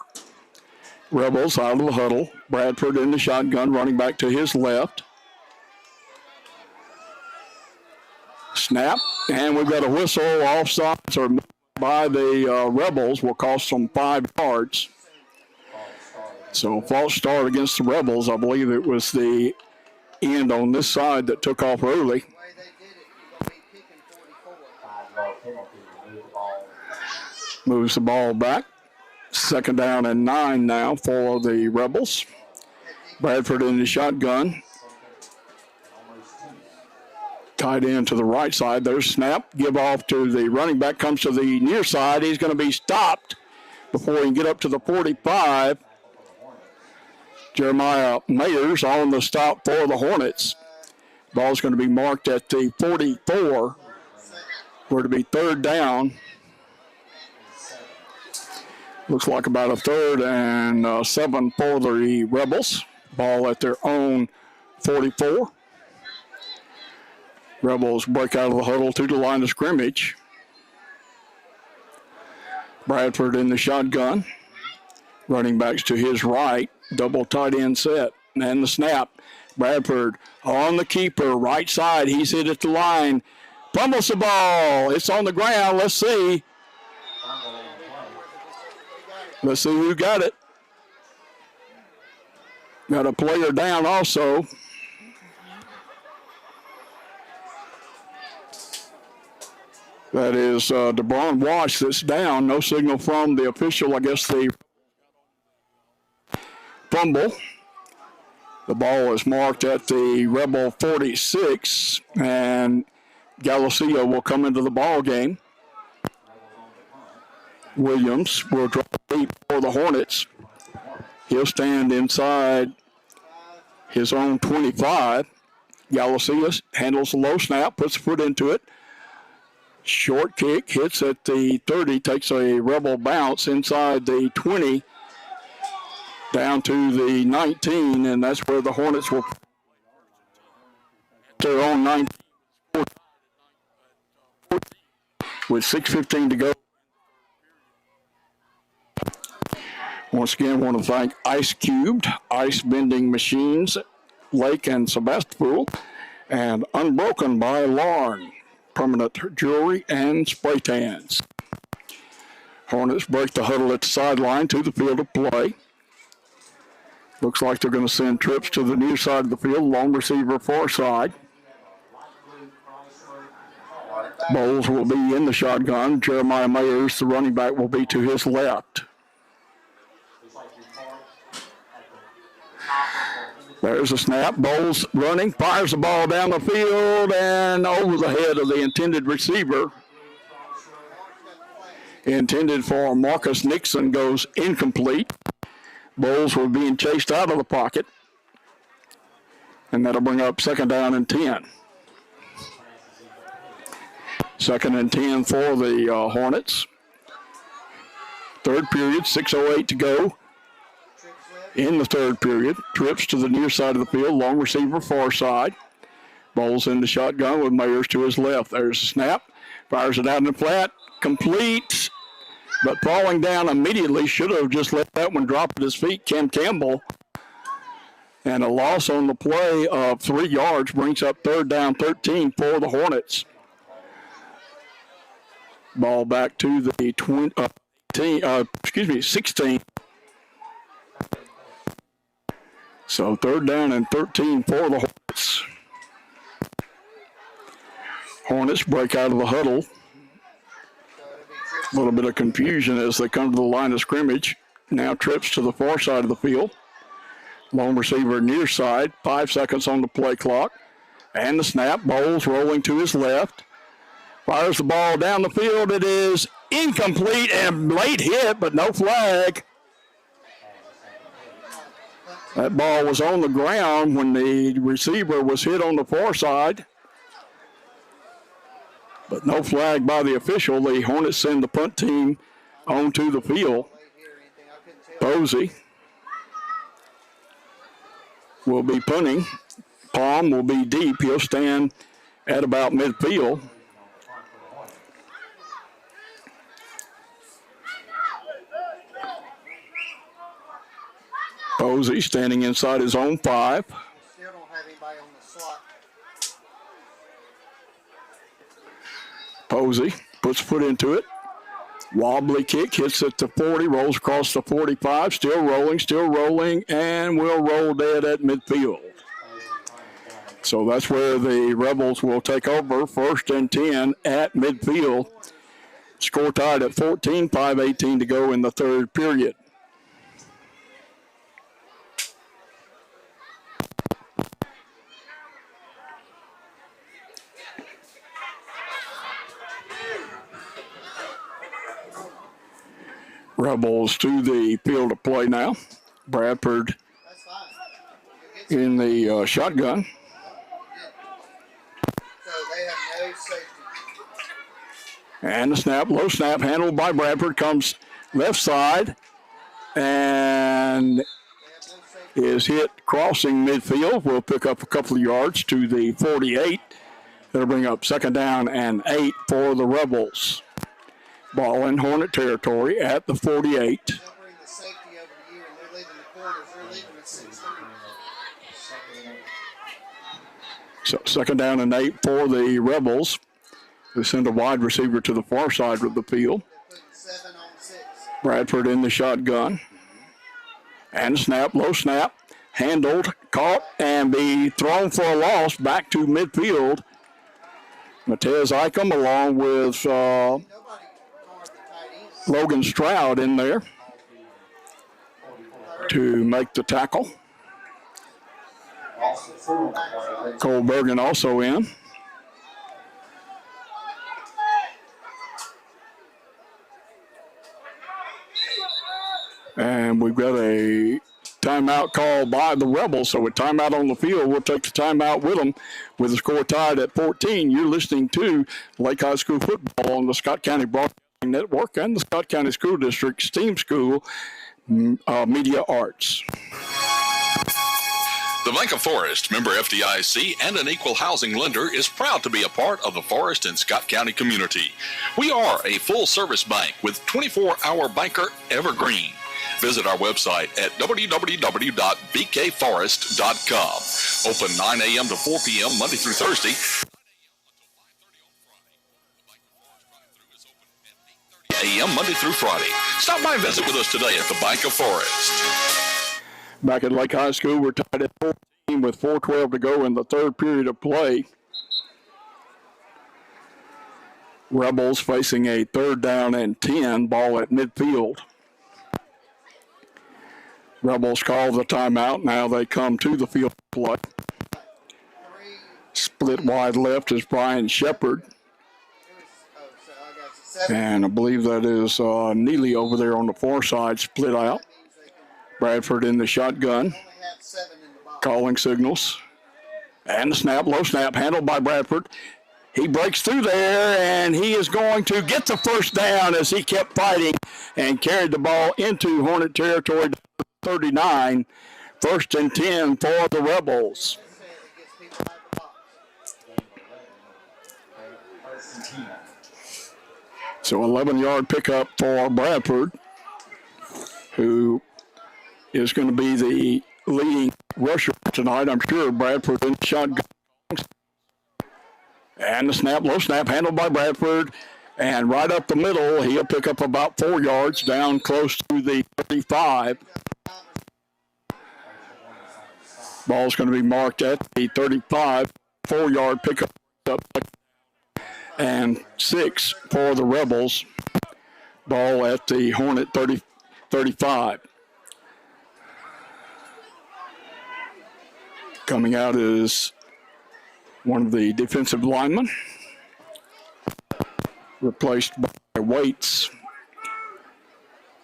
Rebels out of the huddle. Bradford in the shotgun, running back to his left. Snap, and we've got a whistle offsides or by the Rebels will cost them 5 yards. So false start against the Rebels. I believe it was the end on this side that took off early. Moves the ball back. Second down and 9 now for the Rebels. Bradford in the shotgun. Tied in to the right side. There's snap. Give off to the running back. Comes to the near side. He's going to be stopped before he can get up to the 45. Jeremiah Mayers on the stop for the Hornets. Ball's going to be marked at the 44. We're to be third down. Looks like about a third and 7 for the Rebels. Ball at their own 44. Rebels break out of the huddle to the line of scrimmage. Bradford in the shotgun. Running backs to his right. Double tight end set. And the snap. Bradford on the keeper, right side. He's hit at the line. Pummels the ball. It's on the ground. Let's see. Let's see who got it. Got a player down also. That is DeBron Wash that's down. No signal from the official. I guess the fumble. The ball is marked at the Rebel 46, and Galicia will come into the ball game. Williams will drop deep for the Hornets. He'll stand inside his own 25. Galicia handles the low snap, puts the foot into it. Short kick, hits at the 30, takes a Rebel bounce inside the 20, down to the 19, and that's where the Hornets will their own 19 with 6:15 to go. Once again, I want to thank Ice Cubed, Ice Bending Machines, Lake and Sebastopol, and Unbroken by Larn, permanent jewelry and spray tans. Hornets break the huddle at the sideline to the field of play. Looks like they're going to send trips to the near side of the field, long receiver far side. Bowles will be in the shotgun. Jeremiah Mayers, the running back, will be to his left. There's a snap. Bowles running, fires the ball down the field and over the head of the intended receiver. Intended for Marcus Nixon goes incomplete. Bowles were being chased out of the pocket. And that'll bring up 2nd down and 10. 2nd and 10 for the Hornets. Third period, 6:08 to go. In the third period, trips to the near side of the field, long receiver far side. Bowles in the shotgun with Mayers to his left. There's a snap, fires it out in the flat, complete, but falling down immediately. Should have just let that one drop at his feet. Cam Campbell. And a loss on the play of 3 yards brings up 3rd down 13 for the Hornets. Ball back to the 16. So 3rd down and 13 for the Hornets. Hornets break out of the huddle. A little bit of confusion as they come to the line of scrimmage. Now trips to the far side of the field. Long receiver near side. 5 seconds on the play clock. And the snap. Bowles rolling to his left. Fires the ball down the field. It is incomplete and late hit, but no flag. That ball was on the ground when the receiver was hit on the far side. But no flag by the official. The Hornets send the punt team onto the field. Posey will be punting. Palm will be deep. He'll stand at about midfield. Posey standing inside his own 5. Still don't have anybody on the slot. Posey puts foot into it. Wobbly kick, hits at the 40, rolls across the 45, still rolling, and will roll dead at midfield. So that's where the Rebels will take over, 1st and 10 at midfield. Score tied at 14, 5:18 to go in the third period. Rebels to the field of play now. Bradford in the shotgun. So they have no safety. And the snap, low snap, handled by Bradford, comes left side and is hit crossing midfield. Will pick up a couple of yards to the 48. That'll bring up 2nd down and 8 for the Rebels. Ball in Hornet territory at the 48. They'll bring the safety over to you, and they're leaving the corners. They're leaving at 16. So 2nd down and 8 for the Rebels. They send a wide receiver to the far side of the field. Bradford in the shotgun. And snap, low snap, handled, caught, and be thrown for a loss back to midfield. Matez Ikem along with Logan Stroud in there to make the tackle. Cole Bergen also in. And we've got a timeout called by the Rebels. So with timeout on the field, we'll take the timeout with them with the score tied at 14. You're listening to Lake High School football on the Scott County Broadcasting Network and the Scott County School District STEAM School Media Arts. The Bank of Forest, member FDIC, and an equal housing lender, is proud to be a part of the Forest and Scott County community. We are a full-service bank with 24-hour banker Evergreen. Visit our website at www.bkforest.com. Open 9 a.m. to 4 p.m. Monday through Thursday. 9 a.m. Monday through Friday. Stop by and visit with us today at the Bank of Forest. Back at Lake High School, we're tied at 14 with 4:12 to go in the third period of play. Rebels facing a 3rd down and 10, ball at midfield. Rebels call the timeout. Now they come to the field play. Split wide left is Brian Shepard. And I believe that is Neely over there on the far side, split out. Bradford in the shotgun. Calling signals. And the snap, low snap, handled by Bradford. He breaks through there, and he is going to get the first down as he kept fighting and carried the ball into Hornet territory. 39, 1st and 10 for the Rebels. So 11-yard pickup for Bradford, who is going to be the leading rusher tonight. I'm sure Bradford in the shotgun. And the snap, low snap, handled by Bradford. And right up the middle, he'll pick up about 4 yards down close to the 35. Ball's going to be marked at the 35. 4-yard pickup and 6 for the Rebels. Ball at the Hornet 35. Coming out is one of the defensive linemen, replaced by Waits.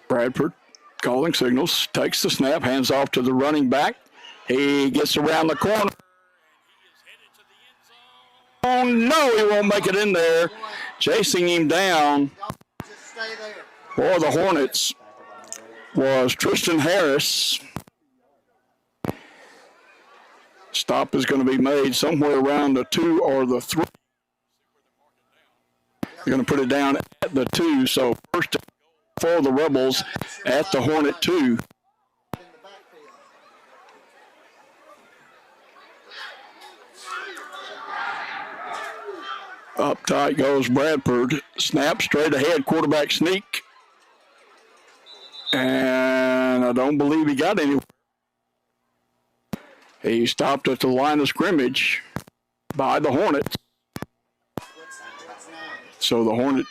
Bradford calling signals, takes the snap, hands off to the running back. He gets around the corner. Oh, no, he won't make it in there. Chasing him down for the Hornets was Tristan Harris. Stop is going to be made somewhere around the 2 or the 3. They're going to put it down at the 2. So first for the Rebels at the Hornet 2. Up tight goes Bradford. Snap straight ahead, quarterback sneak. And I don't believe he got anywhere. He stopped at the line of scrimmage by the Hornets. So the Hornet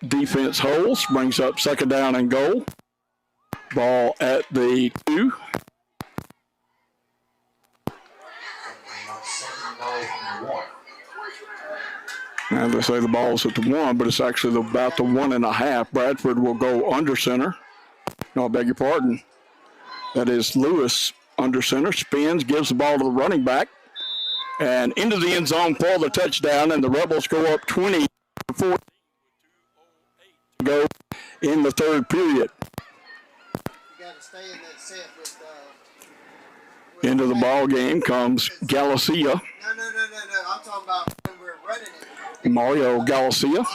defense holds, brings up 2nd down and goal. Ball at the 2. Now they say the ball's at the 1, but it's actually about the 1.5. Bradford will go under center. No, I beg your pardon. That is Lewis under center, spins, gives the ball to the running back, and into the end zone for the touchdown, and the Rebels go up 20-14 to go in the third period. Into the ball game comes Galicia. No. I'm talking about when we're running it. Mario Galicia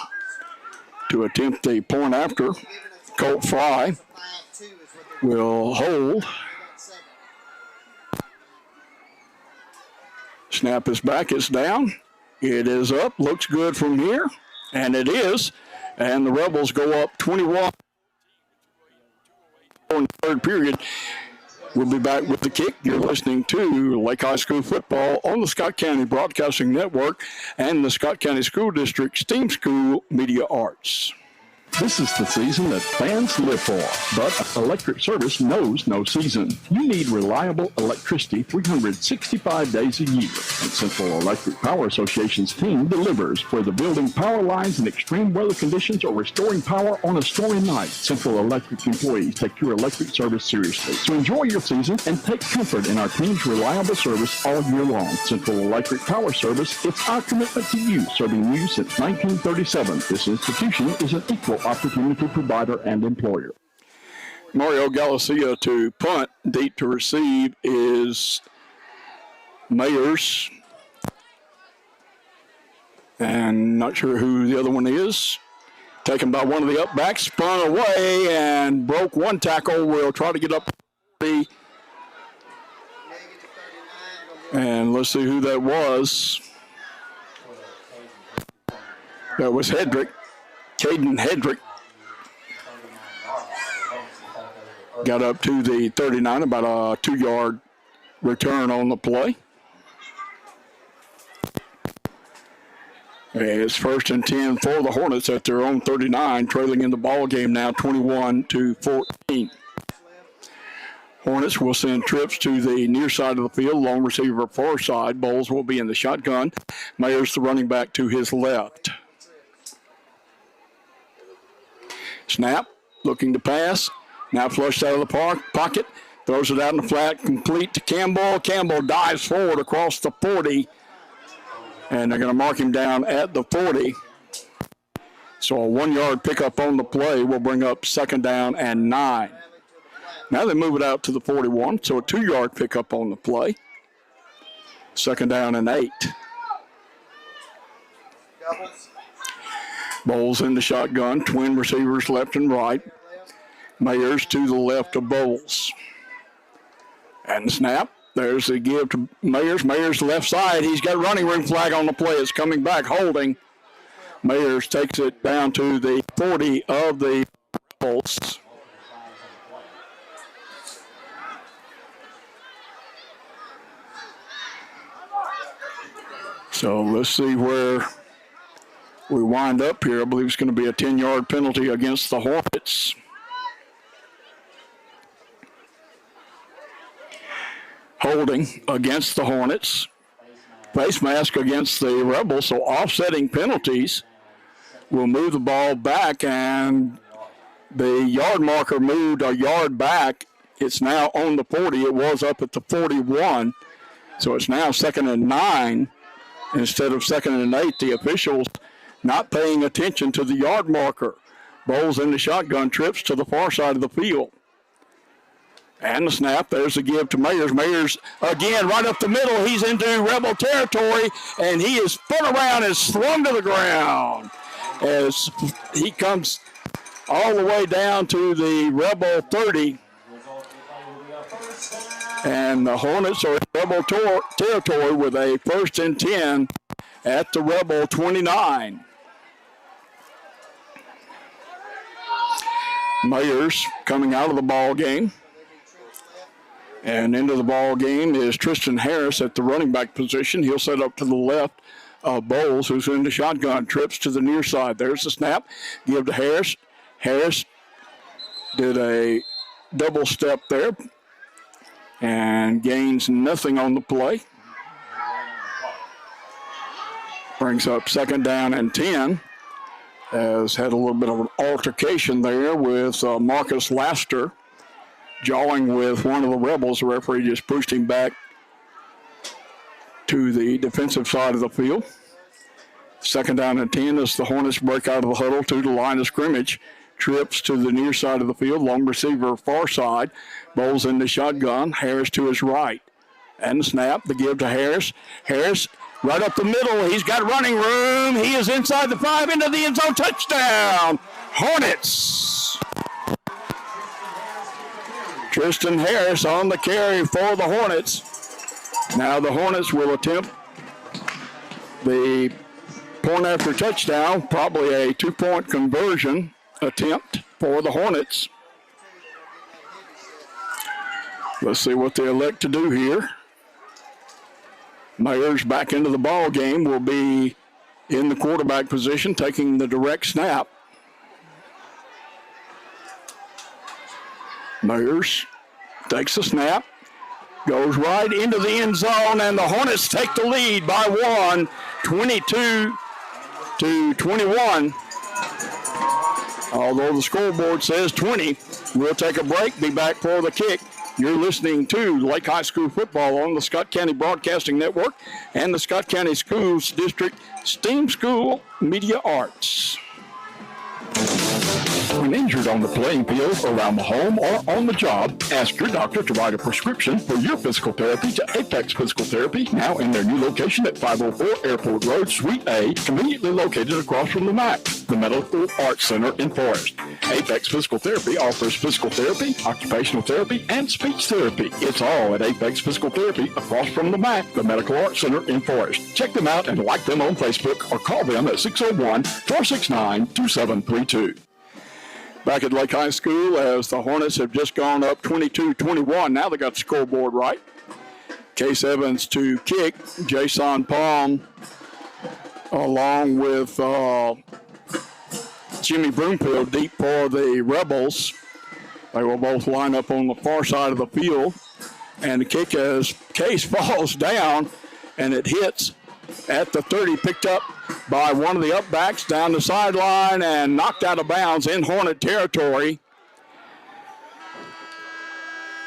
to attempt the point after. Colt Fry will hold. Snap is back, it's down. It is up, looks good from here, and it is. And the Rebels go up 21 in the third period. We'll be back with the kick. You're listening to Lake High School football on the Scott County Broadcasting Network and the Scott County School District STEAM School Media Arts. This is the season that fans live for, but electric service knows no season. You need reliable electricity 365 days a year, and Central Electric Power Association's team delivers, whether building power lines in extreme weather conditions or restoring power on a stormy night. Central Electric employees take your electric service seriously. So enjoy your season and take comfort in our team's reliable service all year long. Central Electric Power Service, it's our commitment to you, serving you since 1937. This institution is an equal opportunity provider and employer. Mario Galicia to punt. Deep to receive is Mayers. And not sure who the other one is. Taken by one of the upbacks, spun away and broke one tackle. We'll try to get up. And let's see who that was. That was Hedrick. Caden Hedrick got up to the 39, about a 2-yard return on the play. It's 1st and 10 for the Hornets at their own 39, trailing in the ball game now 21-14. Hornets will send trips to the near side of the field, long receiver far side. Bowles will be in the shotgun. Mayers the running back to his left. Snap, looking to pass. Now flushed out of the pocket. Throws it out in the flat, complete to Campbell. Campbell dives forward across the 40. And they're going to mark him down at the 40. So a 1-yard pickup on the play will bring up 2nd down and 9. Now they move it out to the 41. So a 2-yard pickup on the play. 2nd down and 8. Bowles in the shotgun, twin receivers left and right. Mayers to the left of Bowles. And the snap. There's the give to Mayers. Mayers left side. He's got running room flag on the play. It's coming back, holding. Mayers takes it down to the 40 of the Rebels. So let's see where we wind up here. I believe it's going to be a 10-yard penalty against the Hornets. Holding against the Hornets. Face mask against the Rebels. So offsetting penalties will move the ball back, and the yard marker moved a yard back. It's now on the 40. It was up at the 41. So it's now 2nd and 9 instead of 2nd and 8. The officials not paying attention to the yard marker. Bowles in the shotgun, trips to the far side of the field. And the snap, there's the give to Mayers. Mayers again right up the middle. He's into Rebel territory, and he is spun around and slung to the ground as he comes all the way down to the Rebel 30. And the Hornets are in Rebel territory with a 1st and 10 at the Rebel 29. Mayers coming out of the ball game. And into the ball game is Tristan Harris at the running back position. He'll set up to the left of Bowles, who's in the shotgun, trips to the near side. There's the snap. Give to Harris. Harris did a double step there and gains nothing on the play. Brings up 2nd down and 10. Has had a little bit of an altercation there with Marcus Laster, jawing with one of the Rebels. The referee just pushed him back to the defensive side of the field. 2nd down and 10 as the Hornets break out of the huddle to the line of scrimmage. Trips to the near side of the field. Long receiver far side. Bowles in the shotgun. Harris to his right. And the snap. The give to Harris. Harris right up the middle. He's got running room. He is inside the 5 into the end zone. Touchdown. Hornets. Tristan Harris on the carry for the Hornets. Now the Hornets will attempt The point after touchdown, probably a 2-point conversion attempt for the Hornets. Let's see what they elect to do here. Mayers back into the ball game, will be in the quarterback position, taking the direct snap. Mayers takes the snap, goes right into the end zone, and the Hornets take the lead by 1, 22-21. Although the scoreboard says 20, we'll take a break, be back for the kick. You're listening to Lake High School football on the Scott County Broadcasting Network and the Scott County Schools District STEAM School Media Arts. When injured on the playing field, around the home, or on the job, ask your doctor to write a prescription for your physical therapy to Apex Physical Therapy, now in their new location at 504 Airport Road, Suite A, conveniently located across from the MAC, the Medical Arts Center in Forest. Apex Physical Therapy offers physical therapy, occupational therapy, and speech therapy. It's all at Apex Physical Therapy across from the MAC, the Medical Arts Center in Forest. Check them out and like them on Facebook or call them at 601-469-2732. Back at Lake High School, as the Hornets have just gone up 22-21. Now they got the scoreboard right. Case Evans to kick. Jason Palm along with Jimmy Broomfield deep for the Rebels. They will both line up on the far side of the field. And the kick as Case falls down, and it hits at the 30, picked up by one of the upbacks down the sideline and knocked out of bounds in Hornet territory.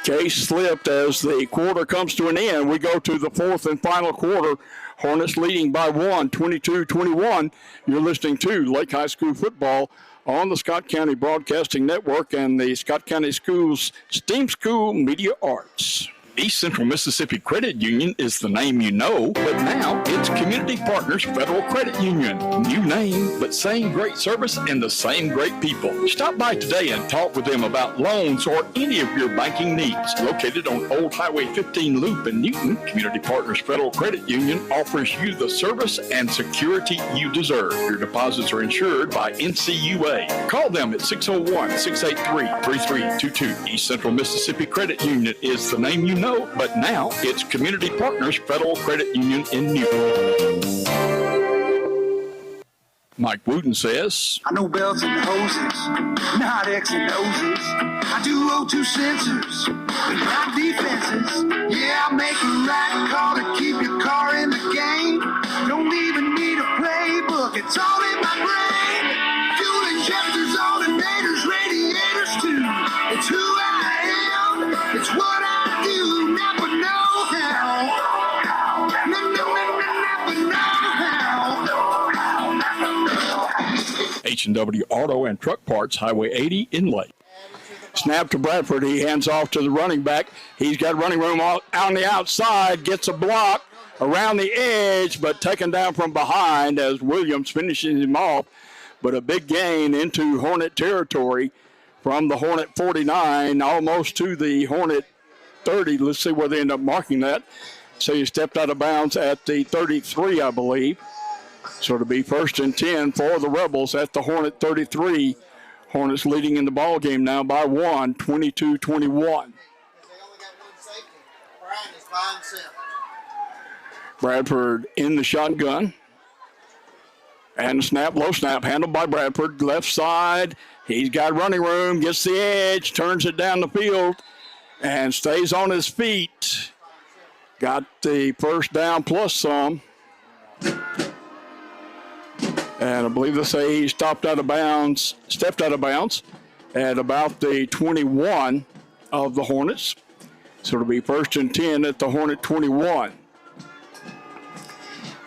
Case slipped as the quarter comes to an end. We go to the fourth and final quarter. Hornets leading by 1, 22-21. You're listening to Lake High School football on the Scott County Broadcasting Network and the Scott County Schools STEAM School Media Arts. East Central Mississippi Credit Union is the name you know, but now it's Community Partners Federal Credit Union. New name, but same great service and the same great people. Stop by today and talk with them about loans or any of your banking needs. Located on Old Highway 15 Loop in Newton, Community Partners Federal Credit Union offers you the service and security you deserve. Your deposits are insured by NCUA. Call them at 601-683-3322. East Central Mississippi Credit Union is the name you know, but now it's Community Partners Federal Credit Union in Newton. Mike Wooten says, I know belts and hoses, not X and O's. I do O2 sensors, but not defenses. Yeah, I make a right call to keep your car in the game. Don't even need a playbook, it's all in my brain. Fuel injectors, alternators, radiators too. It's who I am, it's what I do. Never know how. Never know how. H&W Auto and Truck Parts, Highway 80 in Lake. Snap to Bradford. He hands off to the running back. He's got running room out on the outside, gets a block around the edge, but taken down from behind as Williams finishes him off. But a big gain into Hornet territory from the Hornet 49, almost to the Hornet 30. Let's see where they end up marking that. So he stepped out of bounds at the 33, I believe. So it'll be 1st and 10 for the Rebels at the Hornet 33. Hornets leading in the ball game now by 1, 22-21. They only got one safety. Brian is by himself. Bradford in the shotgun. And snap, low snap, handled by Bradford. Left side, he's got running room, gets the edge, turns it down the field, and stays on his feet. Got the first down plus some. And I believe they say he stepped out of bounds at about the 21 of the Hornets. So it'll be 1st and 10 at the Hornet 21.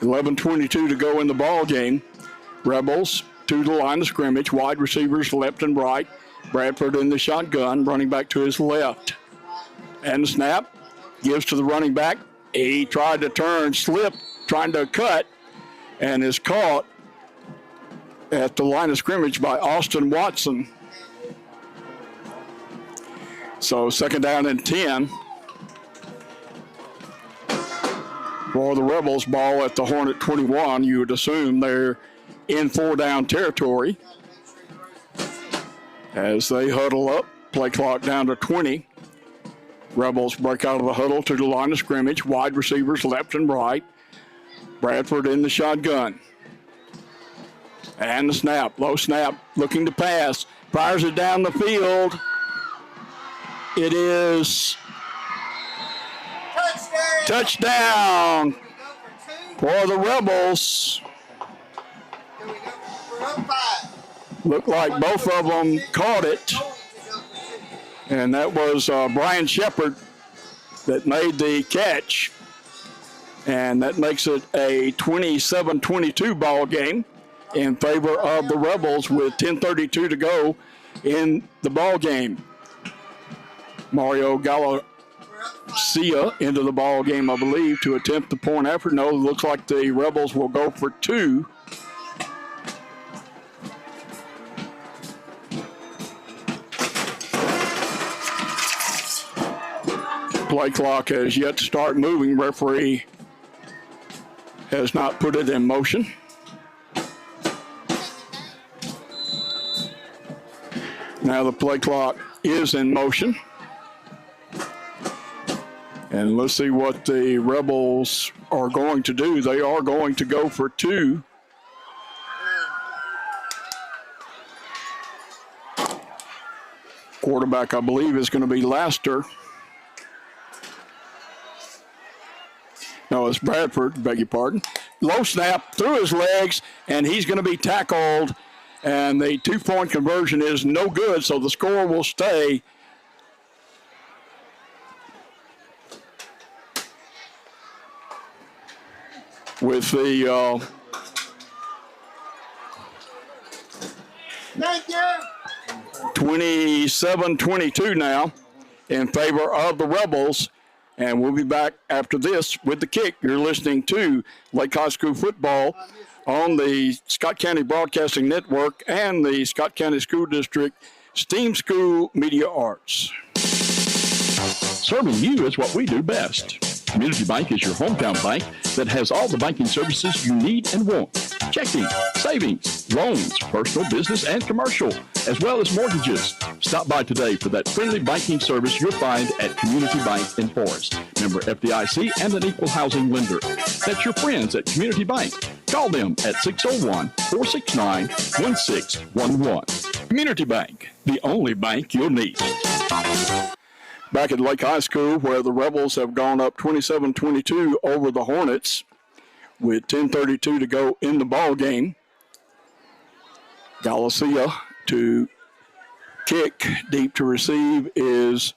11:22 to go in the ball game. Rebels to the line of scrimmage. Wide receivers left and right. Bradford in the shotgun, running back to his left. And the snap gives to the running back. He tried to turn, slipped, trying to cut, and is caught at the line of scrimmage by Austin Watson. So 2nd down and 10. For the Rebels, ball at the Hornet 21. You would assume they're in 4-down territory. As they huddle up, play clock down to 20. Rebels break out of the huddle to the line of scrimmage. Wide receivers left and right. Bradford in the shotgun. And the snap, low snap, looking to pass. Fires it down the field. It is touchdown for the Rebels. Looked like both of them caught it. And that was Brian Shepard that made the catch. And that makes it a 27-22 ball game in favor of the Rebels with 10:32 to go in the ball game. Mario Galacia into the ball game, I believe, to attempt the point effort. No, it looks like the Rebels will go for 2. Play clock has yet to start moving. Referee has not put it in motion. Now the play clock is in motion. And let's see what the Rebels are going to do. They are going to go for 2. Quarterback, I believe, is going to be Laster. No, it's Bradford, beg your pardon. Low snap through his legs, and he's going to be tackled. And the 2-point conversion is no good, so the score will stay. With the 27-22 now in favor of the Rebels. And we'll be back after this with the kick. You're listening to Lake High School football on the Scott County Broadcasting Network and the Scott County School District STEAM School Media Arts. Serving you is what we do best. Community Bank is your hometown bank that has all the banking services you need and want. Checking, savings, loans, personal, business, and commercial, as well as mortgages. Stop by today for that friendly banking service you'll find at Community Bank in Forest. Member FDIC and an equal housing lender. That's your friends at Community Bank. Call them at 601-469-1611. Community Bank, the only bank you'll need. Back at Lake High School, where the Rebels have gone up 27-22 over the Hornets with 10:32 to go in the ball game. Galacia to kick, deep to receive is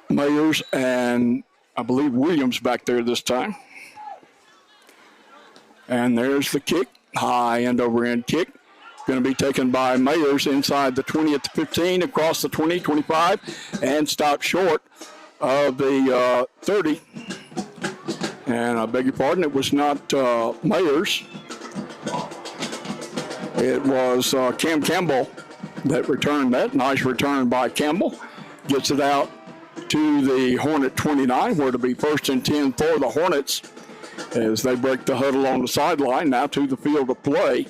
Mayers and I believe Williams back there this time. And there's the kick, high end over end kick. Going to be taken by Mayers inside the 20 at the 15, across the 20, 25, and stopped short of the 30. And I beg your pardon, it was not Mayers. It was Cam Campbell that returned that. Nice return by Campbell. Gets it out to the Hornet 29, where it'll be 1st and 10 for the Hornets as they break the huddle on the sideline. Now to the field of play.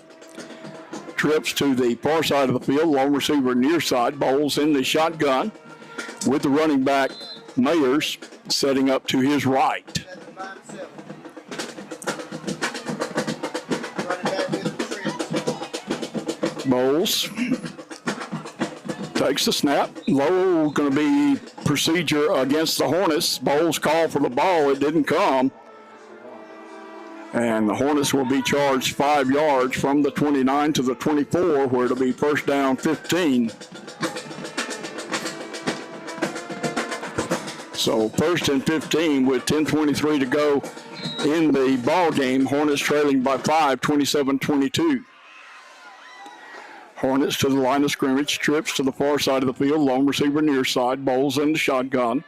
Trips to the far side of the field, long receiver near side, Bowles in the shotgun with the running back Mayers setting up to his right. Bowles takes the snap. Low going to be procedure against the Hornets. Bowles called for the ball. It didn't come. And the Hornets will be charged 5 yards from the 29 to the 24, where it'll be 1st down 15. So 1st and 15 with 10:23 to go in the ball game. Hornets trailing by 5, 27-22. Hornets to the line of scrimmage, trips to the far side of the field, long receiver near side, Bowles in the shotgun.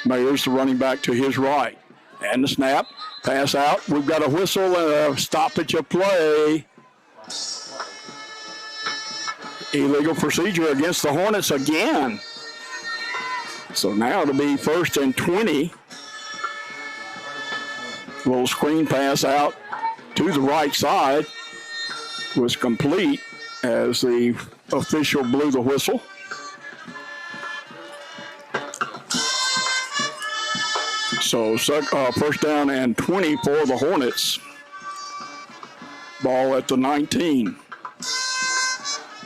Mayers the running back to his right. And the snap. Pass out. We've got a whistle and a stoppage of play. Illegal procedure against the Hornets again. So now it'll be 1st and 20 Little screen pass out to the right side was complete as the official blew the whistle. So first down and 20 for the Hornets. Ball at the 19.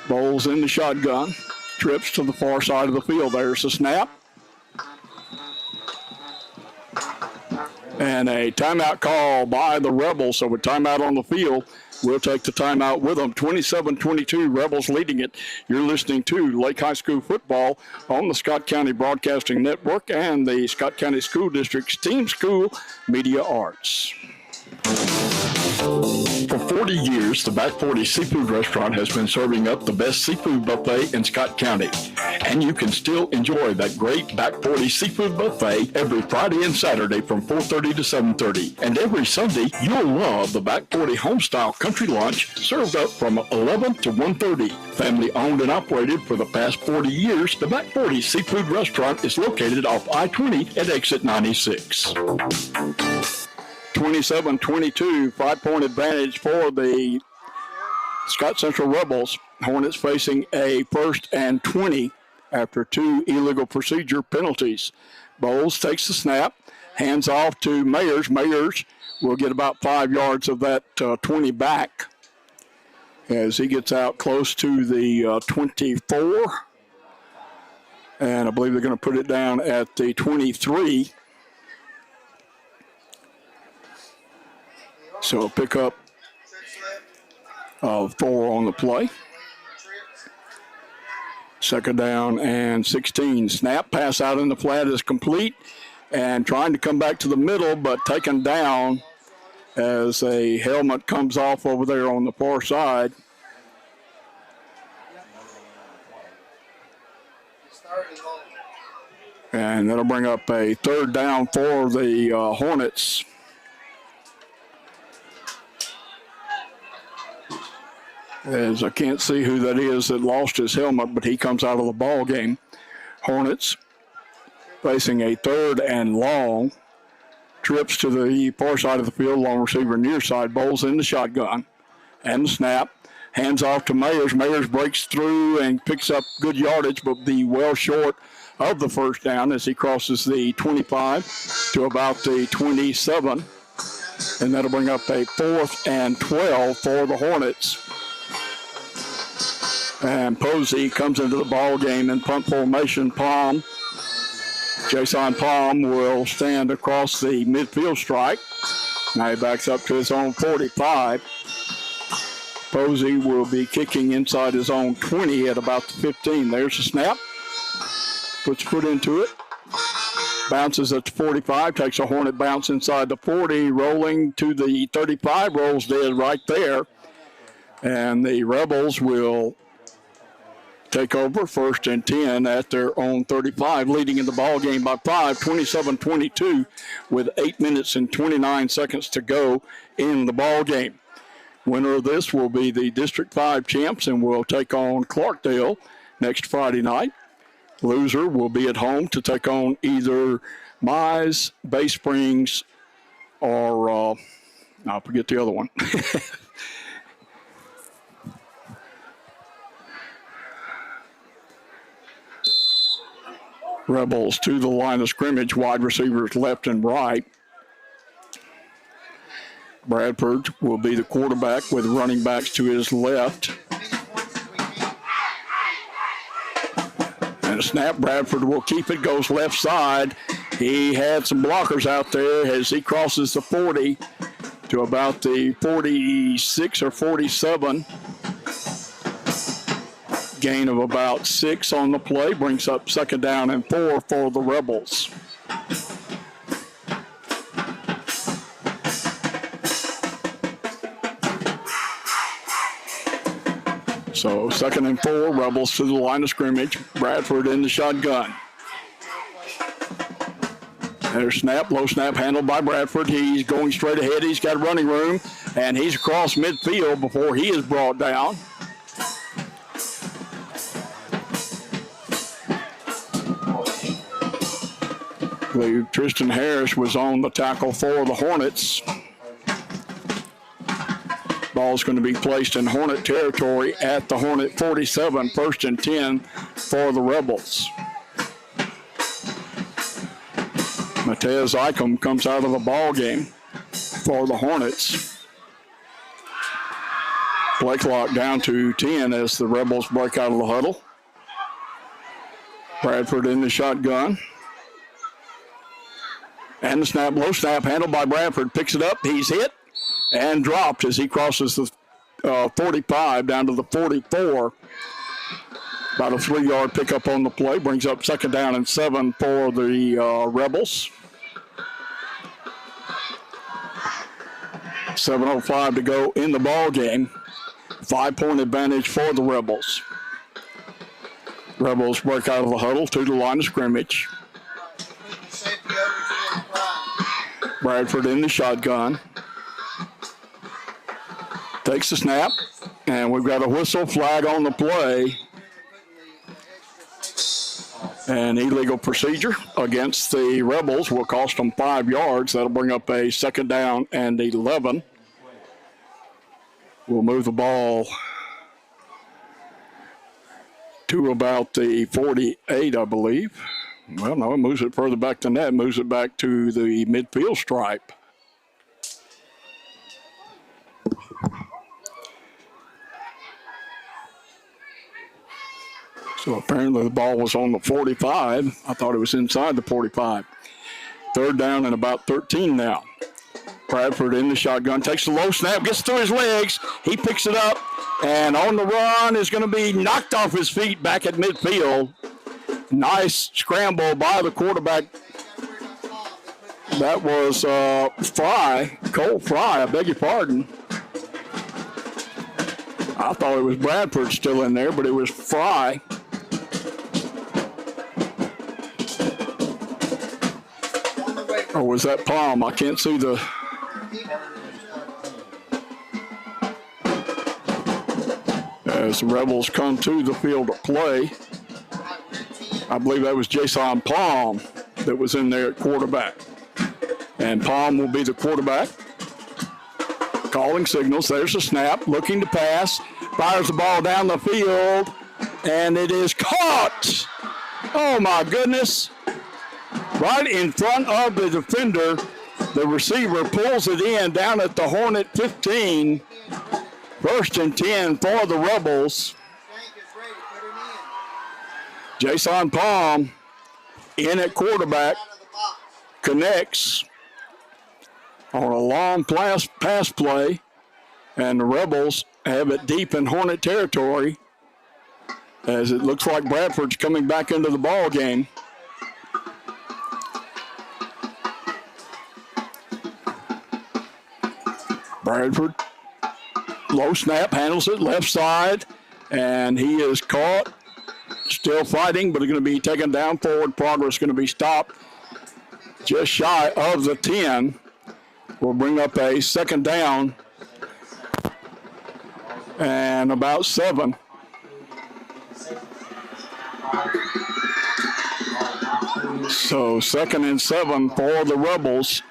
Bowles in the shotgun. Trips to the far side of the field. There's the snap. And a timeout call by the Rebels. So with timeout on the field, we'll take the timeout with them. 27-22, Rebels leading it. You're listening to Lake High School football on the Scott County Broadcasting Network and the Scott County School District's Team School Media Arts. For 40 years, the Back 40 Seafood Restaurant has been serving up the best seafood buffet in Scott County. And you can still enjoy that great Back 40 Seafood Buffet every Friday and Saturday from 4:30 to 7:30. And every Sunday, you'll love the Back 40 Homestyle Country Lunch served up from 11 to 1:30. Family owned and operated for the past 40 years, the Back 40 Seafood Restaurant is located off I-20 at exit 96. 27-22, 5-point advantage for the Scott Central Rebels. Hornets facing a 1st and 20 after 2 illegal procedure penalties. Bowles takes the snap, hands off to Mayers. Mayers will get about 5 yards of that 20 back as he gets out close to the 24. And I believe they're going to put it down at the 23. So pick up 4 on the play. 2nd down and 16. Snap, pass out in the flat is complete. And trying to come back to the middle, but taken down as a helmet comes off over there on the far side. And that'll bring up a 3rd down for the Hornets. As I can't see who that is that lost his helmet, but he comes out of the ball game. Hornets facing a 3rd and long. Trips to the far side of the field, long receiver near side. Bowles in the shotgun. And the snap. Hands off to Mayers. Mayers breaks through and picks up good yardage, but be well short of the 1st down as he crosses the 25 to about the 27. And that'll bring up a 4th and 12 for the Hornets. And Posey comes into the ball game in punt formation. Palm, Jason Palm will stand across the midfield strike. Now he backs up to his own 45. Posey will be kicking inside his own 20 at about the 15. There's the snap. Puts foot into it. Bounces at the 45, takes a Hornet bounce inside the 40, rolling to the 35, rolls dead right there. And the Rebels will take over 1st and 10 at their own 35, leading in the ball game by 5, 27-22, with 8 minutes and 29 seconds to go in the ball game. Winner of this will be the District 5 champs and will take on Clarkdale next Friday night. Loser will be at home to take on either Mize, Bay Springs, or I forget the other one. Rebels to the line of scrimmage, wide receivers left and right. Bradford will be the quarterback with running backs to his left. And a snap, Bradford will keep it, goes left side. He had some blockers out there as he crosses the 40 to about the 46 or 47. Gain of about 6 on the play, brings up 2nd down and 4 for the Rebels. So 2nd and 4, Rebels to the line of scrimmage. Bradford in the shotgun. There's snap, low snap handled by Bradford. He's going straight ahead. He's got running room, and he's across midfield before he is brought down. I believe Tristan Harris was on the tackle for the Hornets. Ball's going to be placed in Hornet territory at the Hornet 47, 1st and 10 for the Rebels. Matez Icom comes out of the ball game for the Hornets. Play clock down to 10 as the Rebels break out of the huddle. Bradford in the shotgun. And the snap, low snap, handled by Bradford. Picks it up, he's hit and dropped as he crosses the 45 down to the 44. About a 3-yard pickup on the play. Brings up 2nd down and 7 for the Rebels. 7:05 to go in the ball game. 5-point advantage for the Rebels. Rebels break out of the huddle to the line of scrimmage. Bradford in the shotgun. Takes the snap, and we've got a whistle flag on the play. An illegal procedure against the Rebels will cost them 5 yards. That'll bring up a 2nd down and 11. We'll move the ball to about the 48, I believe. Well, no, it moves it further back than that. Moves it back to the midfield stripe. So apparently the ball was on the 45. I thought it was inside the 45. 3rd down and about 13 now. Bradford in the shotgun, takes the low snap, gets through his legs. He picks it up, and on the run is going to be knocked off his feet back at midfield. Nice scramble by the quarterback. That was Fry, Cole Fry, I beg your pardon. I thought it was Bradford still in there, but it was Fry. Or was that Palm? I can't see the... As the Rebels come to the field of play, I believe that was Jason Palm that was in there at quarterback. And Palm will be the quarterback. Calling signals. There's a snap. Looking to pass. Fires the ball down the field. And it is caught. Oh, my goodness. Right in front of the defender. The receiver pulls it in down at the Hornet 15. 1st and 10 for the Rebels. Jason Palm in at quarterback. Connects on a long pass play. And the Rebels have it deep in Hornet territory as it looks like Bradford's coming back into the ball game. Bradford, low snap, handles it left side, and he is caught. Still fighting, but is going to be taken down forward. Progress going to be stopped just shy of the 10. We'll bring up a 2nd down and about 7. So 2nd and 7 for the Rebels,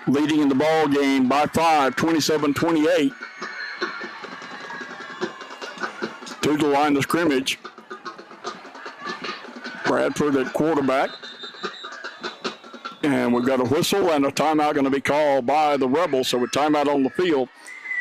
leading in the ball game by 5, 27-28. To the line of scrimmage. Bradford at quarterback. And we've got a whistle and a timeout going to be called by the Rebels. So with timeout on the field,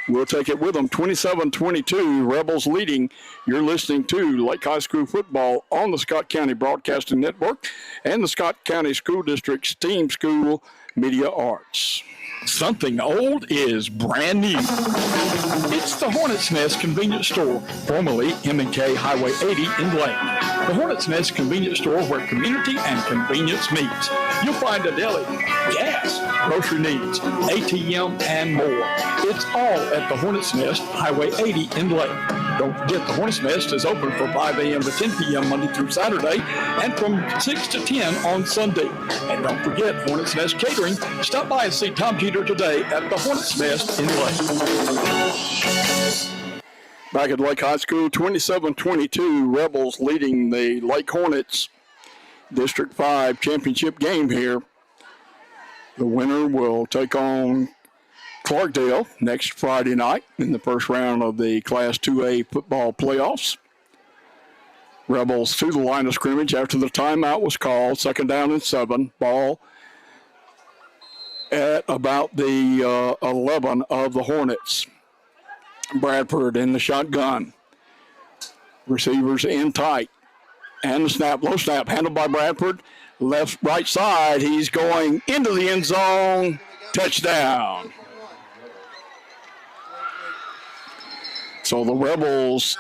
we'll take it with them. 27-22, Rebels leading. You're listening to Lake High School football on the Scott County Broadcasting Network and the Scott County School District's Team School Media Arts. Something old is brand new. It's the Hornets Nest Convenience Store, formerly M&K Highway 80 in Lake. The Hornets Nest Convenience Store where community and convenience meet. You'll find a deli, gas, grocery needs, ATM, and more. It's all at the Hornets Nest, Highway 80 in Lake. Don't forget the Hornets Nest is open from 5 a.m. to 10 p.m. Monday through Saturday and from 6 to 10 on Sunday. And don't forget Hornets Nest Catering. Stop by and see Tom Jeter today at the Hornets Nest in Lake. Back at Lake High School, 27-22, Rebels leading the Lake Hornets District 5 championship game here The winner will take on Clarkdale next Friday night in the first round of the Class 2A football playoffs. Rebels to the line of scrimmage after the timeout was called. 2nd down and 7. Ball at about the 11 of the Hornets. Bradford in the shotgun. Receivers in tight. And the snap, low snap, handled by Bradford. Right side, he's going into the end zone. Touchdown. So the Rebels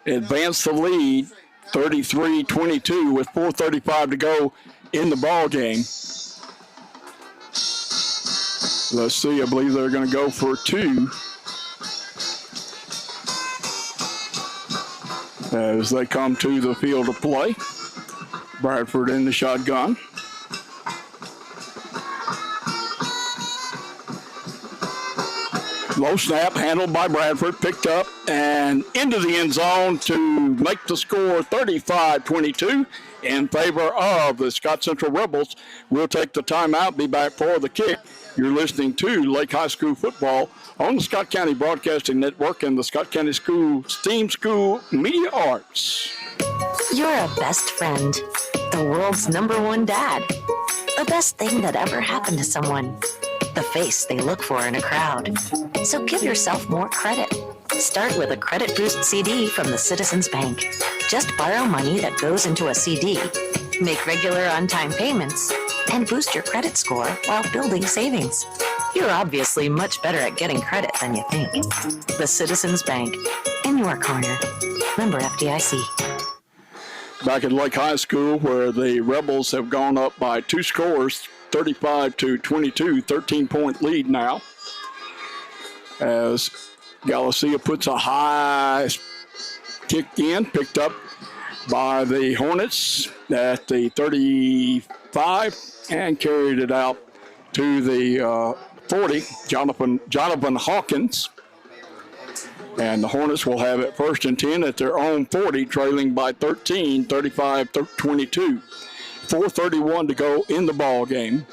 advance the lead 33-22 with 4:35 to go in the ball game. Let's see, I believe they're going to go for 2 as they come to the field of play. Bradford in the shotgun. Low snap handled by Bradford, picked up and into the end zone to make the score 35-22 in favor of the Scott Central Rebels. We'll take the timeout, be back for the kick. You're listening to Lake High School football on the Scott County Broadcasting Network and the Scott County STEAM School Media Arts. You're a best friend, the world's #1 dad. The best thing that ever happened to someone. The face they look for in a crowd. So give yourself more credit. Start with a Credit Boost CD from the Citizens Bank. Just borrow money that goes into a CD, make regular on-time payments, and boost your credit score while building savings. You're obviously much better at getting credit than you think. The Citizens Bank, in your corner. Member FDIC. Back at Lake High School, where the Rebels have gone up by 2 scores, 35-22, 13-point lead now. As Galicia puts a high kick in, picked up by the Hornets at the 35 and carried it out to the 40, Jonathan Hawkins. And the Hornets will have it 1st and 10 at their own 40, trailing by 13, 35-22. 4:31 to go in the ball game.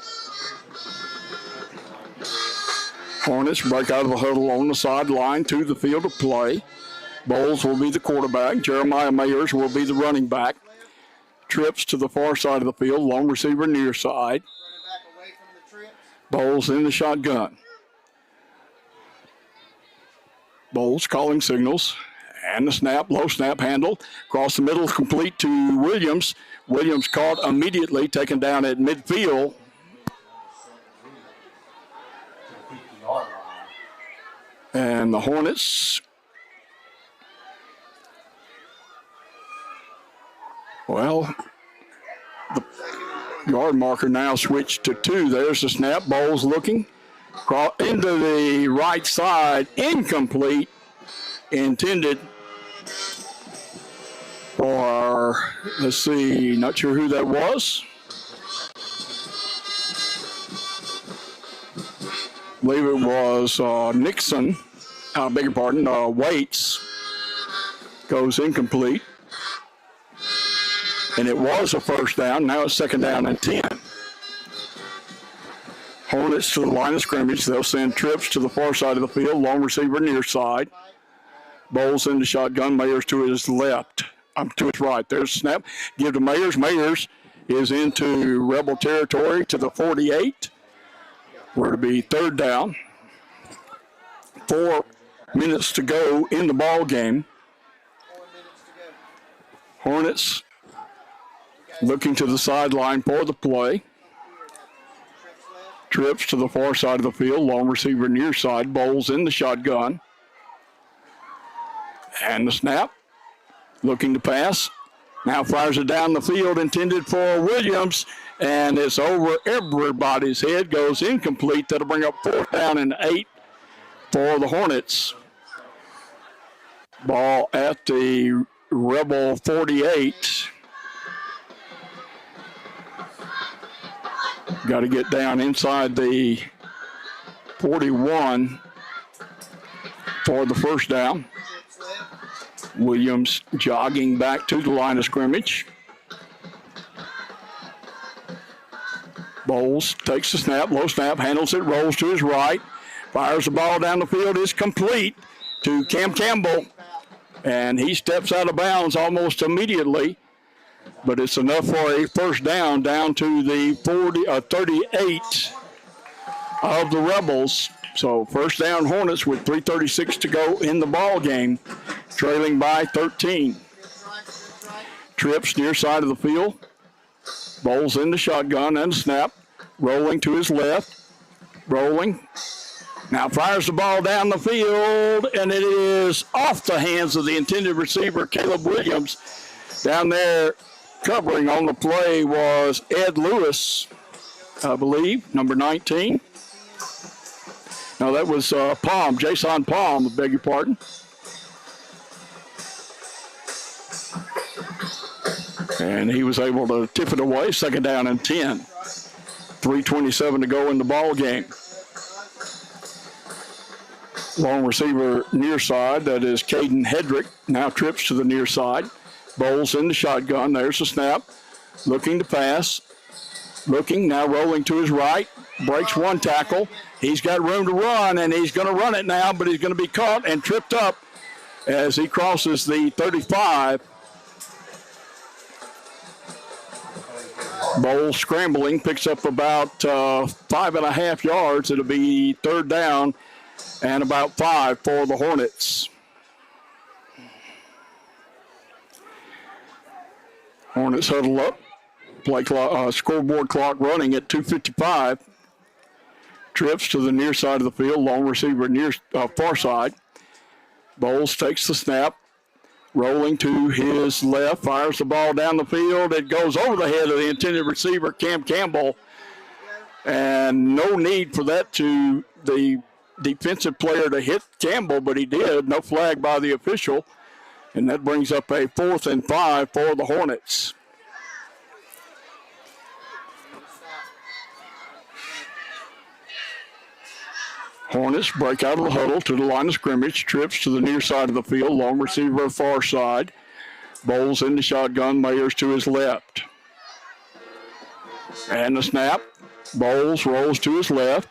Hornets break out of the huddle on the sideline to the field of play. Bowles will be the quarterback. Jeremiah Mayers will be the running back. Trips to the far side of the field, long receiver near side. Bowles in the shotgun. Bowles calling signals. And the snap, low snap handle. Across the middle, complete to Williams. Williams caught immediately, taken down at midfield. And the Hornets, well, the yard marker now switched to 2. There's the snap. Bowles looking. Into the right side, incomplete. Intended for, let's see, not sure who that was. I believe it was Nixon, I beg your pardon, Waits goes incomplete. And it was a 1st down, now it's 2nd down and 10. Hornets to the line of scrimmage. They'll send Trips to the far side of the field, long receiver near side. Bowles in the shotgun, Mayers to his left, to his right. There's a snap, give to Mayers. Mayers is into Rebel territory to the 48. We're to be 3rd down. 4 minutes to go in the ball game. Hornets looking to the sideline for the play. Trips to the far side of the field, long receiver near side. Bowles in the shotgun. And the snap, looking to pass. Now fires it down the field, intended for Williams, and it's over everybody's head, goes incomplete. That'll bring up 4th down and 8 for the Hornets. Ball at the Rebel 48. Got to get down inside the 41 for the 1st down. Williams jogging back to the line of scrimmage. Bowles takes the snap, low snap, handles it, rolls to his right, fires the ball down the field, is complete to Cam Campbell, and he steps out of bounds almost immediately, but it's enough for a first down to the 38 of the Rebels. So first down Hornets with 3:36 to go in the ball game, trailing by 13. Trips near side of the field. Bowles in the shotgun and snap. Rolling to his left. Rolling. Now fires the ball down the field, and it is off the hands of the intended receiver, Caleb Williams. Down there covering on the play was Ed Lewis, I believe, number 19. No, that was Palm, Jason Palm, I beg your pardon. And he was able to tip it away, second down and 10. 3:27 to go in the ball game. Long receiver near side, that is Caden Hedrick, now trips to the near side. Bowles in the shotgun, there's the snap. Looking to pass. Looking, now rolling to his right. Breaks one tackle. He's got room to run, and he's going to run it now, but he's going to be caught and tripped up as he crosses the 35. Bowles scrambling, picks up about 5.5 yards. It'll be third down and about 5 for the Hornets. Hornets huddle up. Play clock, scoreboard clock running at 2:55. Trips to the near side of the field. Long receiver near far side. Bowles takes the snap. Rolling to his left. Fires the ball down the field. It goes over the head of the intended receiver, Cam Campbell. And no need for that to the defensive player to hit Campbell, but he did. No flag by the official. And that brings up a 4th and 5 for the Hornets. Hornets break out of the huddle to the line of scrimmage. Trips to the near side of the field. Long receiver far side. Bowles in the shotgun. Mayers to his left. And the snap. Bowles rolls to his left.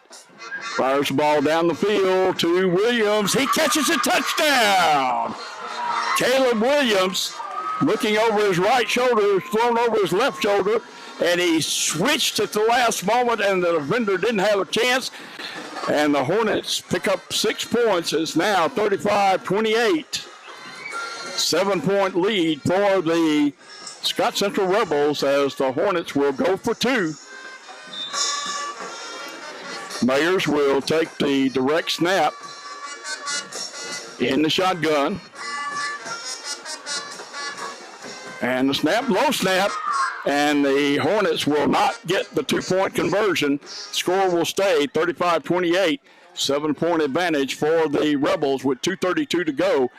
Fires the ball down the field to Williams. He catches a touchdown. Caleb Williams looking over his right shoulder, thrown over his left shoulder, and he switched at the last moment, and the defender didn't have a chance. And the Hornets pick up 6 points. It's now 35-28. 7-point lead for the Scott Central Rebels as the Hornets will go for 2. Mayers will take the direct snap in the shotgun. And the snap, low snap, and the Hornets will not get the 2-point conversion. Score will stay 35-28, 7-point advantage for the Rebels with 2:32 to go.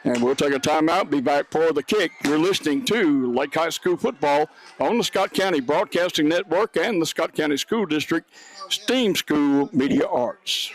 And we'll take a timeout, be back for the kick. You're listening to Lake High School football on the Scott County Broadcasting Network and the Scott County School District STEAM School Media Arts.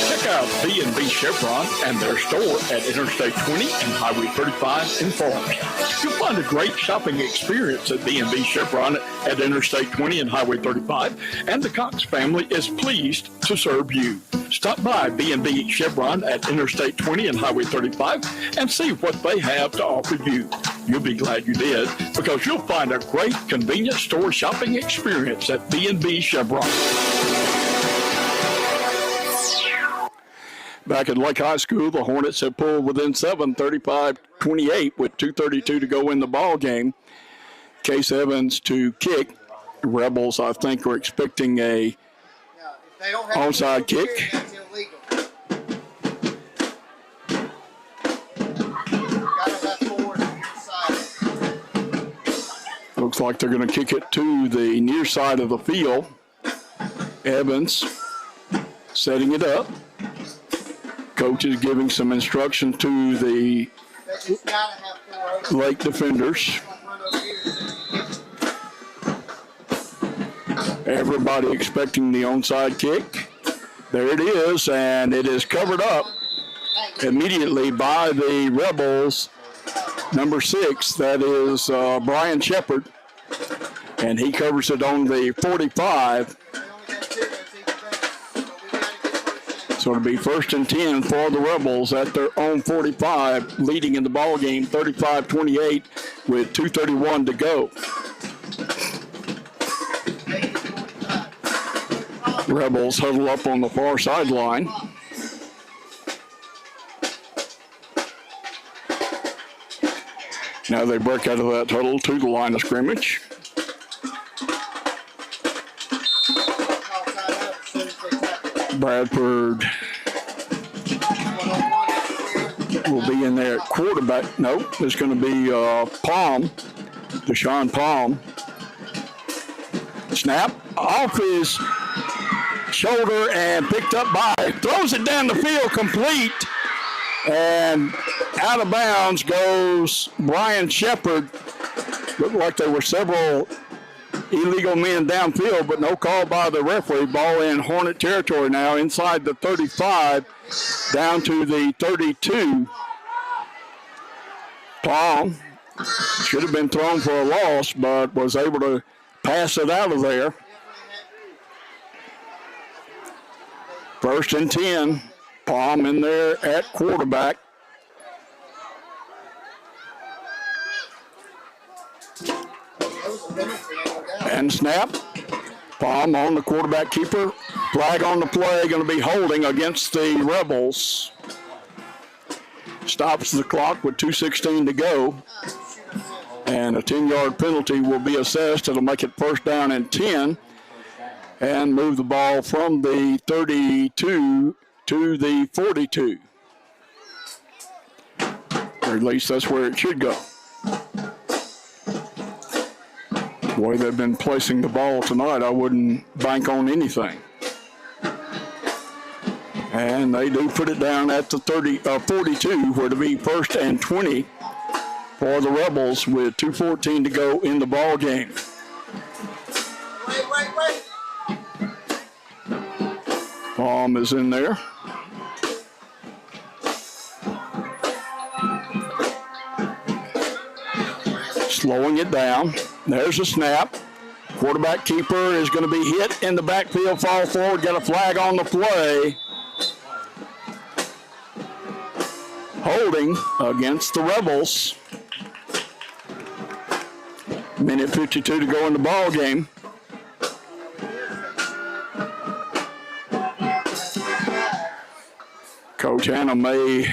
Check out B&B Chevron and their store at Interstate 20 and Highway 35 in Florence. You'll find a great shopping experience at B&B Chevron at Interstate 20 and Highway 35, and the Cox family is pleased to serve you. Stop by B&B Chevron at Interstate 20 and Highway 35 and see what they have to offer you. You'll be glad you did, because you'll find a great convenience store shopping experience at B&B Chevron. Back at Lake High School, the Hornets have pulled within 7, 35-28 with 2:32 to go in the ball game. Case Evans to kick. The Rebels, I think, are expecting a onside kick. Looks like they're going to kick it to the near side of the field. Evans setting it up. Coach is giving some instruction to the Lake defenders. Everybody expecting the onside kick. There it is, and it is covered up immediately by the Rebels. Number 6, that is Brian Shepard. And he covers it on the 45. So it'll be 1st and 10 for the Rebels at their own 45, leading in the ball game 35-28 with 2:31 to go. Rebels huddle up on the far sideline. Now they break out of that huddle to the line of scrimmage. Bradford will be in there at quarterback. Nope, it's going to be Palm, Deshaun Palm. Snap off his shoulder and picked up by, throws it down the field complete, and out of bounds goes Brian Shepard. Looked like there were several illegal men downfield, but no call by the referee. Ball in Hornet territory now, inside the 35, down to the 32. Palm should have been thrown for a loss, but was able to pass it out of there. 1st and 10. Palm in there at quarterback. And snap. Palm on the quarterback keeper. Flag on the play, going to be holding against the Rebels. Stops the clock with 2:16 to go. And a 10-yard penalty will be assessed. It'll make it 1st down and 10. And move the ball from the 32 to the 42. Or at least that's where it should go. The way they've been placing the ball tonight, I wouldn't bank on anything. And they do put it down at the 42, where to be 1st and 20 for the Rebels with 2:14 to go in the ball game. Wait. Palm is in there. Slowing it down. There's a snap. Quarterback keeper is going to be hit in the backfield, fall forward, got a flag on the play. Holding against the Rebels. Minute 52 to go in the ball game. Coach Hanna may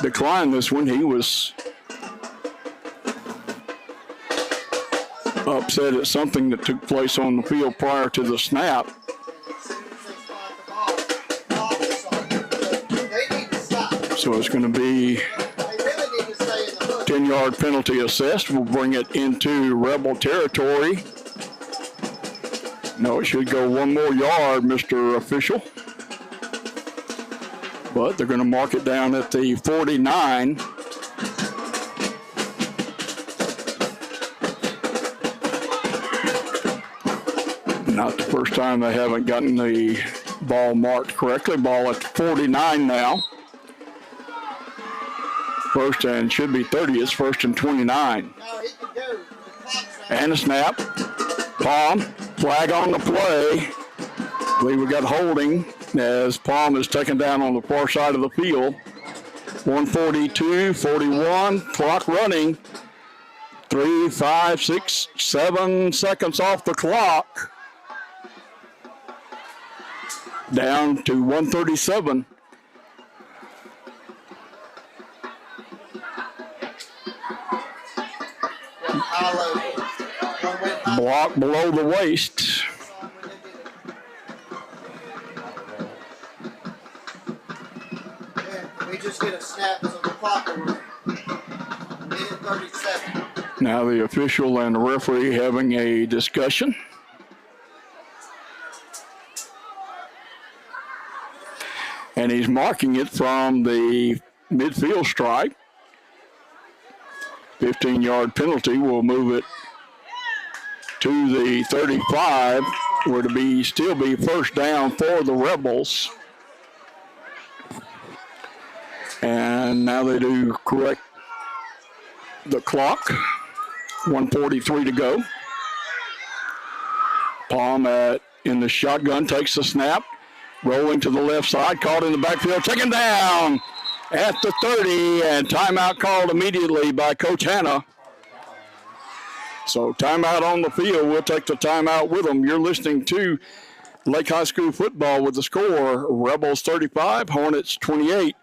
decline this one. He was upset at something that took place on the field prior to the snap. So it's going to be 10-yard penalty assessed. We'll bring it into Rebel territory. No, it should go one more yard, Mr. Official. But they're going to mark it down at the 49. Not the first time they haven't gotten the ball marked correctly. Ball at 49 now. 1st and should be 30. It's 1st and 29. And a snap. Palm. Flag on the play. I believe we got holding as Palm is taken down on the far side of the field. 1:42, 41, clock running. 3, 5, 6, 7 seconds off the clock. Down to 1:37. Block below the waist. We just get a snap so the clock will minute 37. Now the official and the referee having a discussion. And he's marking it from the midfield stripe. 15-yard penalty will move it to the 35, where to still be 1st down for the Rebels. And now they do correct the clock. 1:43 to go. Palm in the shotgun, takes the snap, rolling to the left side, caught in the backfield, taken down at the 30, and timeout called immediately by Coach Hanna. So timeout on the field. We'll take the timeout with them. You're listening to Lake High School football with the score, Rebels 35, Hornets 28,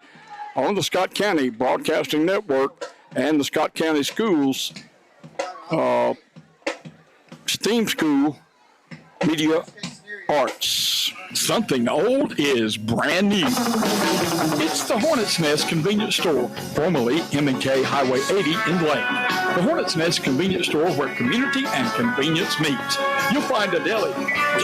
on the Scott County Broadcasting Network and the Scott County Schools STEAM School Media Arts. Something old is brand new. It's the Hornets Nest Convenience Store, formerly M&K Highway 80 in Lake. The Hornets Nest Convenience Store, where community and convenience meets. You'll find a deli,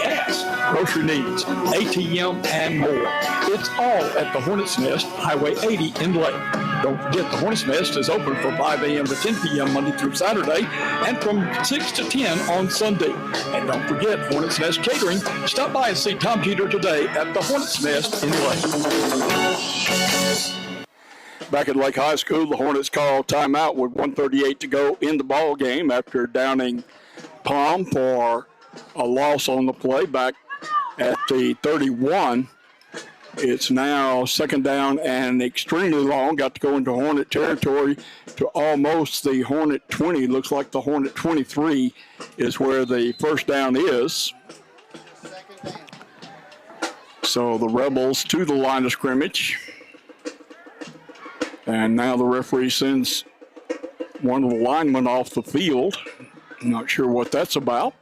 gas, grocery needs, ATM, and more. It's all at the Hornets Nest, Highway 80 in Lake. Don't forget the Hornets Nest is open from 5 a.m. to 10 p.m. Monday through Saturday and from 6 to 10 on Sunday. And don't forget Hornets Nest Catering. Stop by and see Tom Jeter today at the Hornets Nest in Lake. Back at Lake High School, the Hornets call timeout with 1:38 to go in the ball game after downing Palm for a loss on the play back at the 31. It's now second down and extremely long. Got to go into Hornet territory to almost the Hornet 20. Looks like the Hornet 23 is where the first down is. So the Rebels to the line of scrimmage. And now the referee sends one of the linemen off the field. I'm not sure what that's about.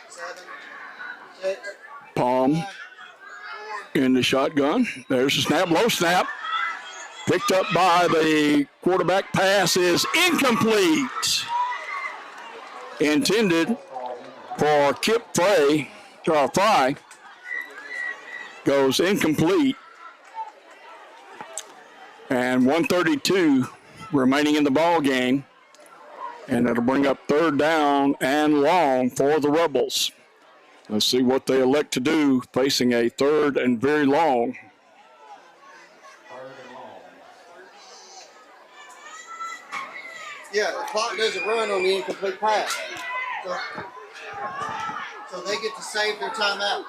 7, 6, Palm in the shotgun. There's a snap, low snap. Picked up by the quarterback. Pass is incomplete. Intended for Kip Fry. Goes incomplete. And 1:32 remaining in the ball game. And it'll bring up third down and long for the Rebels. Let's see what they elect to do facing a third and very long. Yeah, the clock doesn't run on the incomplete pass. So they get to save their timeout.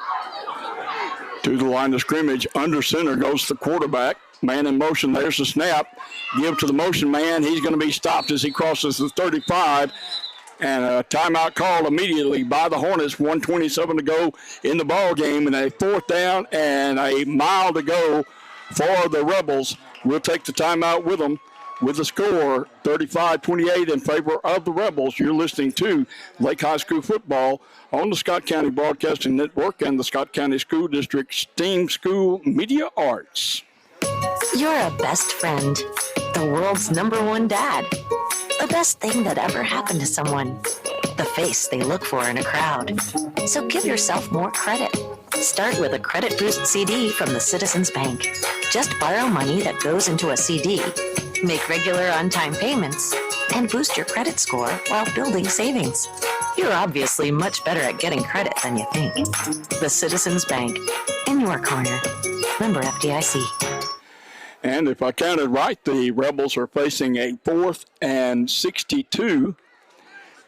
To the line of scrimmage, under center goes the quarterback. Man in motion, there's the snap. Give to the motion man. He's going to be stopped as he crosses the 35. And a timeout called immediately by the Hornets. 1:27 to go in the ball game, and a fourth down and a mile to go for the Rebels. We'll take the timeout with them with the score 35-28 in favor of the Rebels. You're listening to Lake High School football on the Scott County Broadcasting Network and the Scott County School District STEAM School Media Arts. You're a best friend, the world's #1 dad. The best thing that ever happened to someone. The face they look for in a crowd. So give yourself more credit. Start with a Credit Boost CD from the Citizens Bank. Just borrow money that goes into a CD, make regular on-time payments, and boost your credit score while building savings. You're obviously much better at getting credit than you think. The Citizens Bank, in your corner. Member FDIC. And if I counted right, the Rebels are facing a 4th and 62,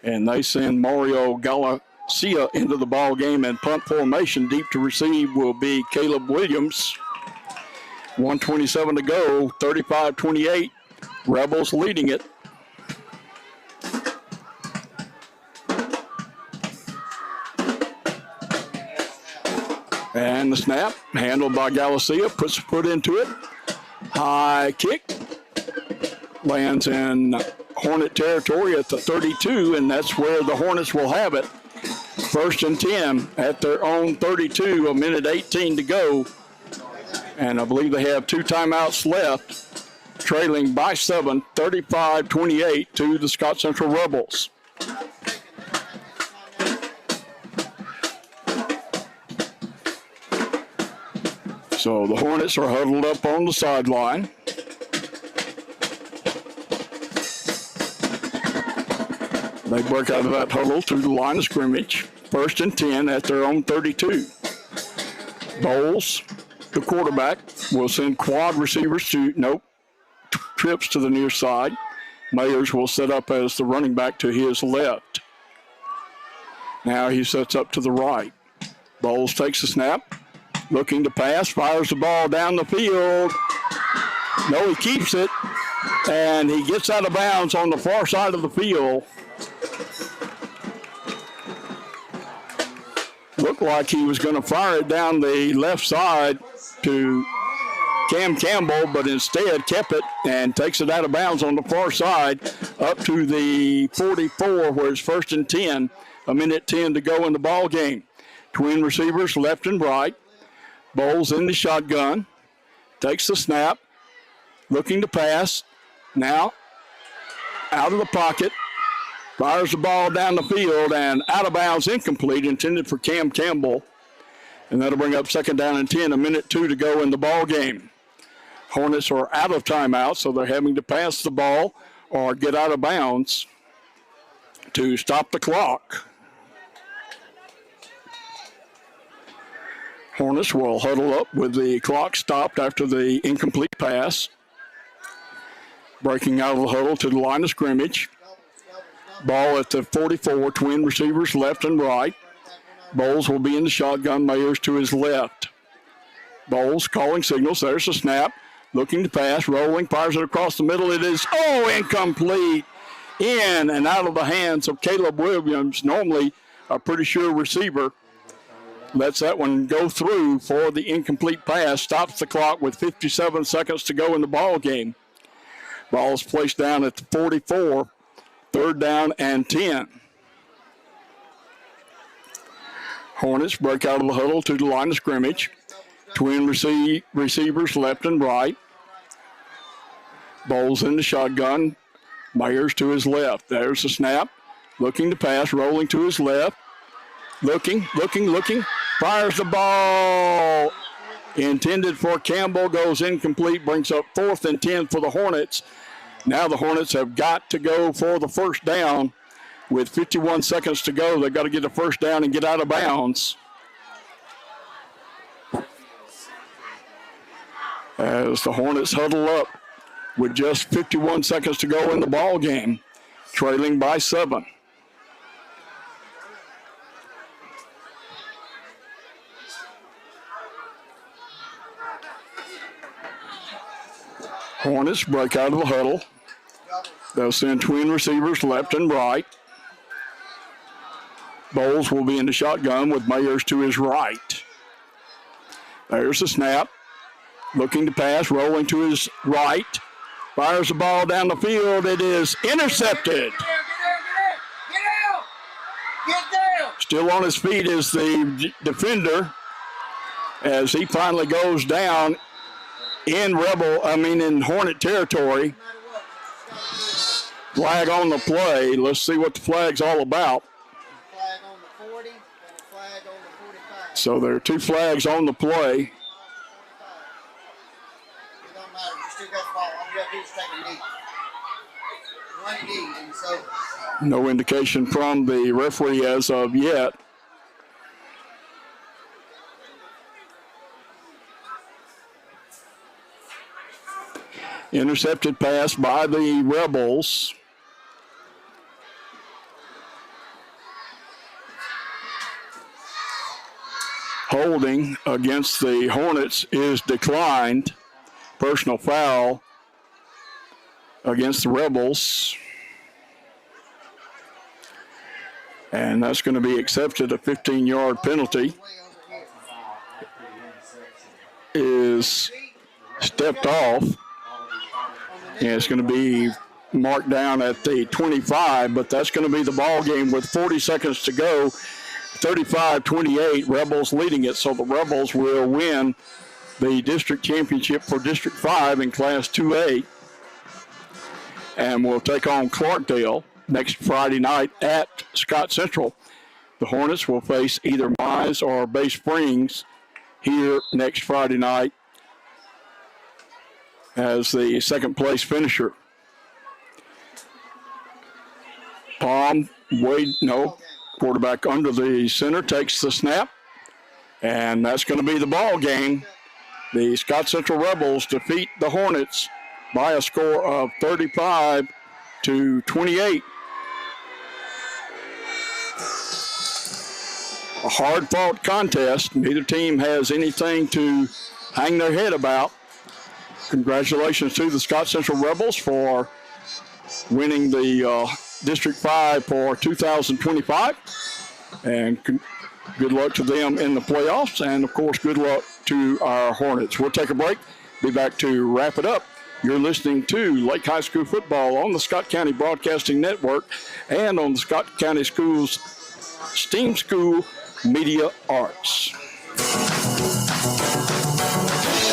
and they send Mario Galacia into the ball game and punt formation. Deep to receive will be Caleb Williams. 1:27 to go, 35-28. Rebels leading it. And the snap, handled by Galacia, puts a foot into it. High kick, lands in Hornet territory at the 32, and that's where the Hornets will have it. 1st and 10 at their own 32, a minute 18 to go. And I believe they have 2 timeouts left, trailing by 7, 35-28 to the Scott Central Rebels. So the Hornets are huddled up on the sideline. They break out of that huddle to the line of scrimmage. 1st and 10 at their own 32. Bowles, the quarterback, will send quad receivers to, trips to the near side. Mayers will set up as the running back to his left. Now he sets up to the right. Bowles takes the snap, looking to pass, fires the ball down the field. No, he keeps it, and he gets out of bounds on the far side of the field. Looked like he was going to fire it down the left side to Cam Campbell, but instead kept it and takes it out of bounds on the far side up to the 44, where it's 1st and 10, a minute 10 to go in the ball game. Twin receivers left and right. Bowles in the shotgun, takes the snap, looking to pass. Now out of the pocket, fires the ball down the field and out of bounds, incomplete, intended for Cam Campbell. And that'll bring up 2nd down and 10, a minute 2 to go in the ball game. Hornets are out of timeout, so they're having to pass the ball or get out of bounds to stop the clock. Hornets will huddle up with the clock stopped after the incomplete pass. Breaking out of the huddle to the line of scrimmage. Ball at the 44, twin receivers left and right. Bowles will be in the shotgun, Mayers to his left. Bowles calling signals, there's the snap. Looking to pass, rolling, fires it across the middle. It is, incomplete. In and out of the hands of Caleb Williams, normally a pretty sure receiver. Lets that one go through for the incomplete pass. Stops the clock with 57 seconds to go in the ball game. Ball is placed down at the 44, 3rd down and 10. Hornets break out of the huddle to the line of scrimmage. Twin receivers left and right. Bowles in the shotgun. Myers to his left. There's the snap. Looking to pass, rolling to his left. Looking. Fires the ball. Intended for Campbell, goes incomplete, brings up 4th and 10 for the Hornets. Now the Hornets have got to go for the 1st down. With 51 seconds to go, they've got to get the 1st down and get out of bounds. As the Hornets huddle up with just 51 seconds to go in the ball game, trailing by 7. Hornets break out of the huddle. They'll send twin receivers left and right. Bowles will be in the shotgun with Mayers to his right. There's the snap. Looking to pass, rolling to his right. Fires the ball down the field. It is intercepted. Get down! Still on his feet is the defender as he finally goes down in Hornet territory. Flag on the play. Let's see what the flag's all about. Flag on the 40 and a flag on the 45. So there are 2 flags on the play. It don't matter. You still got the ball. All you got to do is take a knee. One knee, and so. No indication from the referee as of yet. Intercepted pass by the Rebels. Holding against the Hornets is declined. Personal foul against the Rebels. And that's going to be accepted. A 15-yard penalty is stepped off. And it's going to be marked down at the 25, but that's going to be the ball game with 40 seconds to go. 35-28, Rebels leading it, so the Rebels will win the district championship for District 5 in Class 2A. And will take on Clarkdale next Friday night at Scott Central. The Hornets will face either Mize or Bay Springs here next Friday night as the second place finisher. Quarterback under the center takes the snap, and that's going to be the ball game. The Scott Central Rebels defeat the Hornets by a score of 35-28. a hard-fought contest. Neither team has anything to hang their head about. Congratulations to the Scott Central Rebels for winning the District 5 for 2025. And good luck to them in the playoffs. And, of course, good luck to our Hornets. We'll take a break. Be back to wrap it up. You're listening to Lake High School football on the Scott County Broadcasting Network and on the Scott County Schools STEAM School Media Arts.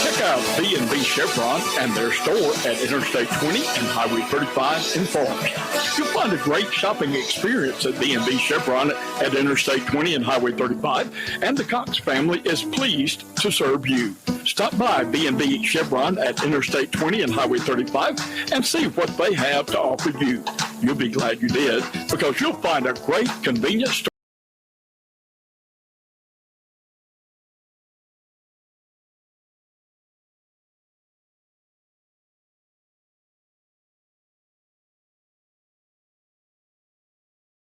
Check out B&B Chevron and their store at Interstate 20 and Highway 35 in Forest. You'll find a great shopping experience at B&B Chevron at Interstate 20 and Highway 35, and the Cox family is pleased to serve you. Stop by B&B Chevron at Interstate 20 and Highway 35 and see what they have to offer you. You'll be glad you did, because you'll find a great convenience store